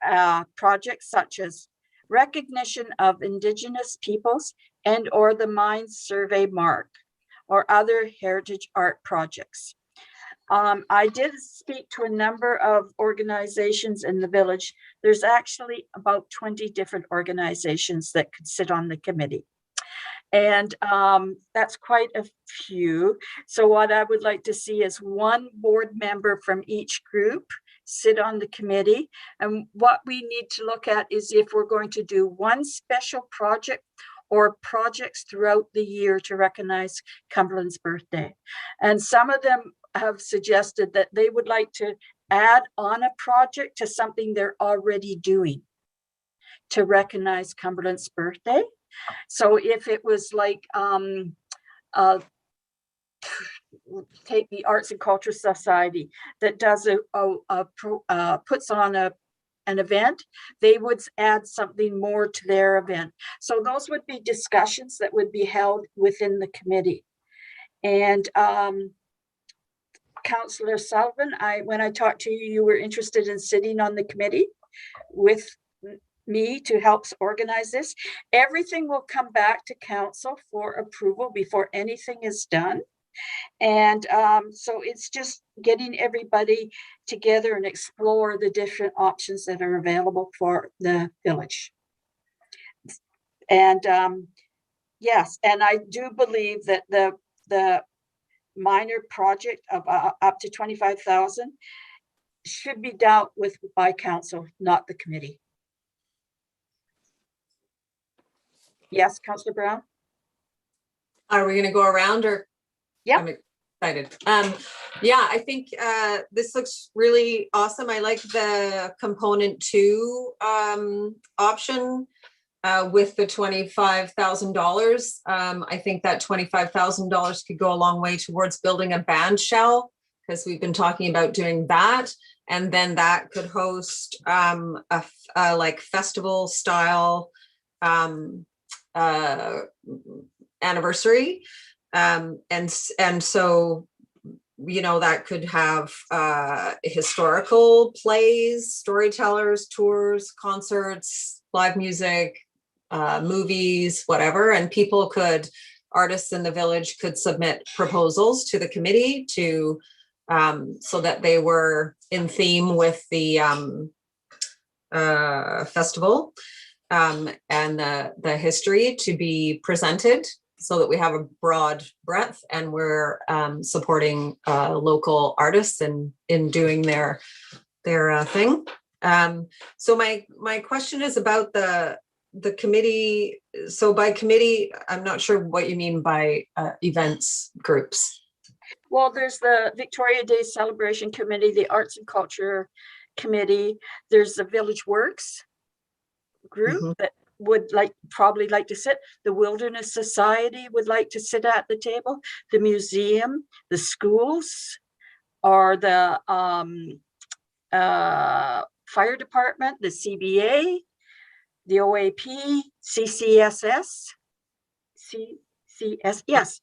[SPEAKER 1] projects such as recognition of Indigenous peoples and or the Mines Survey Mark or other heritage art projects. I did speak to a number of organizations in the village. There's actually about 20 different organizations that could sit on the committee. And that's quite a few. So what I would like to see is one board member from each group sit on the committee. And what we need to look at is if we're going to do one special project or projects throughout the year to recognize Cumberland's birthday. And some of them have suggested that they would like to add on a project to something they're already doing to recognize Cumberland's birthday. So if it was like, take the Arts and Culture Society that does puts on an event, they would add something more to their event. So those would be discussions that would be held within the committee. And Councillor Sullivan, when I talked to you, you were interested in sitting on the committee with me to help organize this. Everything will come back to council for approval before anything is done. And so it's just getting everybody together and explore the different options that are available for the village. And yes, and I do believe that the minor project of up to 25,000 should be dealt with by council, not the committee. Yes, Councillor Brown?
[SPEAKER 2] Are we going to go around or?
[SPEAKER 1] Yeah.
[SPEAKER 2] I'm excited. Yeah, I think this looks really awesome. I like the component 2 option with the $25,000. I think that $25,000 could go a long way towards building a band shell, because we've been talking about doing that. And then that could host a like festival style anniversary. And so, you know, that could have historical plays, storytellers, tours, concerts, live music, movies, whatever. And people could, artists in the village could submit proposals to the committee to so that they were in theme with the festival and the history to be presented, so that we have a broad breadth, and we're supporting local artists in doing their thing. So my question is about the committee. So by committee, I'm not sure what you mean by events groups.
[SPEAKER 1] Well, there's the Victoria Day Celebration Committee, the Arts and Culture Committee. There's the Village Works group that would probably like to sit. The Wilderness Society would like to sit at the table. The museum, the schools, or the fire department, the CBA, the OAP, CCSS, CCS, yes.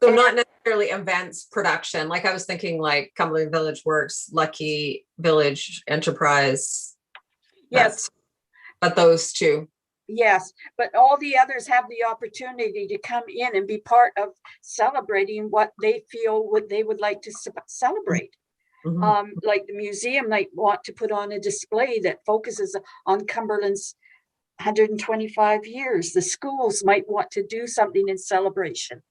[SPEAKER 2] So not necessarily events production. Like I was thinking like Cumberland Village Works, Lucky Village Enterprise.
[SPEAKER 1] Yes.
[SPEAKER 2] But those two.
[SPEAKER 1] Yes, but all the others have the opportunity to come in and be part of celebrating what they feel they would like to celebrate. Like the museum might want to put on a display that focuses on Cumberland's 125 years. The schools might want to do something in celebration.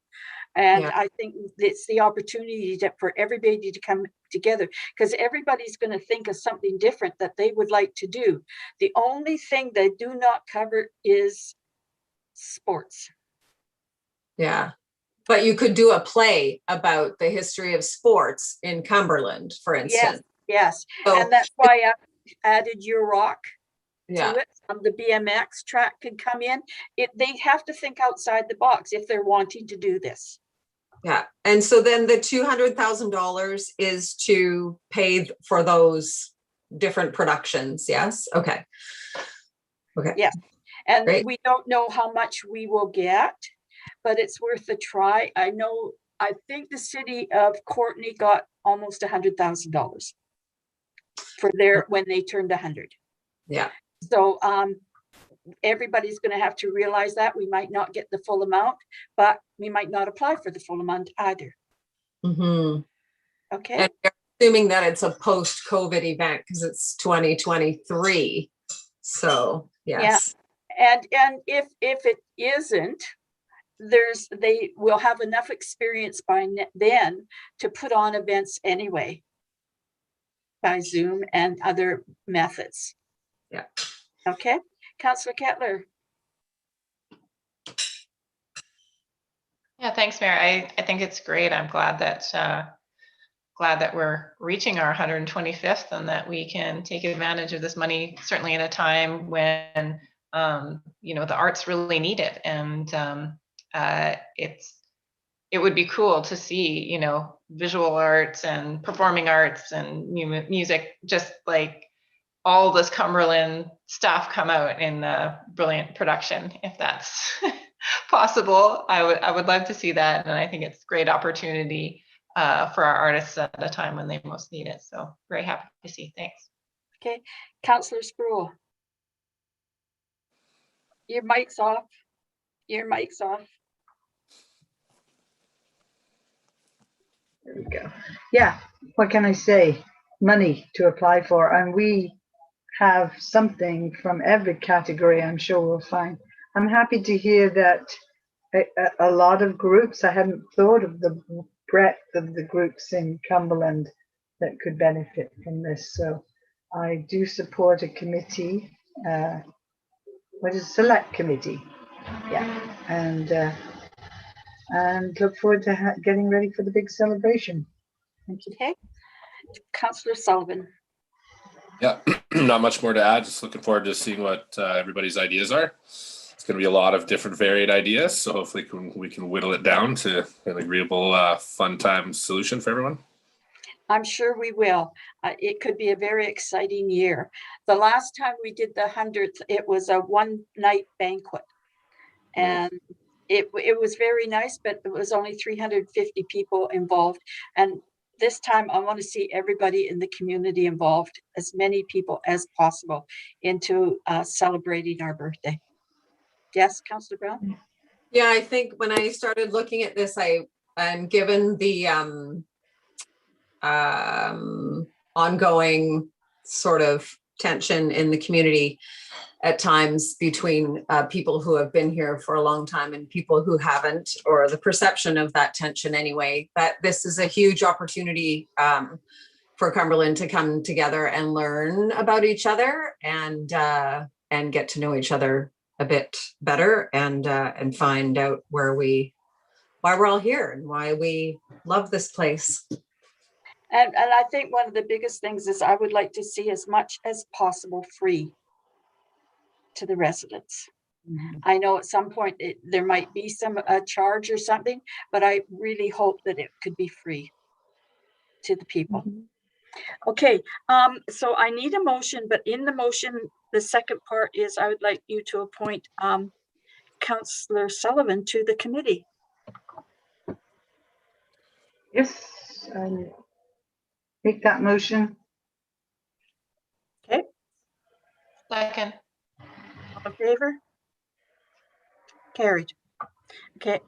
[SPEAKER 1] And I think it's the opportunity for everybody to come together, because everybody's going to think of something different that they would like to do. The only thing they do not cover is sports.
[SPEAKER 2] Yeah. But you could do a play about the history of sports in Cumberland, for instance.
[SPEAKER 1] Yes.
[SPEAKER 2] So,
[SPEAKER 1] and that's why I added your rock
[SPEAKER 2] yeah.
[SPEAKER 1] to it. The BMX track could come in. They have to think outside the box if they're wanting to do this.
[SPEAKER 2] Yeah. And so then the $200,000 is to pay for those different productions. Yes. Okay. Okay.
[SPEAKER 1] Yes. And
[SPEAKER 2] Great.
[SPEAKER 1] we don't know how much we will get, but it's worth a try. I think the city of Courtenay got almost $100,000 for when they turned 100.
[SPEAKER 2] Yeah.
[SPEAKER 1] So everybody's going to have to realize that we might not get the full amount, but we might not apply for the full amount either. Okay.
[SPEAKER 2] And you're assuming that it's a post-COVID event because it's 2023. So yes.
[SPEAKER 1] Yeah. And if it isn't, they will have enough experience by then to put on events anyway by Zoom and other methods.
[SPEAKER 2] Yeah.
[SPEAKER 1] Okay. Councillor Kettler.
[SPEAKER 7] Yeah, thanks, Mayor. I think it's great. I'm glad that we're reaching our 125th and that we can take advantage of this money, certainly in a time when the arts really need it. And it would be cool to see, visual arts and performing arts and music, just like all this Cumberland stuff come out in a brilliant production. If that's possible, I would love to see that. And I think it's a great opportunity for our artists at a time when they most need it. So very happy to see. Thanks.
[SPEAKER 1] Okay. Councillor Sproul. Your mic's off. Your mic's off.
[SPEAKER 10] There we go. Yeah, what can I say? Money to apply for, and we have something from every category. I'm sure we'll find. I'm happy to hear that a lot of groups, I hadn't thought of the breadth of the groups in Cumberland that could benefit from this. So I do support a committee, select committee. Yeah, and look forward to getting ready for the big celebration. Thank you.
[SPEAKER 1] Okay. Councillor Sullivan.
[SPEAKER 6] Yeah, not much more to add. Just looking forward to seeing what everybody's ideas are. It's going to be a lot of different varied ideas. So hopefully we can whittle it down to an agreeable, fun time solution for everyone.
[SPEAKER 1] I'm sure we will. It could be a very exciting year. The last time we did the 100th, it was a one-night banquet. And it was very nice, but it was only 350 people involved. And this time I want to see everybody in the community involved, as many people as possible, into celebrating our birthday. Yes, Councillor Brown?
[SPEAKER 2] Yeah, I think when I started looking at this, I'm given the ongoing sort of tension in the community at times between people who have been here for a long time and people who haven't, or the perception of that tension anyway, that this is a huge opportunity for Cumberland to come together and learn about each other and get to know each other a bit better and find out why we're all here and why we love this place.
[SPEAKER 1] And I think one of the biggest things is I would like to see as much as possible free to the residents. I know at some point there might be some charge or something, but I really hope that it could be free to the people. Okay, so I need a motion, but in the motion, the second part is I would like you to appoint Councillor Sullivan to the committee.
[SPEAKER 10] Yes, make that motion.
[SPEAKER 1] Okay.
[SPEAKER 7] Second.
[SPEAKER 1] All in favor? Carried. Okay.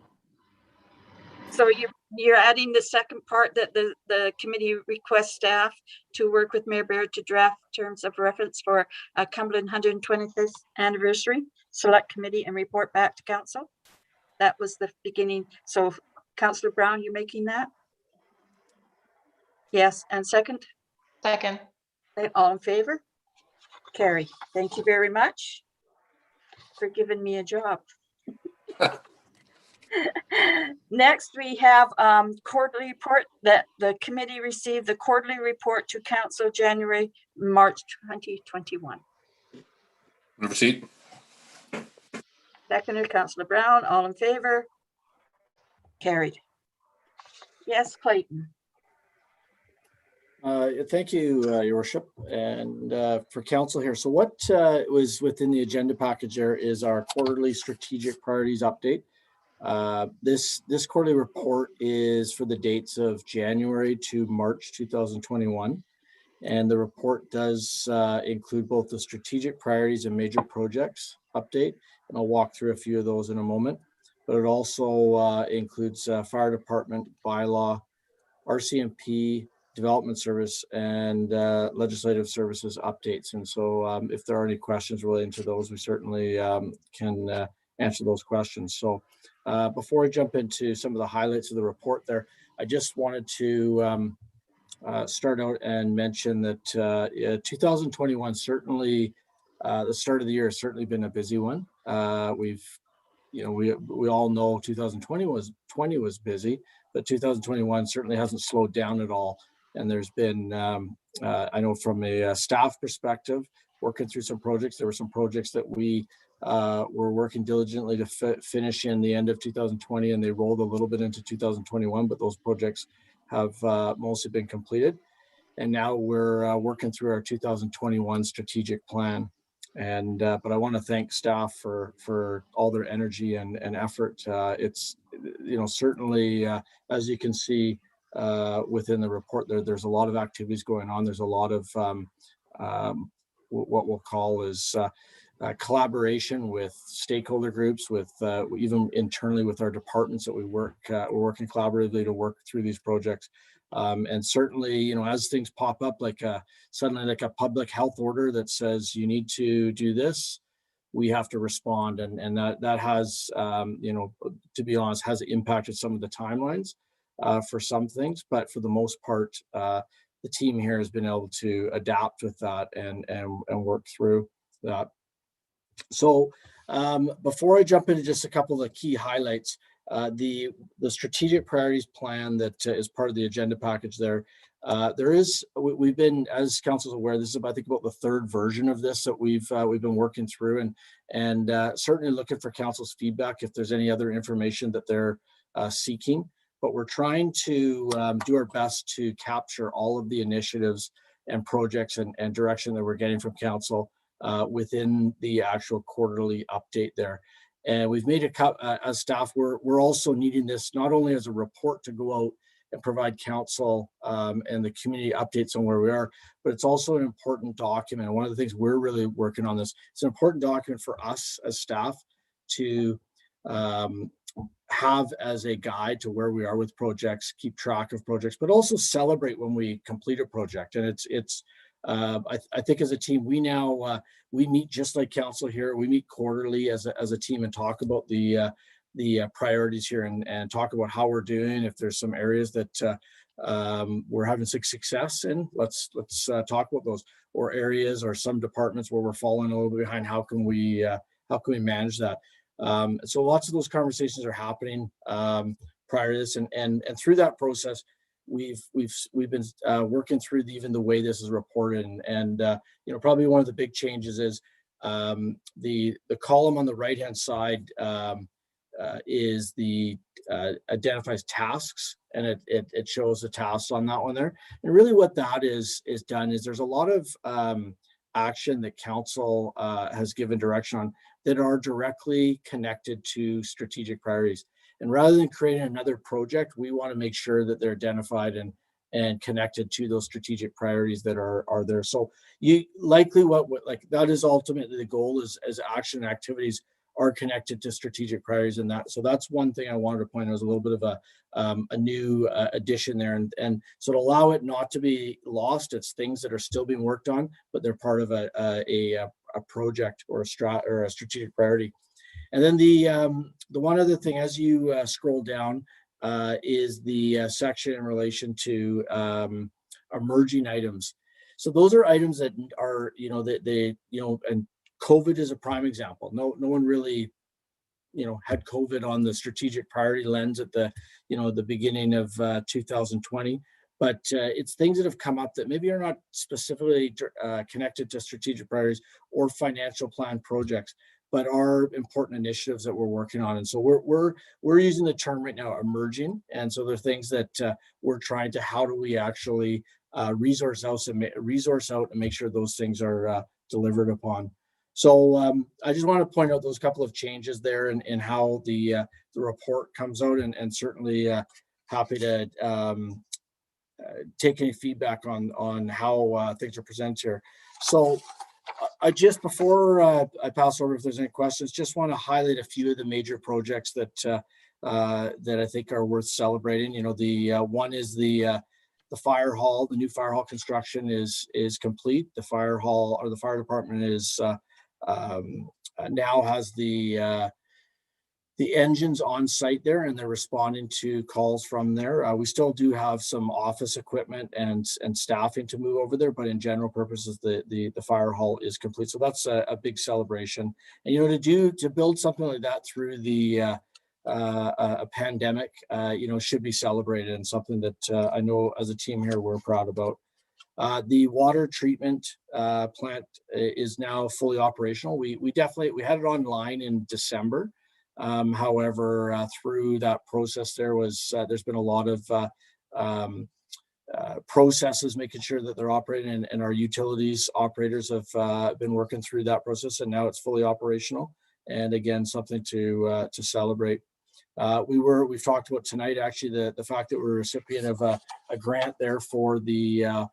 [SPEAKER 1] So you're adding the second part that the committee requests staff to work with Mayor Barrett to draft terms of reference for Cumberland 125th anniversary select committee and report back to council. That was the beginning. So Councillor Brown, you're making that? Yes, and second?
[SPEAKER 7] Second.
[SPEAKER 1] Okay, all in favor? Carrie, thank you very much for giving me a job. Next, we have quarterly report that the committee received the quarterly report to council March 2021.
[SPEAKER 6] Move receipt.
[SPEAKER 1] Seconder, Councillor Brown, all in favor? Carried. Yes, Clayton.
[SPEAKER 15] Thank you, Your Worship, and for council here. So what was within the agenda package there is our quarterly strategic priorities update. This quarterly report is for the dates of January to March 2021. And the report does include both the strategic priorities and major projects update. And I'll walk through a few of those in a moment. But it also includes fire department, bylaw, RCMP, development service, and legislative services updates. And so if there are any questions relating to those, we certainly can answer those questions. So before I jump into some of the highlights of the report there, I just wanted to start out and mention that 2021 certainly, the start of the year has certainly been a busy one. We all know 2020 was busy, but 2021 certainly hasn't slowed down at all. And there's been, I know from a staff perspective, working through some projects, there were some projects that we were working diligently to finish in the end of 2020, and they rolled a little bit into 2021, but those projects have mostly been completed. And now we're working through our 2021 strategic plan. And but I want to thank staff for all their energy and effort. It's certainly as you can see within the report there's a lot of activities going on. There's a lot of what we'll call is collaboration with stakeholder groups, with even internally with our departments that we're working collaboratively to work through these projects. And certainly, as things pop up, like suddenly like a public health order that says you need to do this, we have to respond. And that has, to be honest, has impacted some of the timelines for some things. But for the most part, the team here has been able to adapt with that and work through that. So before I jump into just a couple of the key highlights, the strategic priorities plan that is part of the agenda package there. We've been, as council's aware, this is I think about the third version of this that we've been working through, and certainly looking for council's feedback if there's any other information that they're seeking. But we're trying to do our best to capture all of the initiatives and projects and direction that we're getting from council within the actual quarterly update there. And we've made as staff, we're also needing this not only as a report to go out and provide council and the community updates on where we are, but it's also an important document. One of the things we're really working on this, it's an important document for us as staff to have as a guide to where we are with projects, keep track of projects, but also celebrate when we complete a project. And I think as a team, we now we meet just like council here. We meet quarterly as a team and talk about the priorities here and talk about how we're doing. If there's some areas that we're having success in, let's talk about those, or areas or some departments where we're falling a little bit behind. How can we manage that? So lots of those conversations are happening prior to this, and through that process, we've been working through even the way this is reported, and probably one of the big changes is the column on the right hand side is the identifies tasks, and it shows the tasks on that one there. And really what that is done is there's a lot of action that council has given direction on that are directly connected to strategic priorities. And rather than creating another project, we want to make sure that they're identified and connected to those strategic priorities that are there. So you likely what like that is ultimately the goal is as action activities are connected to strategic priorities, and that. So that's one thing I wanted to point out as a little bit of a new addition there, and so to allow it not to be lost, it's things that are still being worked on, but they're part of a project or a strategic priority. And then the one other thing as you scroll down is the section in relation to emerging items. So those are items that are and COVID is a prime example. No one really, had COVID on the strategic priority lens at the beginning of 2020. But it's things that have come up that maybe are not specifically connected to strategic priorities or financial plan projects, but are important initiatives that we're working on. And so we're using the term right now, emerging. And so there are things that we're trying to, how do we actually resource out and make sure those things are delivered upon. So I just want to point out those couple of changes there and how the report comes out, and certainly happy to take any feedback on how things are presented here. So I just, before I pass over, if there's any questions, just want to highlight a few of the major projects that I think are worth celebrating. The one is the fire hall. The new fire hall construction is complete. The fire hall, or the fire department, is now has the engines on site there, and they're responding to calls from there. We still do have some office equipment and staffing to move over there, but in general purposes, the fire hall is complete. So that's a big celebration. And to build something like that through the a pandemic, should be celebrated, and something that I know as a team here we're proud about. The water treatment plant is now fully operational. We had it online in December. However, through that process, there's been a lot of processes making sure that they're operating, and our utilities operators have been working through that process, and now it's fully operational. And again, something to celebrate. We've talked about tonight actually the fact that we're a recipient of a grant there for the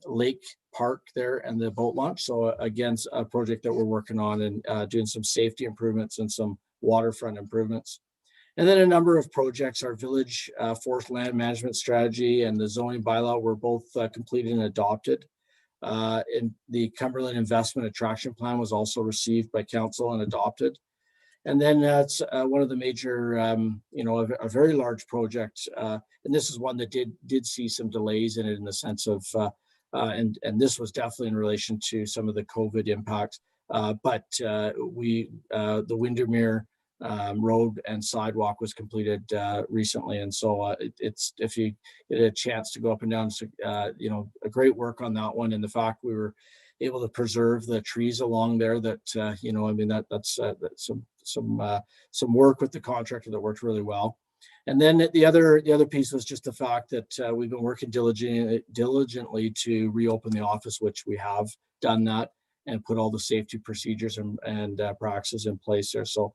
[SPEAKER 15] lake park there and the boat launch. So again, a project that we're working on and doing some safety improvements and some waterfront improvements. And then a number of projects, our village forest land management strategy and the zoning bylaw were both completed and adopted. And the Cumberland investment attraction plan was also received by council and adopted. And then that's one of the major, a very large project. And this is one that did see some delays in it, in the sense of, and this was definitely in relation to some of the COVID impacts. But the Windermere road and sidewalk was completed recently. And so it's, if you get a chance to go up and down, a great work on that one. And the fact we were able to preserve the trees along there, that, that's some work with the contractor that worked really well. And then the other piece was just the fact that we've been working diligently to reopen the office, which we have done that, and put all the safety procedures and practices in place there. So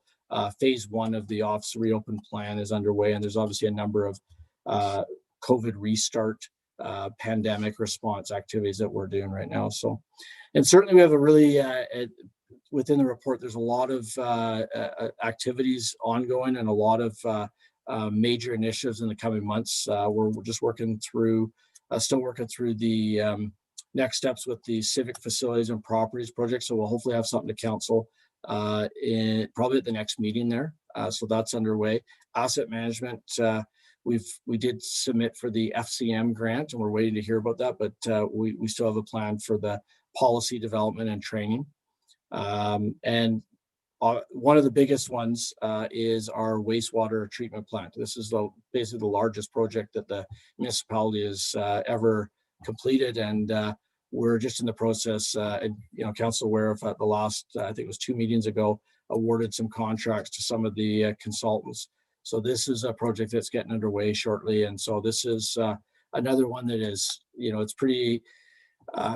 [SPEAKER 15] phase one of the office reopen plan is underway, and there's obviously a number of COVID restart pandemic response activities that we're doing right now. So, and certainly we have a really within the report, there's a lot of activities ongoing and a lot of major initiatives in the coming months. We're just working through, still working through the next steps with the civic facilities and properties project. So we'll hopefully have something to council probably at the next meeting there. So that's underway. Asset management, we did submit for the FCM grant and we're waiting to hear about that, but we still have a plan for the policy development and training. And one of the biggest ones is our wastewater treatment plant. This is basically the largest project that the municipality has ever completed, and we're just in the process. And council aware of the last, I think it was 2 meetings ago, awarded some contracts to some of the consultants. So this is a project that's getting underway shortly, and so this is another one that is, it's pretty.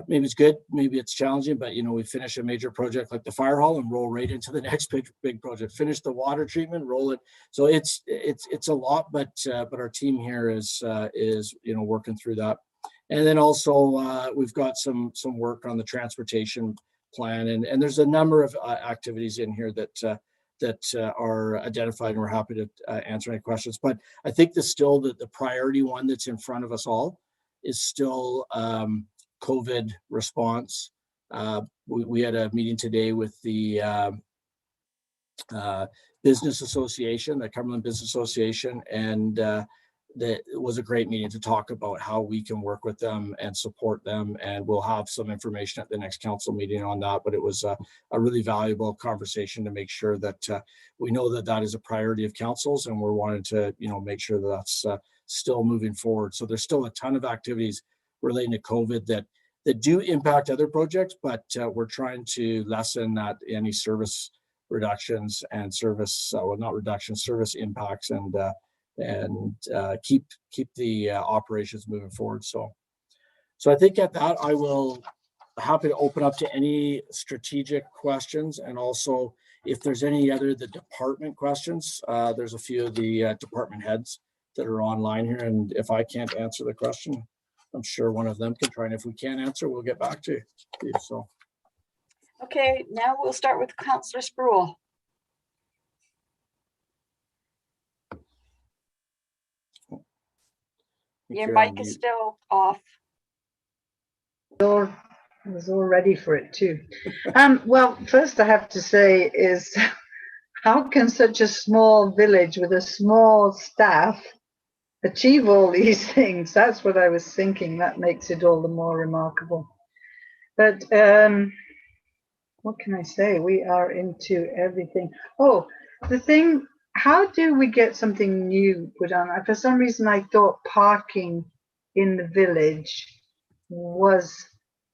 [SPEAKER 15] Maybe it's good, maybe it's challenging, but we finish a major project like the fire hall and roll right into the next big project. Finish the water treatment, roll it. So it's a lot, but our team here is working through that. And then also we've got some work on the transportation plan, and there's a number of activities in here that are identified, and we're happy to answer any questions. But I think the priority one that's in front of us all is still COVID response. We had a meeting today with the business association, the Cumberland Business Association, and that was a great meeting to talk about how we can work with them and support them. And we'll have some information at the next council meeting on that. But it was a really valuable conversation to make sure that we know that is a priority of councils, and we're wanting to make sure that that's still moving forward. So there's still a ton of activities relating to COVID that do impact other projects, but we're trying to lessen any service reductions and service impacts, and keep the operations moving forward. So I think at that I will happy to open up to any strategic questions, and also if there's any other the department questions. There's a few of the department heads that are online here, and if I can't answer the question, I'm sure one of them can try, and if we can't answer, we'll get back to you. So,
[SPEAKER 1] okay, now we'll start with Councillor Sproul. Your mic is still off.
[SPEAKER 10] I was all ready for it too. Well, first I have to say is, how can such a small village with a small staff achieve all these things? That's what I was thinking. That makes it all the more remarkable. But what can I say? We are into everything. Oh, the thing, how do we get something new put on? For some reason, I thought parking in the village was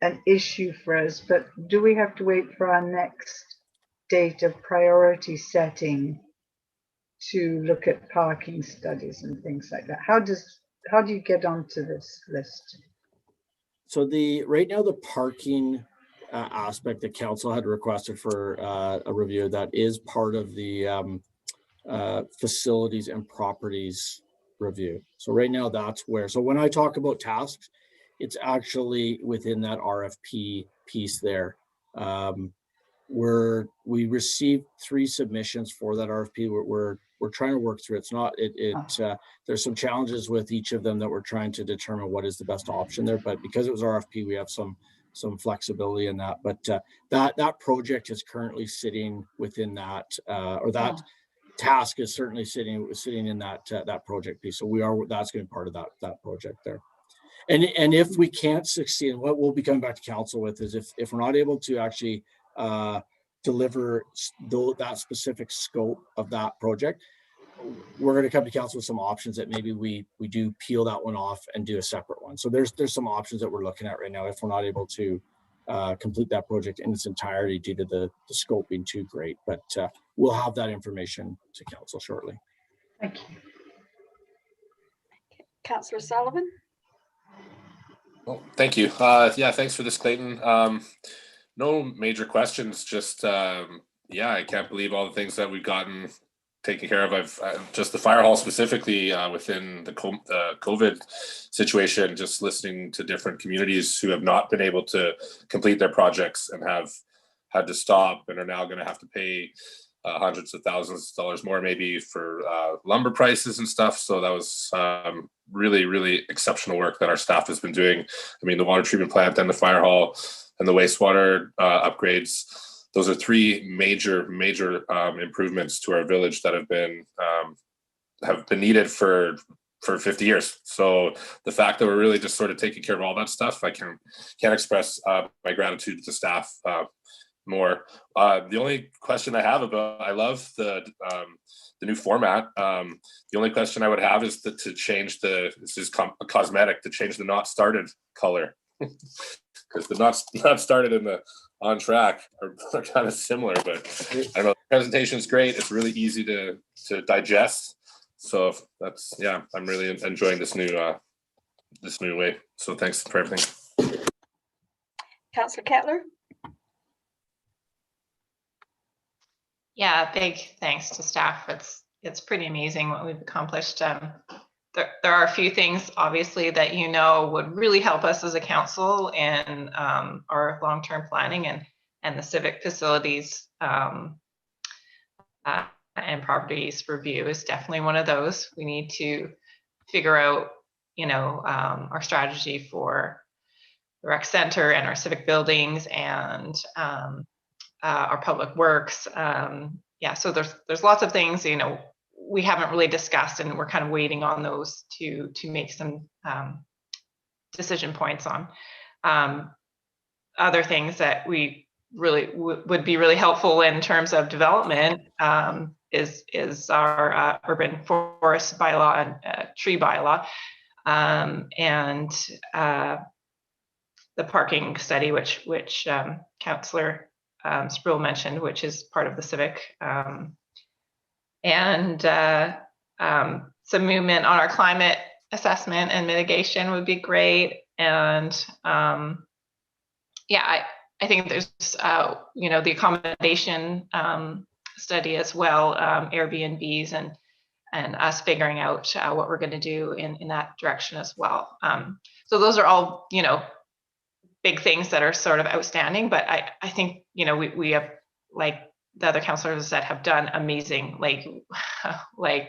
[SPEAKER 10] an issue for us, but do we have to wait for our next date of priority setting to look at parking studies and things like that? How do you get onto this list?
[SPEAKER 15] So right now the parking aspect that council had requested for a review, that is part of the facilities and properties review. So right now that's where, so when I talk about tasks, it's actually within that RFP piece there. We received 3 submissions for that RFP. We're trying to work through. It's not, there's some challenges with each of them that we're trying to determine what is the best option there. But because it was RFP, we have some flexibility in that. But that project is currently sitting within that, or that task is certainly sitting in that project piece. So that's going to be part of that project there. And if we can't succeed, and what we'll be coming back to council with is if we're not able to actually deliver that specific scope of that project, we're going to come to council with some options that maybe we do peel that one off and do a separate one. So there's some options that we're looking at right now if we're not able to complete that project in its entirety due to the scope being too great. But we'll have that information to council shortly.
[SPEAKER 10] Thank you.
[SPEAKER 1] Councillor Sullivan.
[SPEAKER 6] Well, thank you. Yeah, thanks for this, Clayton. No major questions, just yeah, I can't believe all the things that we've gotten taken care of. I've just the fire hall specifically within the COVID situation, just listening to different communities who have not been able to complete their projects and have had to stop and are now going to have to pay hundreds of thousands of dollars more maybe for lumber prices and stuff. So that was really, really exceptional work that our staff has been doing. I mean, the water treatment plant and the fire hall and the wastewater upgrades, those are three major improvements to our village that have been needed for 50 years. So the fact that we're really just sort of taking care of all that stuff, I can't express my gratitude to staff more. The only question I have about, I love the new format. The only question I would have is to change this is cosmetic, to change the not started color. Because the not started and the on track are kind of similar, but I don't know. The presentation is great. It's really easy to digest. So that's, yeah, I'm really enjoying this new way. So thanks for everything.
[SPEAKER 1] Councillor Kettler?
[SPEAKER 7] Yeah, big thanks to staff. It's pretty amazing what we've accomplished. There are a few things, obviously, that would really help us as a council in our long-term planning and the civic facilities and properties review is definitely one of those. We need to figure out, our strategy for the rec center and our civic buildings and our public works. Yeah, so there's lots of things, we haven't really discussed, and we're kind of waiting on those to make some decision points on. Other things that we really would be really helpful in terms of development is our urban forest bylaw and tree bylaw, and the parking study, which Councillor Sproul mentioned, which is part of the civic, and some movement on our climate assessment and mitigation would be great. And yeah, I think there's the accommodation study as well, Airbnbs and us figuring out what we're going to do in that direction as well. So those are all big things that are sort of outstanding, but I think we have, like the other councillors that have done amazing, like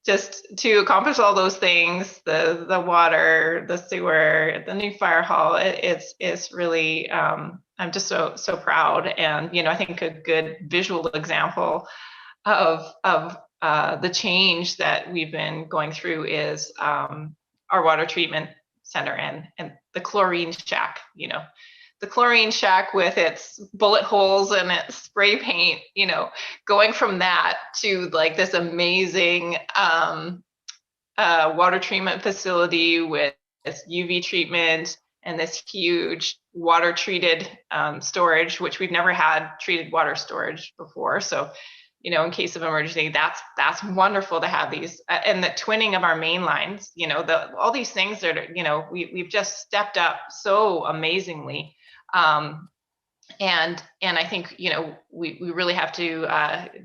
[SPEAKER 7] just to accomplish all those things, the water, the sewer, the new fire hall, it's really I'm just so proud. And I think a good visual example of the change that we've been going through is our water treatment center and the chlorine shack. The chlorine shack with its bullet holes and its spray paint, going from that to like this amazing water treatment facility with this UV treatment and this huge water treated storage, which we've never had treated water storage before. So, in case of emergency, that's wonderful to have these, and the twinning of our main lines, all these things that are, we've just stepped up so amazingly. And I think, we really have to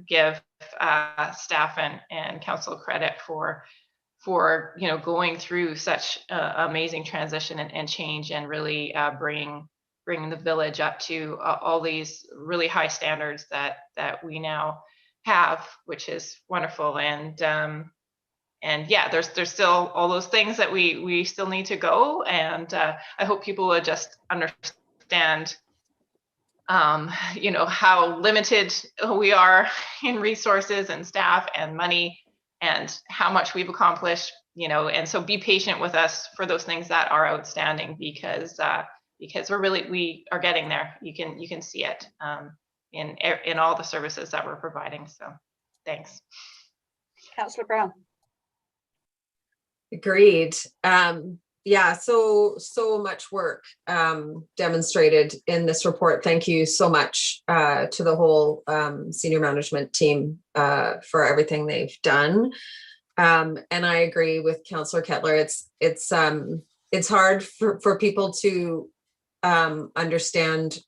[SPEAKER 7] give staff and council credit for going through such amazing transition and change, and really bring the village up to all these really high standards that we now have, which is wonderful. And yeah, there's still all those things that we still need to go, and I hope people will just understand how limited we are in resources and staff and money, and how much we've accomplished, and so be patient with us for those things that are outstanding, because we are getting there. You can see it in all the services that we're providing. So thanks.
[SPEAKER 1] Councillor Brown.
[SPEAKER 2] Agreed. Yeah, so much work demonstrated in this report. Thank you so much to the whole senior management team for everything they've done. And I agree with Councillor Kettler. It's hard for people to understand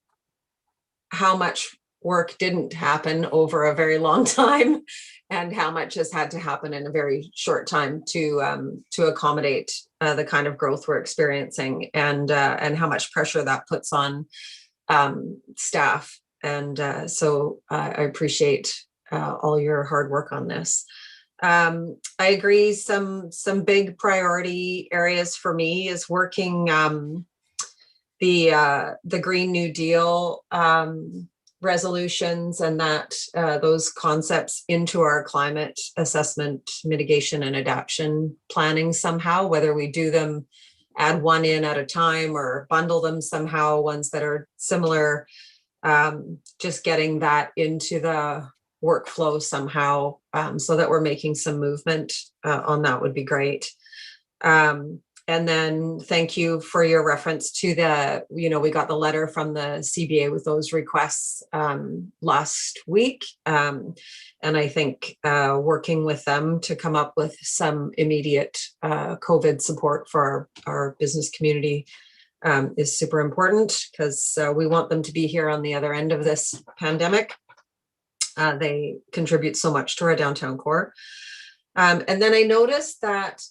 [SPEAKER 2] how much work didn't happen over a very long time, and how much has had to happen in a very short time to accommodate the kind of growth we're experiencing, and how much pressure that puts on staff. And so I appreciate all your hard work on this. I agree. Some big priority areas for me is working the Green New Deal resolutions and that those concepts into our climate assessment, mitigation, and adaptation planning somehow, whether we do them, add one in at a time or bundle them somehow, ones that are similar, just getting that into the workflow somehow, so that we're making some movement on that would be great. And then thank you for your reference to we got the letter from the CBA with those requests last week. And I think working with them to come up with some immediate COVID support for our business community is super important, because we want them to be here on the other end of this pandemic. They contribute so much to our downtown core. And then I noticed that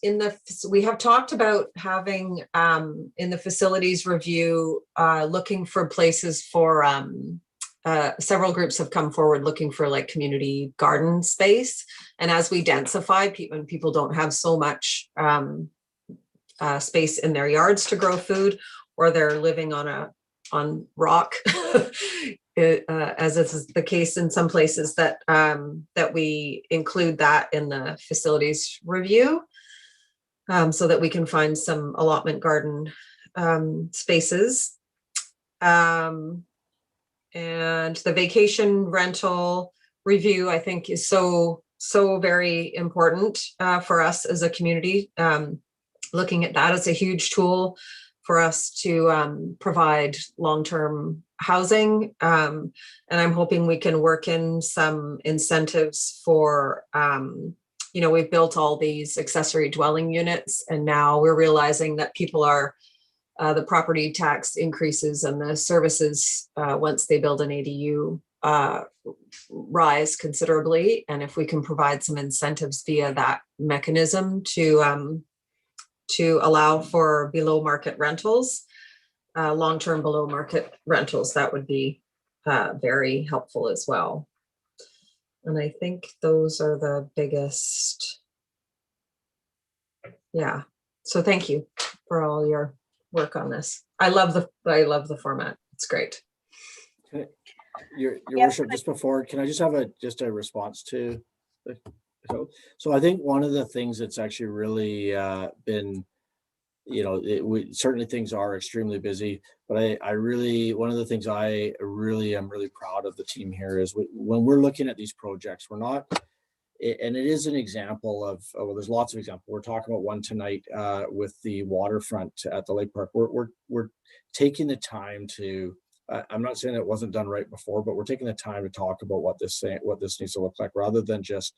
[SPEAKER 2] we have talked about having in the facilities review, looking for places for several groups have come forward looking for like community garden space. And as we densify, people don't have so much space in their yards to grow food, or they're living on rock. As is the case in some places, that we include that in the facilities review, so that we can find some allotment garden spaces. And the vacation rental review, I think, is so very important for us as a community. Looking at that as a huge tool for us to provide long-term housing. And I'm hoping we can work in some incentives for, we've built all these accessory dwelling units, and now we're realizing that people are, the property tax increases and the services once they build an ADU rise considerably. And if we can provide some incentives via that mechanism to allow for below market rentals, long-term below market rentals, that would be very helpful as well. And I think those are the biggest. Yeah. So thank you for all your work on this. I love the format. It's great.
[SPEAKER 15] Your worship, just before, can I just have a response to the, so I think one of the things that's actually really been, certainly things are extremely busy, but one of the things I really am really proud of the team here is when we're looking at these projects, we're not, and it is an example of, there's lots of examples. We're talking about one tonight with the waterfront at the lake park. We're taking the time to, I'm not saying it wasn't done right before, but we're taking the time to talk about what this needs to look like, rather than just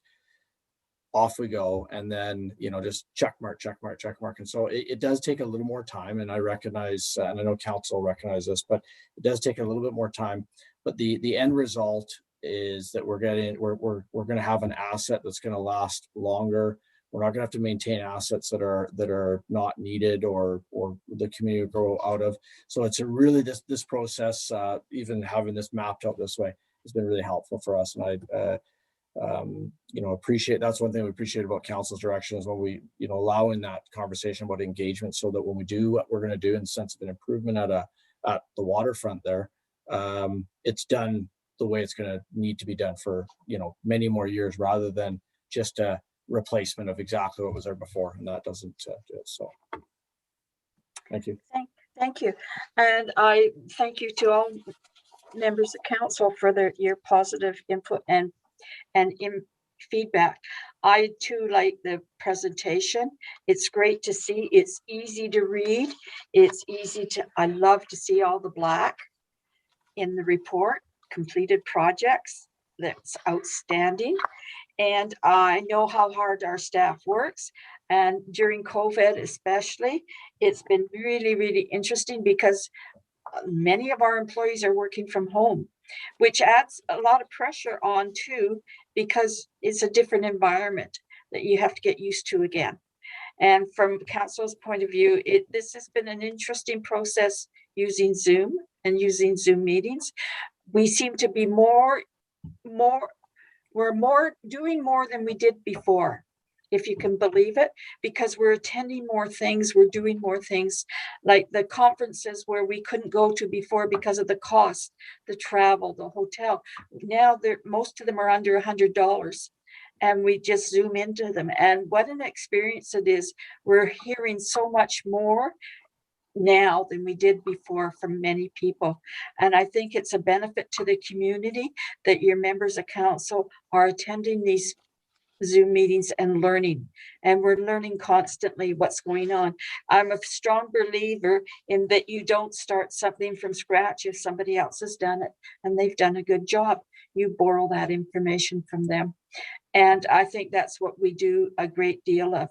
[SPEAKER 15] off we go and then just check mark. And so it does take a little more time, and I recognize, and I know council recognizes this, but it does take a little bit more time. But the end result is that we're going to have an asset that's going to last longer. We're not going to have to maintain assets that are not needed or the community will grow out of. So it's really this process, even having this mapped out this way, has been really helpful for us. And I appreciate, that's one thing we appreciate about council's direction, is when we, allowing that conversation about engagement, so that when we do what we're going to do in the sense of an improvement at the waterfront there, it's done the way it's going to need to be done for, many more years, rather than just a replacement of exactly what was there before. And that doesn't do it. So thank you.
[SPEAKER 1] Thank you. And I thank you to all members of council for your positive input and feedback. I too like the presentation. It's great to see. It's easy to read. I love to see all the black in the report, completed projects. That's outstanding. And I know how hard our staff works. And during COVID especially, it's been really, really interesting, because many of our employees are working from home, which adds a lot of pressure on too, because it's a different environment that you have to get used to again. And from council's point of view, this has been an interesting process using Zoom and using Zoom meetings. We seem to be we're doing more than we did before, if you can believe it, because we're attending more things, we're doing more things, like the conferences where we couldn't go to before because of the cost, the travel, the hotel. Now most of them are under $100, and we just Zoom into them. And what an experience it is. We're hearing so much more now than we did before from many people. And I think it's a benefit to the community that your members of council are attending these Zoom meetings and learning. And we're learning constantly what's going on. I'm a strong believer in that you don't start something from scratch if somebody else has done it and they've done a good job. You borrow that information from them. And I think that's what we do a great deal of.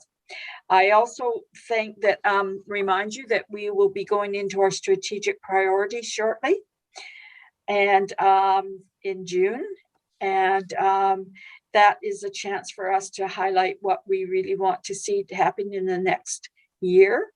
[SPEAKER 1] I also think that remind you that we will be going into our strategic priorities shortly, and in June, and that is a chance for us to highlight what we really want to see happen in the next year.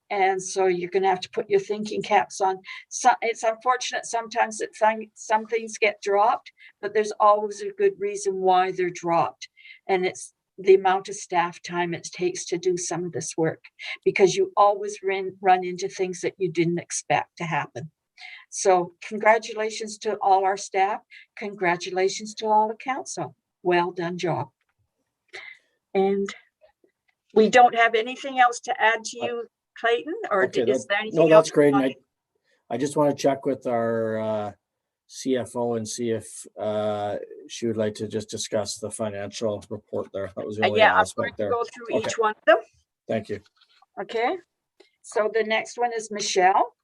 [SPEAKER 1] And so you're going to have to put your thinking caps on. So it's unfortunate sometimes that some things get dropped, but there's always a good reason why they're dropped, and it's the amount of staff time it takes to do some of this work, because you always run into things that you didn't expect to happen. So congratulations to all our staff. Congratulations to all the council. Well done job. And we don't have anything else to add to you, Clayton, or
[SPEAKER 15] Okay,
[SPEAKER 1] is there anything else?
[SPEAKER 15] no, that's great. And I just want to check with our CFO and see if she would like to just discuss the financial report there. That was the only aspect there.
[SPEAKER 1] I'm going to go through each one of them.
[SPEAKER 15] Thank you.
[SPEAKER 1] Okay. So the next one is Michelle.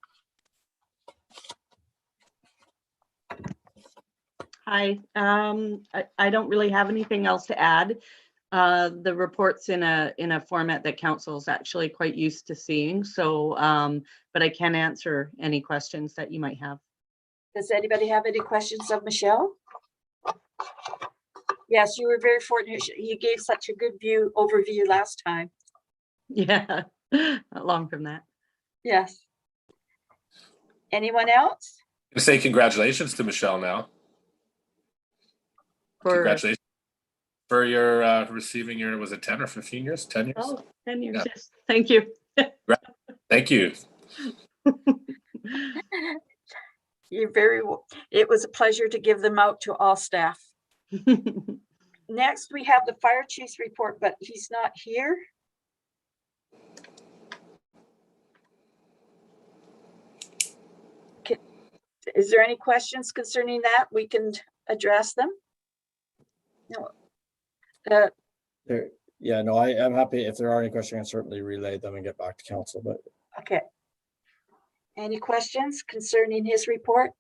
[SPEAKER 16] Hi. I don't really have anything else to add. The report's in a format that council is actually quite used to seeing. So, but I can answer any questions that you might have.
[SPEAKER 1] Does anybody have any questions of Michelle? Yes, you were very fortunate. You gave such a good overview last time.
[SPEAKER 16] Yeah, not long from that.
[SPEAKER 1] Yes. Anyone else?
[SPEAKER 6] I'm gonna say congratulations to Michelle now. Congratulations for your receiving your, was it 10 or 15 years? 10 years?
[SPEAKER 16] Oh, 10 years, yes. Thank you.
[SPEAKER 6] Thank you.
[SPEAKER 1] It was a pleasure to give them out to all staff. Next, we have the fire chief's report, but he's not here. Is there any questions concerning that? We can address them. No.
[SPEAKER 15] Yeah, no, I'm happy. If there are any questions, I can certainly relay them and get back to council. But
[SPEAKER 1] okay. Any questions concerning his report?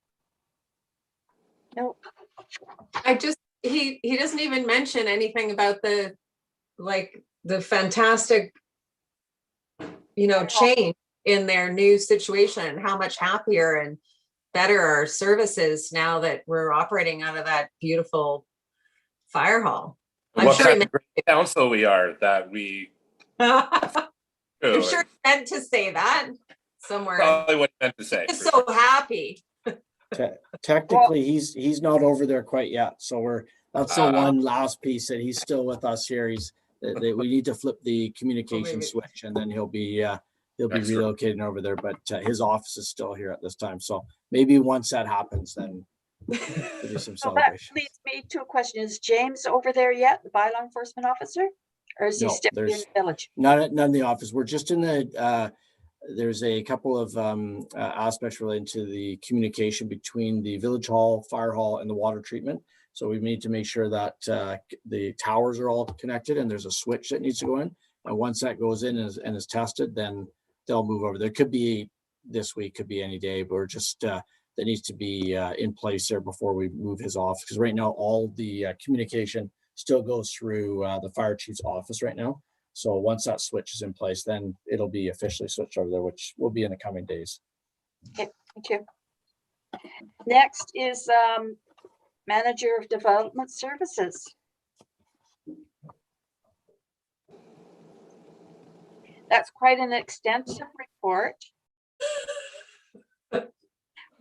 [SPEAKER 1] No.
[SPEAKER 2] He doesn't even mention anything about the fantastic, change in their new situation and how much happier and better our services now that we're operating out of that beautiful fire hall.
[SPEAKER 6] What kind of great council we are that we.
[SPEAKER 2] I'm sure he meant to say that somewhere.
[SPEAKER 6] Probably what he meant to say.
[SPEAKER 2] He's so happy.
[SPEAKER 15] Technically, he's not over there quite yet. So that's the one last piece that he's still with us here. We need to flip the communication switch, and then he'll be relocating over there. But his office is still here at this time. So maybe once that happens, then there'll be some celebration.
[SPEAKER 1] That leads me to a question: is James over there yet, the bylaw enforcement officer, or is he still in the village?
[SPEAKER 15] None in the office. We're just in the. There's a couple of aspects relating to the communication between the village hall, fire hall, and the water treatment. So we need to make sure that the towers are all connected, and there's a switch that needs to go in. And once that goes in and is tested, then they'll move over. There could be this week, could be any day, but we're just that needs to be in place there before we move his office. Because right now, all the communication still goes through the fire chief's office right now. So once that switch is in place, then it'll be officially switched over there, which will be in the coming days.
[SPEAKER 1] Okay, thank you. Next is Manager of Development Services. That's quite an extensive report.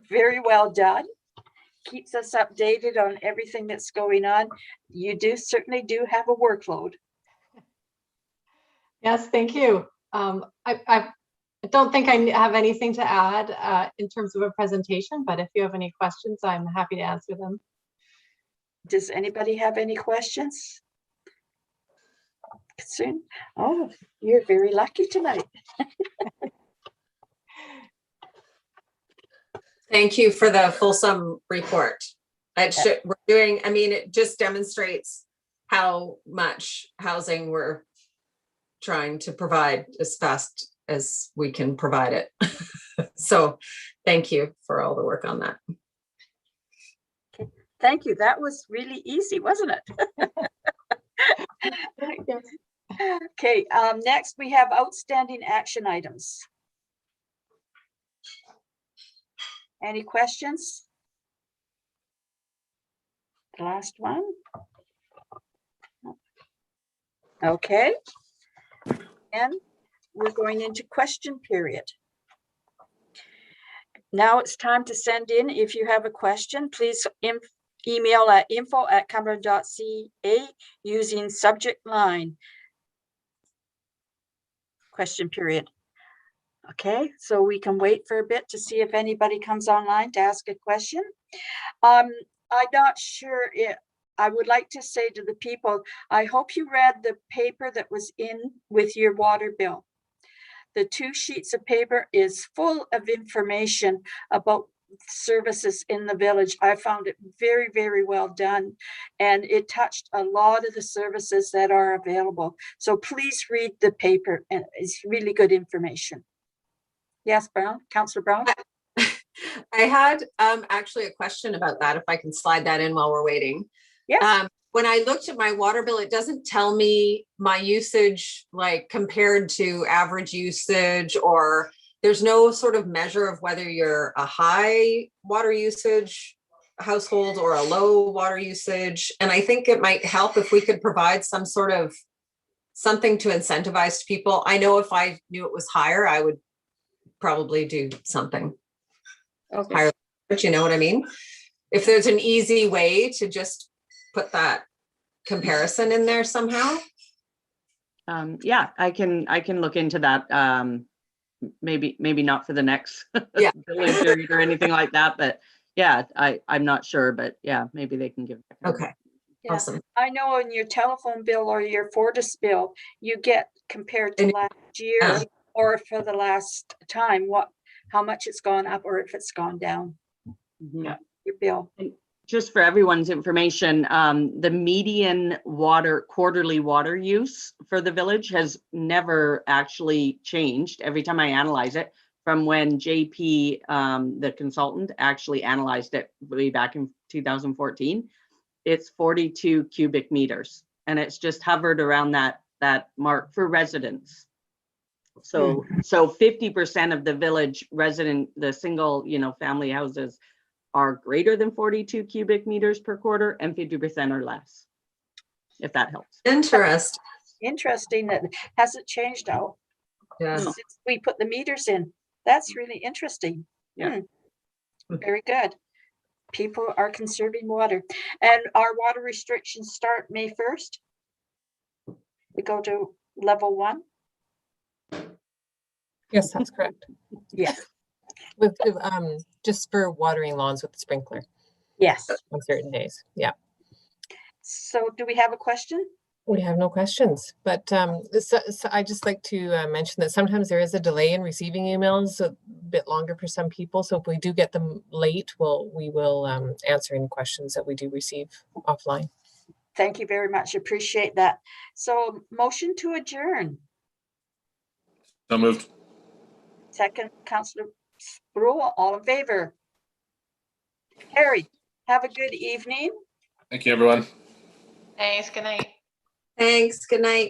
[SPEAKER 1] Very well done. Keeps us updated on everything that's going on. You certainly do have a workload.
[SPEAKER 14] Yes, thank you. I don't think I have anything to add in terms of a presentation, but if you have any questions, I'm happy to answer them.
[SPEAKER 1] Does anybody have any questions? Soon. Oh, you're very lucky tonight.
[SPEAKER 2] Thank you for the fulsome report. It just demonstrates how much housing we're trying to provide as fast as we can provide it. So thank you for all the work on that.
[SPEAKER 1] Okay. Thank you. That was really easy, wasn't it?
[SPEAKER 14] Yes.
[SPEAKER 1] Okay, next we have outstanding action items. Any questions? The last one. Okay. And we're going into question period. Now it's time to send in. If you have a question, please email at info@cumberland.ca using subject line question period. Okay, so we can wait for a bit to see if anybody comes online to ask a question. I'm not sure I would like to say to the people, I hope you read the paper that was in with your water bill. The 2 sheets of paper is full of information about services in the village. I found it very, very well done, and it touched a lot of the services that are available. So please read the paper, and it's really good information. Yes, Brown, Councillor Brown.
[SPEAKER 2] I had actually a question about that, if I can slide that in while we're waiting.
[SPEAKER 1] Yes.
[SPEAKER 2] When I looked at my water bill, it doesn't tell me my usage, like compared to average usage, or there's no sort of measure of whether you're a high water usage household or a low water usage. And I think it might help if we could provide some sort of something to incentivize people. I know if I knew it was higher, I would probably do something higher, but you know what I mean? If there's an easy way to just put that comparison in there somehow.
[SPEAKER 16] Yeah, I can look into that. Maybe not for the next billing period or anything like that, but yeah, I'm not sure, but yeah, maybe they can give.
[SPEAKER 2] Okay.
[SPEAKER 1] Yeah.
[SPEAKER 2] Awesome.
[SPEAKER 1] I know on your telephone bill or your Fortis bill, you get compared to last year or for the last time, how much it's gone up or if it's gone down.
[SPEAKER 16] Yeah.
[SPEAKER 1] Your bill.
[SPEAKER 16] And just for everyone's information, the median quarterly water use for the village has never actually changed every time I analyze it from when JP, the consultant, actually analyzed it way back in 2014. It's 42 cubic meters, and it's just hovered around that mark for residents. So 50% of the village resident, the single, family houses are greater than 42 cubic meters per quarter, and 50% are less, if that helps.
[SPEAKER 1] Interesting that it hasn't changed out since we put the meters in. That's really interesting.
[SPEAKER 16] Yeah.
[SPEAKER 1] Very good. People are conserving water. And our water restrictions start May 1st. We go to level 1.
[SPEAKER 17] Yes, that's correct.
[SPEAKER 1] Yes.
[SPEAKER 17] With just for watering lawns with the sprinkler.
[SPEAKER 1] Yes.
[SPEAKER 17] On certain days. Yeah.
[SPEAKER 1] So do we have a question?
[SPEAKER 17] We have no questions, but so I just like to mention that sometimes there is a delay in receiving emails, a bit longer for some people. So if we do get them late, we will answer any questions that we do receive offline.
[SPEAKER 1] Thank you very much. Appreciate that. So motion to adjourn.
[SPEAKER 6] So moved.
[SPEAKER 1] Second, Councillor Brule, all in favor? Harry, have a good evening.
[SPEAKER 6] Thank you, everyone.
[SPEAKER 7] Thanks. Good night.
[SPEAKER 2] Thanks. Good night.